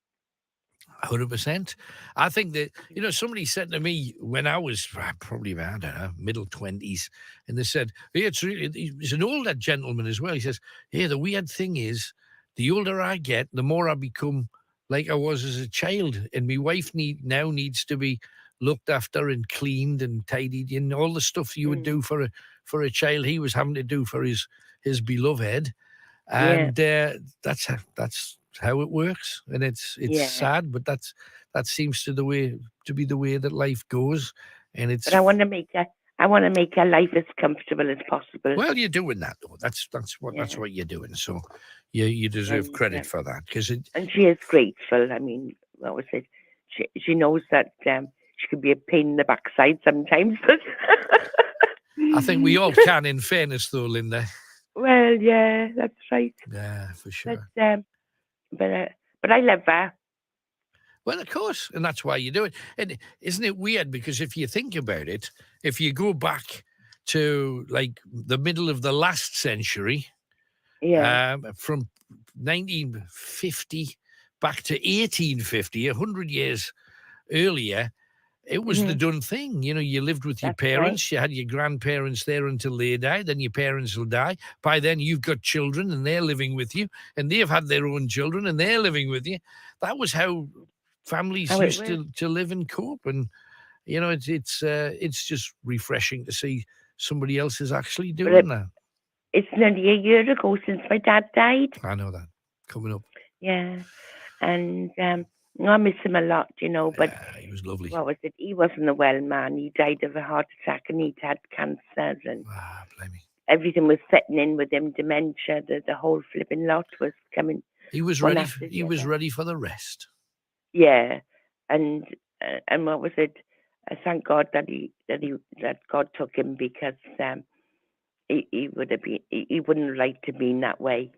100%. I think that, somebody said to me when I was probably about, middle 20s, and they said, hey, he's an older gentleman as well. He says, hey, the weird thing is, the older I get, the more I become like I was as a child. And my wife now needs to be looked after and cleaned and tidied, and all the stuff you would do for a child, he was having to do for his beloved. And that's how it works, and it's sad, but that seems to be the way that life goes, and it's. But I want to make her life as comfortable as possible. Well, you're doing that though. That's what you're doing. So you deserve credit for that and she is grateful. I mean, what was it? She knows that she can be a pain in the backside sometimes. I think we all can, in fairness, though, Linda. Well, yeah, that's right. Yeah, for sure. But I love her. Well, of course, and that's why you do it. And isn't it weird? Because if you think about it, if you go back to like the middle of the last century, from 1950 back to 1850, 100 years earlier, it was the done thing. You know, you lived with your parents, you had your grandparents there until they died, then your parents will die. By then you've got children and they're living with you, and they've had their own children and they're living with you. That was how families used to live and cope. And, you know, it's just refreshing to see somebody else is actually doing that. It's nearly a year ago since my dad died. I know that. Coming up. Yeah. And I miss him a lot, you know, but he was lovely. What was it? He wasn't a well man. He died of a heart attack and he'd had cancers and everything was setting in with him, dementia, the whole flipping lot was coming. He was ready. He was ready for the rest. Yeah. And what was it? I thank God that God took him, because he wouldn't like to be in that way.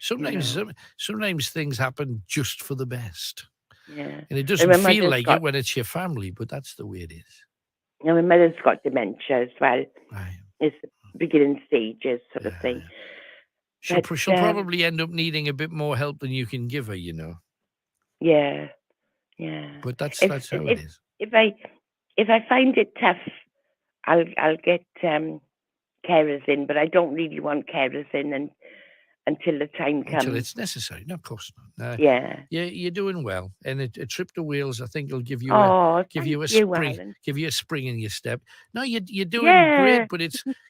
Sometimes things happen just for the best. Yeah. And it doesn't feel like it when it's your family, but that's the way it is. You know, my mother's got dementia as well. It's the beginning stages sort of thing. She'll probably end up needing a bit more help than you can give her, you know. Yeah. Yeah. But that's how it is. If I find it tough, I'll get carers in, but I don't really want carers in until the time comes. Until it's necessary. No, of course not. Yeah. You're doing well. And a trip to Wales, I think, will give you a spring in your step. No, you're doing great, but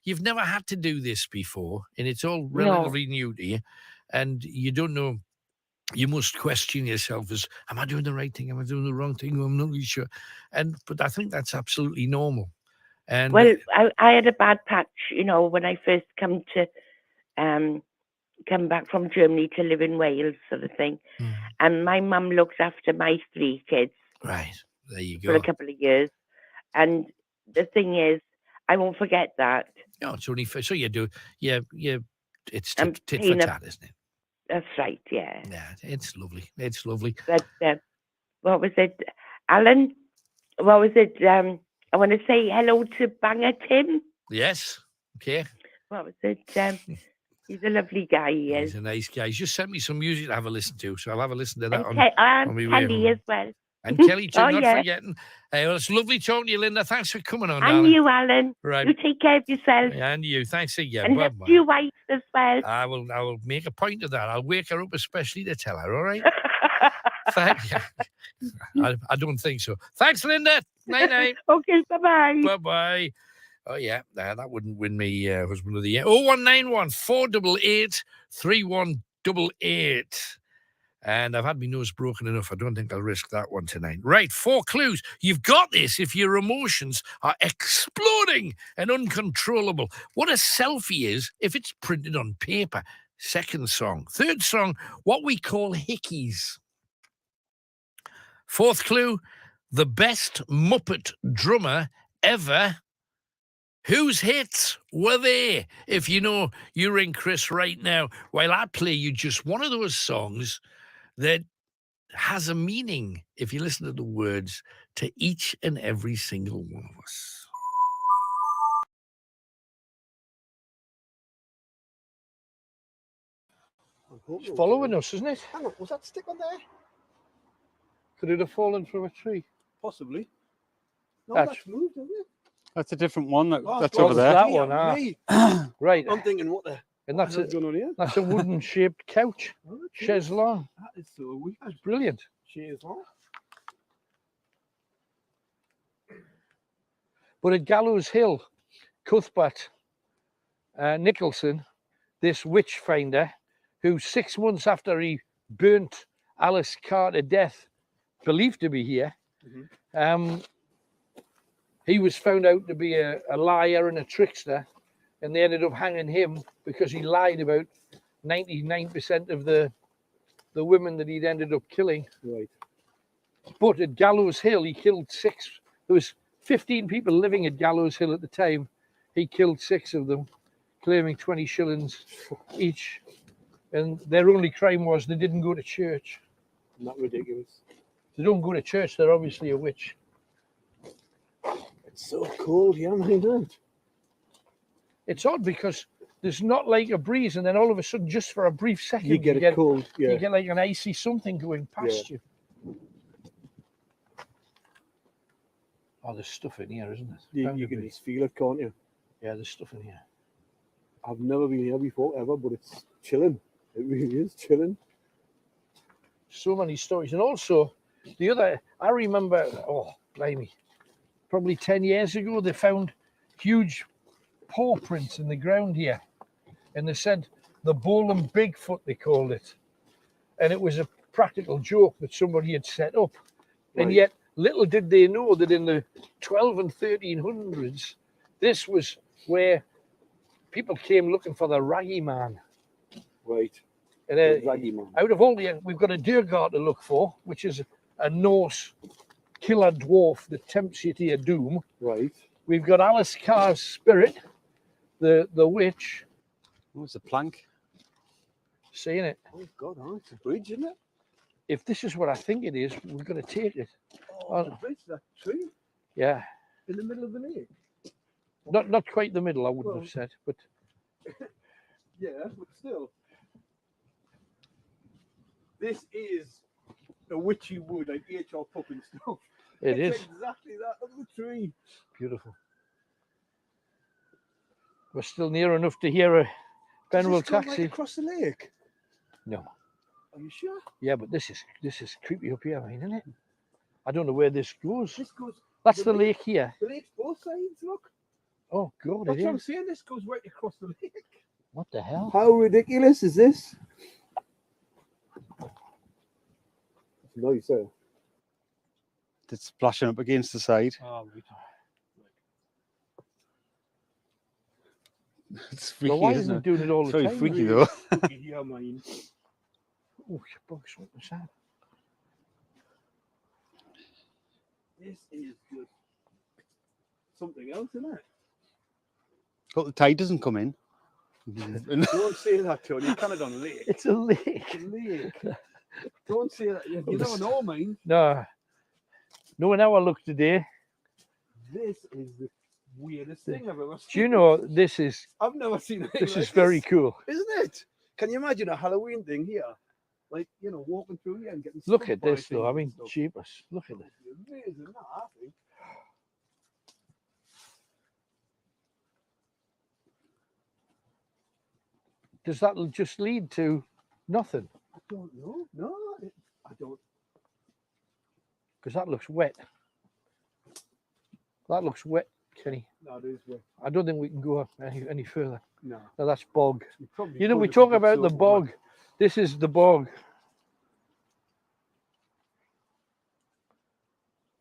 you've never had to do this before, and it's all relatively new to you, and you don't know. You must question yourself as, am I doing the right thing? Am I doing the wrong thing? I'm not really sure. But I think that's absolutely normal. And well, I had a bad patch, you know, when I first come back from Germany to live in Wales, sort of thing. And my mum looked after my 3 kids. Right. There you go. For a couple of years. And the thing is, I won't forget that. No, it's only so you do. Yeah, it's tit for tat, isn't it? That's right, yeah. Yeah, it's lovely. It's lovely. But what was it, Alan? What was it? I want to say hello to Banger Tim. Yes. Okay. What was it? He's a lovely guy. He is. He's a nice guy. He's just sent me some music to have a listen to, so I'll have a listen to that and on my way Kelly home. as well. And Kelly too, not forgetting. Well, it's lovely talking to you, Linda. Thanks for coming on, and darling. you, Alan. Right. You take care of yourself. And you. Thanks again. And Bye-bye. your wife as well. I will make a point of that. I'll wake her up especially to tell her, all right? Thank you. I don't think so. Thanks, Linda. Night-night. Okay, bye-bye. Bye-bye. Oh, yeah. That wouldn't win me husband of the year. 0191 488 3188. And I've had my nose broken enough. I don't think I'll risk that one tonight. Right, 4 clues. You've got this if your emotions are exploding and uncontrollable. What a selfie is if it's printed on paper. Second song. Third song, what we call hickeys. Fourth clue, the best Muppet drummer ever. Whose hits were they? If you know, you ring Chris right now while I play you just one of those songs that has a meaning, if you listen to the words, to each and every single one of us. It's following us, isn't it? Hang on, was that stick on there? Could it have fallen from a tree? Possibly. No, That's- that's moved, isn't it? That's a different one. That's God, over there. That one, Me. right. I'm thinking, what the? And that's What's going on here? That's a wooden-shaped couch. Chaise long. That is so weird. That's brilliant. Chaise long. But at Gallows Hill, Cuthbert Nicholson, this witch finder, who 6 months after he burnt Alice Carr to death, believed to be here, he was found out to be a liar and a trickster, and they ended up hanging him because he lied about 99% of the women that he'd ended up killing. Right. But at Gallows Hill, he killed 6. There was 15 people living at Gallows Hill at the time. He killed 6 of them, claiming 20 shillings each. And their only crime was they didn't go to church. Not ridiculous. They don't go to church, they're obviously a witch. It's so cold here, my God. It's odd because there's not like a breeze, and then all of a sudden, just for a brief second, You get it cold. Yeah. You get like an icy something going past you. Oh, there's stuff in here, isn't it? You can just feel it, can't you? Yeah, there's stuff in here. I've never been here before ever, but it's chilling. It really is chilling. So many stories. And also, I remember, oh, blimey, probably 10 years ago, they found huge paw prints in the ground here. And they said the Bolam Bigfoot, they called it. And it was a practical joke that somebody had set up. Right. And yet, little did they know that in the 12 and 1300s, this was where people came looking for the Raggy Man. Right. And out of all we've got a Durgar to look for, which is a Norse killer dwarf that tempts you to your doom. Right. We've got Alice Carr's spirit, the witch. Oh, it's a plank. Seeing it? Oh God, it's a bridge, isn't it? If this is what I think it is, we've got to take it. Oh, the bridge, that tree. Yeah. In the middle of the lake. Not quite the middle, I wouldn't have said, but. Yeah, but still. This is a witchy wood, like H.R. Pup and stuff. It's exactly that. Look at the tree. Beautiful. We're still near enough to hear a Benwell taxi. Right across the lake? No. Are you sure? Yeah, but this is creepy up here, isn't it? I don't know where this goes. This goes. That's the lake here. The lake's both sides. Look. Oh God! That's what I'm saying. This goes right across the lake. What the hell? How ridiculous is this? Nice, eh? It's splashing up against the side. Oh, it's freaky, why isn't isn't it? doing it all It's the very time? freaky though. Yeah, mine. Oh, bugs! What was that? This is just something else, isn't it? Hope the tide doesn't come in. Don't say that, Tony. You can't on a lake. It's a lake. It's a lake. Don't say that. You never know, mine. No. Knowing how I look today. This is the weirdest thing I've ever seen. Do you know this is? I've never seen anything this. Like Is very cool, isn't it? Can you imagine a Halloween thing here? Like, you know, walking through here and getting. Look at this, though. I mean, jeepers. Look at this. Amazing, that, I think. Does that just lead to nothing? I don't know. No, I don't. Because that looks wet. That looks wet, Kenny. No, it is wet. I don't think we can go any further. No. No, that's bog. You know, we talk about the bog. This is the bog.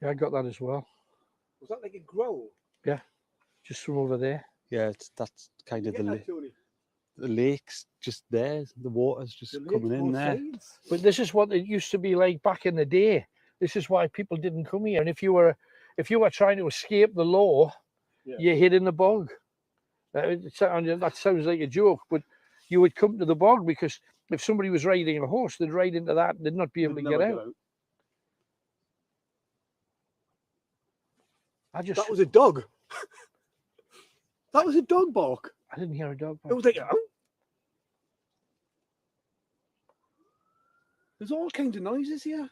Yeah, I got that as well. Was that like a growl? Yeah, just from over there. Yeah, that's kind of the lake. Tony? The lake's just there. The water's just coming in there. But this is what it used to be like back in the day. This is why people didn't come here. And if you were trying to escape the law, you hid in the bog. That sounds like a joke, but you would come to the bog because if somebody was riding a horse, they'd ride into that and they'd not be able to get out. That was a dog. That was a dog bark. I didn't hear a dog bark. It was like, oh. There's all kinds of noises here.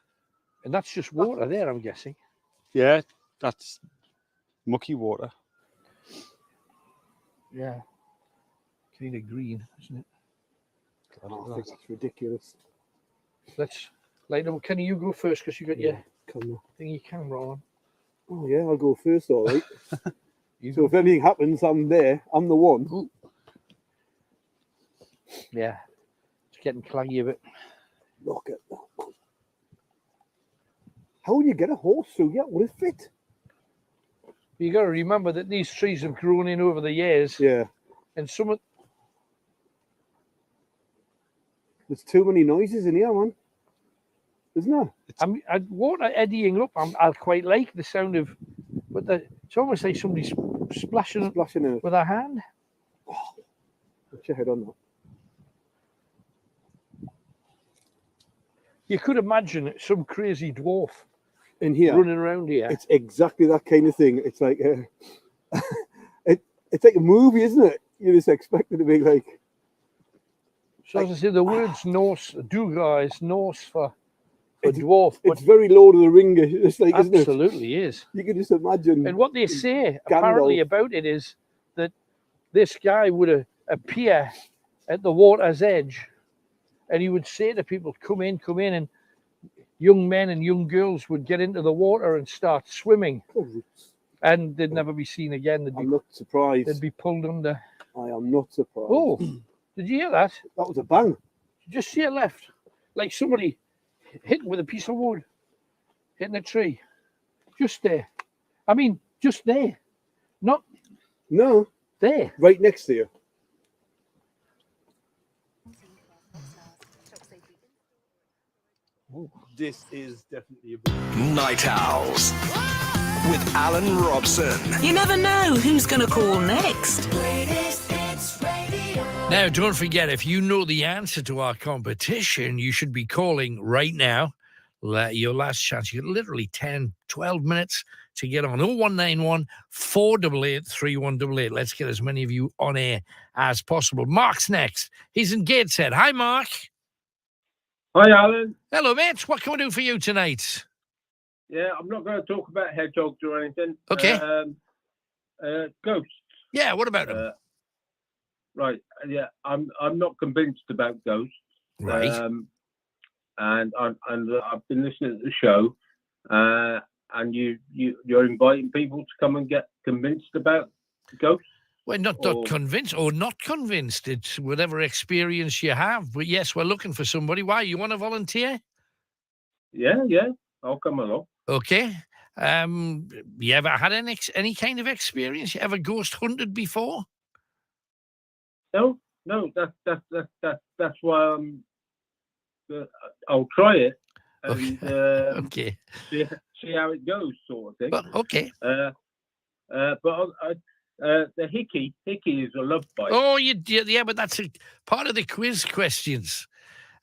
And that's just water there, I'm guessing. Yeah, that's mucky water. Yeah. Kind of green, isn't it? I think that's ridiculous. Let's, can you go first because you got your thingy camera on? Oh yeah, I'll go first, all right. So if anything happens, I'm there. I'm the one. Ooh. Yeah, it's getting clanggy a bit. Look at that. How would you get a horse through here? Would it fit? You got to remember that these trees have grown in over the years. Yeah. And some of... There's too many noises in here, man. Isn't there? Water eddying up. I quite like the sound of, but it's almost like somebody's splashing it with a hand. Put your head on that. You could imagine some crazy dwarf in here running around here. It's exactly that kind of thing. It's like it's like a movie, isn't it? You just expect it to be like. So as I say, the words Norse, Duga is Norse for a dwarf. It's very Lord of the Rings, like, isn't it? Absolutely is. You can just imagine. And what they say Gandalf. apparently about it is that this guy would appear at the water's edge, and he would say to people, come in, and young men and young girls would get into the water and start swimming, and they'd never be seen again. I'm not surprised. They'd be pulled under. I am not surprised. Oh, did you hear that? That was a bang. Did you just see it left? Like somebody hitting with a piece of wood, hitting a tree. Just there. I mean, just there. Not No. there. Right next to you. This is definitely a Night Owls with Alan Robson. You never know who's going to call next. Now, don't forget, if you know the answer to our competition, you should be calling right now. Your last chance. You got literally 10, 12 minutes to get on. 0191 488 3188. Let's get as many of you on air as possible. Mark's next. He's in Gateshead. Hi, Mark. Hi, Alan. Hello, mate. What can we do for you tonight? Yeah, I'm not going to talk about hedgehogs or anything. Okay. Ghosts. Yeah, what about them? Right. Yeah, I'm not convinced about ghosts. Right. And I've been listening to the show, and you're inviting people to come and get convinced about ghosts. Well, not convinced or not convinced. It's whatever experience you have. But yes, we're looking for somebody. Why? You want to volunteer? Yeah, I'll come along. Okay. You ever had any kind of experience? You ever ghost hunted before? No. That's why I'll try it and okay. see how it goes, sort of thing. Well, okay. But the hickey is a love bite. Oh, yeah, but that's part of the quiz questions.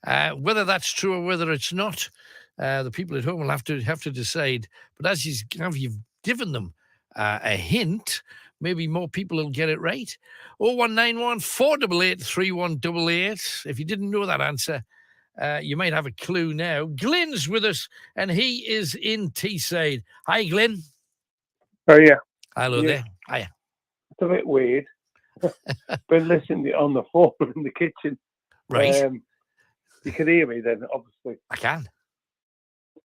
Whether that's true or whether it's not, the people at home will have to decide. But as you've given them a hint, maybe more people will get it right. 0191 488 3188. If you didn't know that answer, you might have a clue now. Glyn's with us, and he is in Teesside. Hi, Glyn. Oh, yeah. Hello there. Hiya. It's a bit weird. Been listening on the phone in the kitchen. Right. You can hear me then, obviously. I can.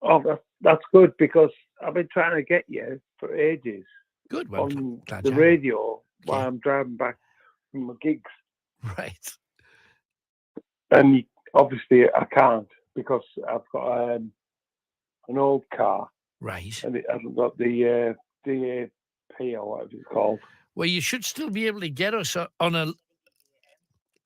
Oh, that's good, because I've been trying to get you for ages. Good. Well, on the radio while I'm driving back from my gigs. Right. And obviously I can't, because I've got an old car. Right. And it hasn't got the DAP or whatever it's called. Well, you should still be able to get us on a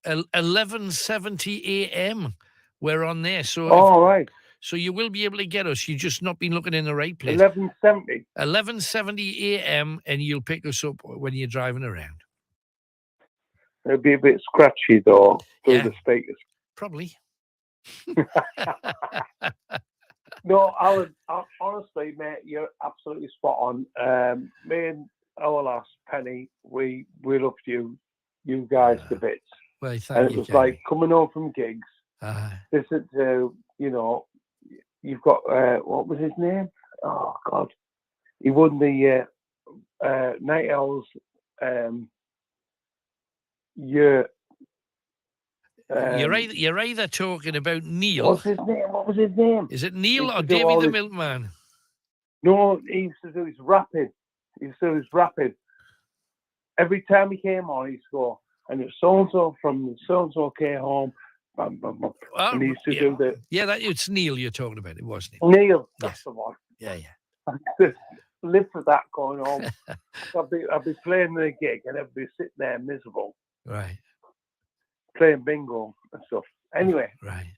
11:70 a.m. We're on there. So right. So you will be able to get us. You've just not been looking in the right place. 11:70. 11:70 a.m. and you'll pick us up when you're driving around. It'll be a bit scratchy though through the speakers. Probably. No, Alan, honestly, mate, you're absolutely spot on. Me and our last Penny, we loved you guys to bits. Well, and thank it you. was like coming home from gigs. Listen to, you've got what was his name? Oh God, he won the Night Owls year. You're either talking about Neil. What's his name? What was his name? Is it Neil or Davy the Milkman? No, he used to do his rapping. Every time he came on, he used to go, and it's so-and-so from so-and-so came home. Bam, bam, bam. And he used to do the... Yeah, it's Neil you're talking about. It was Neil. Neil, that's the one. Yeah. I just live for that going home. I'll be playing the gig and I'll be sitting there miserable. Right. Playing bingo and stuff. Anyway. Right.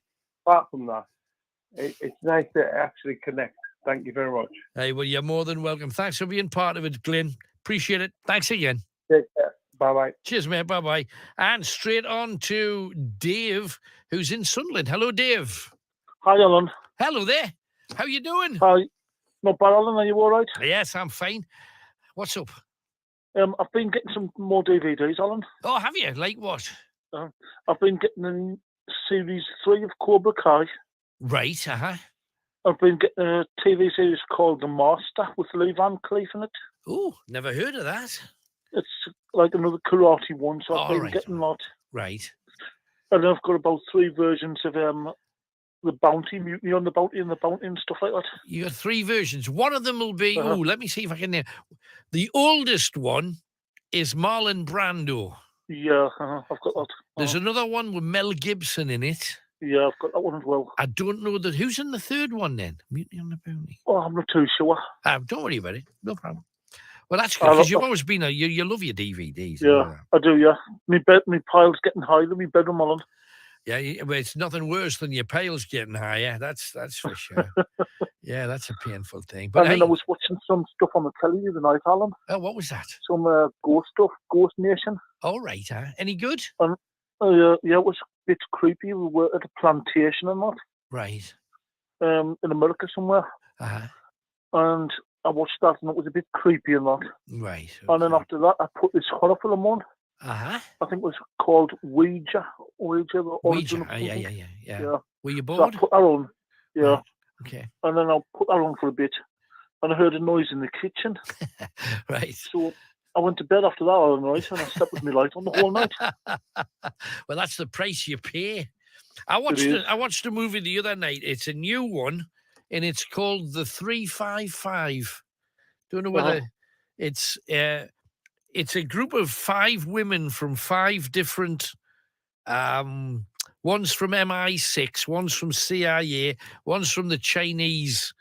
Apart from that, it's nice to actually connect. Thank you very much. Hey, well, you're more than welcome. Thanks for being part of it, Glyn. Appreciate it. Thanks again. Take care. Bye-bye. Cheers, mate. Bye-bye. And straight on to Dave, who's in Sunderland. Hello, Dave. Hi, Alan. Hello there. How you doing? Hi. Not bad, Alan. Are you all right? Yes, I'm fine. What's up? I've been getting some more DVDs, Alan. Oh, have you? Like what? I've been getting series 3 of Cobra Kai. Right, I've been getting a TV series called The Master with Lee Van Cleef in it. Oh, never heard of that. It's like another karate one, so I've All been right, getting that. Right. And I've got about 3 versions of the Bounty, Mutiny on the Bounty and stuff like that. You got 3 versions. One of them will be, let me see if I can name. The oldest one is Marlon Brando. Yeah, I've got that. There's another one with Mel Gibson in it. Yeah, I've got that one as well. I don't know that. Who's in the third one then? Mutiny on the Bounty. Oh, I'm not too sure. Don't worry about it. No problem. Well, that's good because you've always been you love your DVDs. Yeah, I do. Yeah, my pile's getting higher than my bedroom, Alan. Yeah, well, it's nothing worse than your pails getting higher. That's for sure. Yeah, that's a painful thing. But and then I was watching some stuff on the telly the other night, Alan. Oh, what was that? Some ghost stuff, Ghost Nation. All right, any good? Yeah, it was a bit creepy. We were at a plantation and that. Right. In America somewhere. And I watched that and it was a bit creepy and that. Right. Okay. And then after that, I put this horror film on. I think it was called Ouija. Ouija. Yeah. Were you bored? So I put that on. Yeah. Okay. And then I'll put that on for a bit. And I heard a noise in the kitchen. Right. So I went to bed after that all night and I slept with my light on the whole night. Well, that's the price you pay. I watched a movie the other night. It's a new one, and it's called The 355. Don't know whether it's a group of 5 women from 5 different. One's from MI6, one's from CIA, one's from the Chinese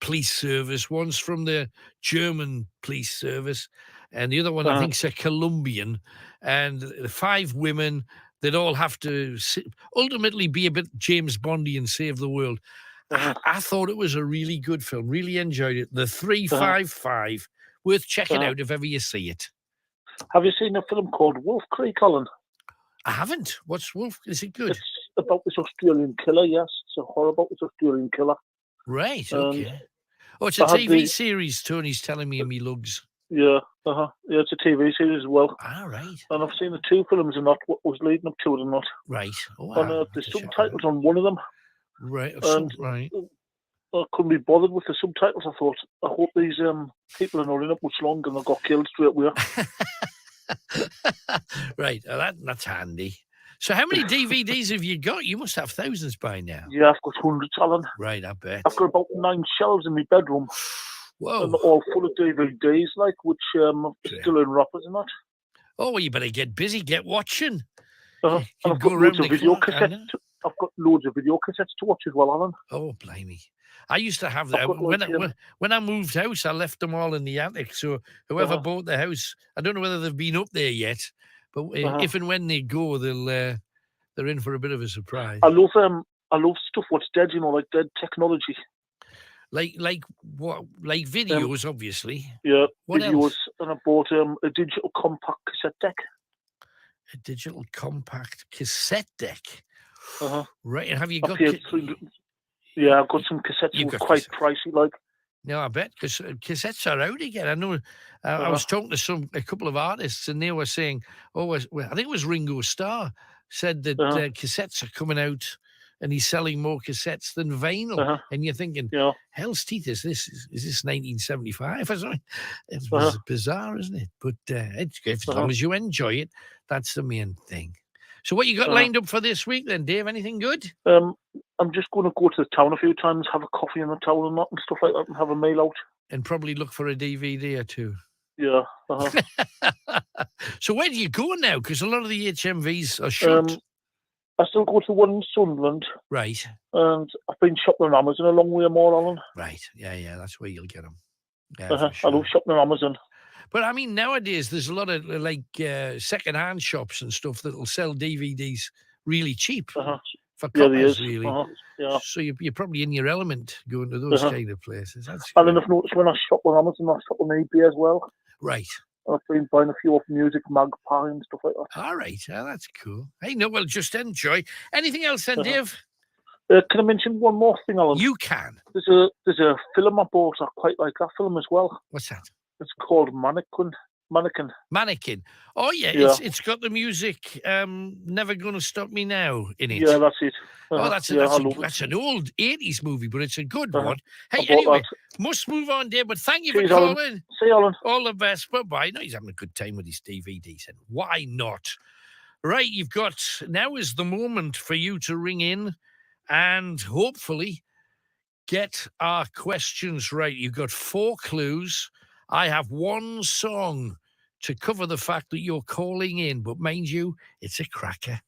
police service, one's from the German police service, and the other one I think's a Colombian. And the 5 women that all have to ultimately be a bit James Bondy and save the world. I thought it was a really good film. Really enjoyed it. The 355, worth checking out if ever you see it. Have you seen a film called Wolf Creek, Colin? I haven't. What's Wolf? Is it good? It's about this Australian killer, yes. It's a horror about this Australian killer. Right, okay. It's a TV series, Tony's telling me in me lugs. Yeah, yeah, it's a TV series as well. All right. And I've seen the 2 films and not what was leading up to it and not. Right. And there's subtitles on one of them. Right. Right. I couldn't be bothered with the subtitles. I thought, I hope these people are not in it much longer and they got killed straight away. Right, that's handy. So how many DVDs have you got? You must have thousands by now. Yeah, I've got hundreds, Alan. Right, I bet. I've got about 9 shelves in my bedroom. Whoa. And they're all full of DVDs, which are still in wrappers and that. Oh, well, you better get busy, get watching. And I've got loads of video cassettes. I've got loads of video cassettes to watch as well, Alan. Oh, blimey. I used to have that. When I moved house, I left them all in the attic. So whoever bought the house, I don't know whether they've been up there yet, but if and when they go, they're in for a bit of a surprise. I love stuff what's dead, like dead technology. Like what? Like videos, obviously. Yeah, what videos. Else? And I bought a digital compact cassette deck. A digital compact cassette deck. Right, and have you got? Yeah, I've got some cassettes that were quite pricey, like. No, I bet, because cassettes are out again. I know. I was talking to a couple of artists, and they were saying, I think it was Ringo Starr said that cassettes are coming out, and he's selling more cassettes than vinyl. And you're thinking, hell's teeth, is this 1975 or something? It's bizarre, isn't it? But it's good. As long as you enjoy it, that's the main thing. So what you got lined up for this week then, Dave? Anything good? I'm just going to go to the town a few times, have a coffee in the town and stuff like that, and have a meal out. And probably look for a DVD or 2. Yeah. So where do you go now? Because a lot of the HMVs are shut. I still go to the one in Sunderland. Right. And I've been shopping on Amazon a long way more, Alan. Right. Yeah, that's where you'll get them. Yeah, I love shopping on Amazon. But I mean, nowadays there's a lot of second-hand shops and stuff that'll sell DVDs really cheap for coppers, really. So you're probably in your element going to those kind of places. And then I've noticed when I shop on Amazon, I shop on eBay as well. Right. I've been buying a few off Music Magpie and stuff like that. All right, that's cool. Hey, no, well, just enjoy. Anything else then, Dave? Can I mention one more thing, Alan? You can. There's a film I bought. I quite like that film as well. What's that? It's called Mannequin. Mannequin. Mannequin. Oh yeah, Yeah. it's got the music "Never Gonna Stop Me Now" in it. Yeah, that's it. Oh, that's yeah, I love it. that's an old 80s movie, but it's a good Uh-huh. one. I Hey, bought anyway, that. must move on, Dave, but thank you Cheers, for Alan. calling. See you, Alan. All the best. Bye-bye. No, he's having a good time with his DVDs, and why not? Right, now is the moment for you to ring in and hopefully get our questions right. You've got 4 clues. I have 1 song to cover the fact that you're calling in, but mind you, it's a cracker.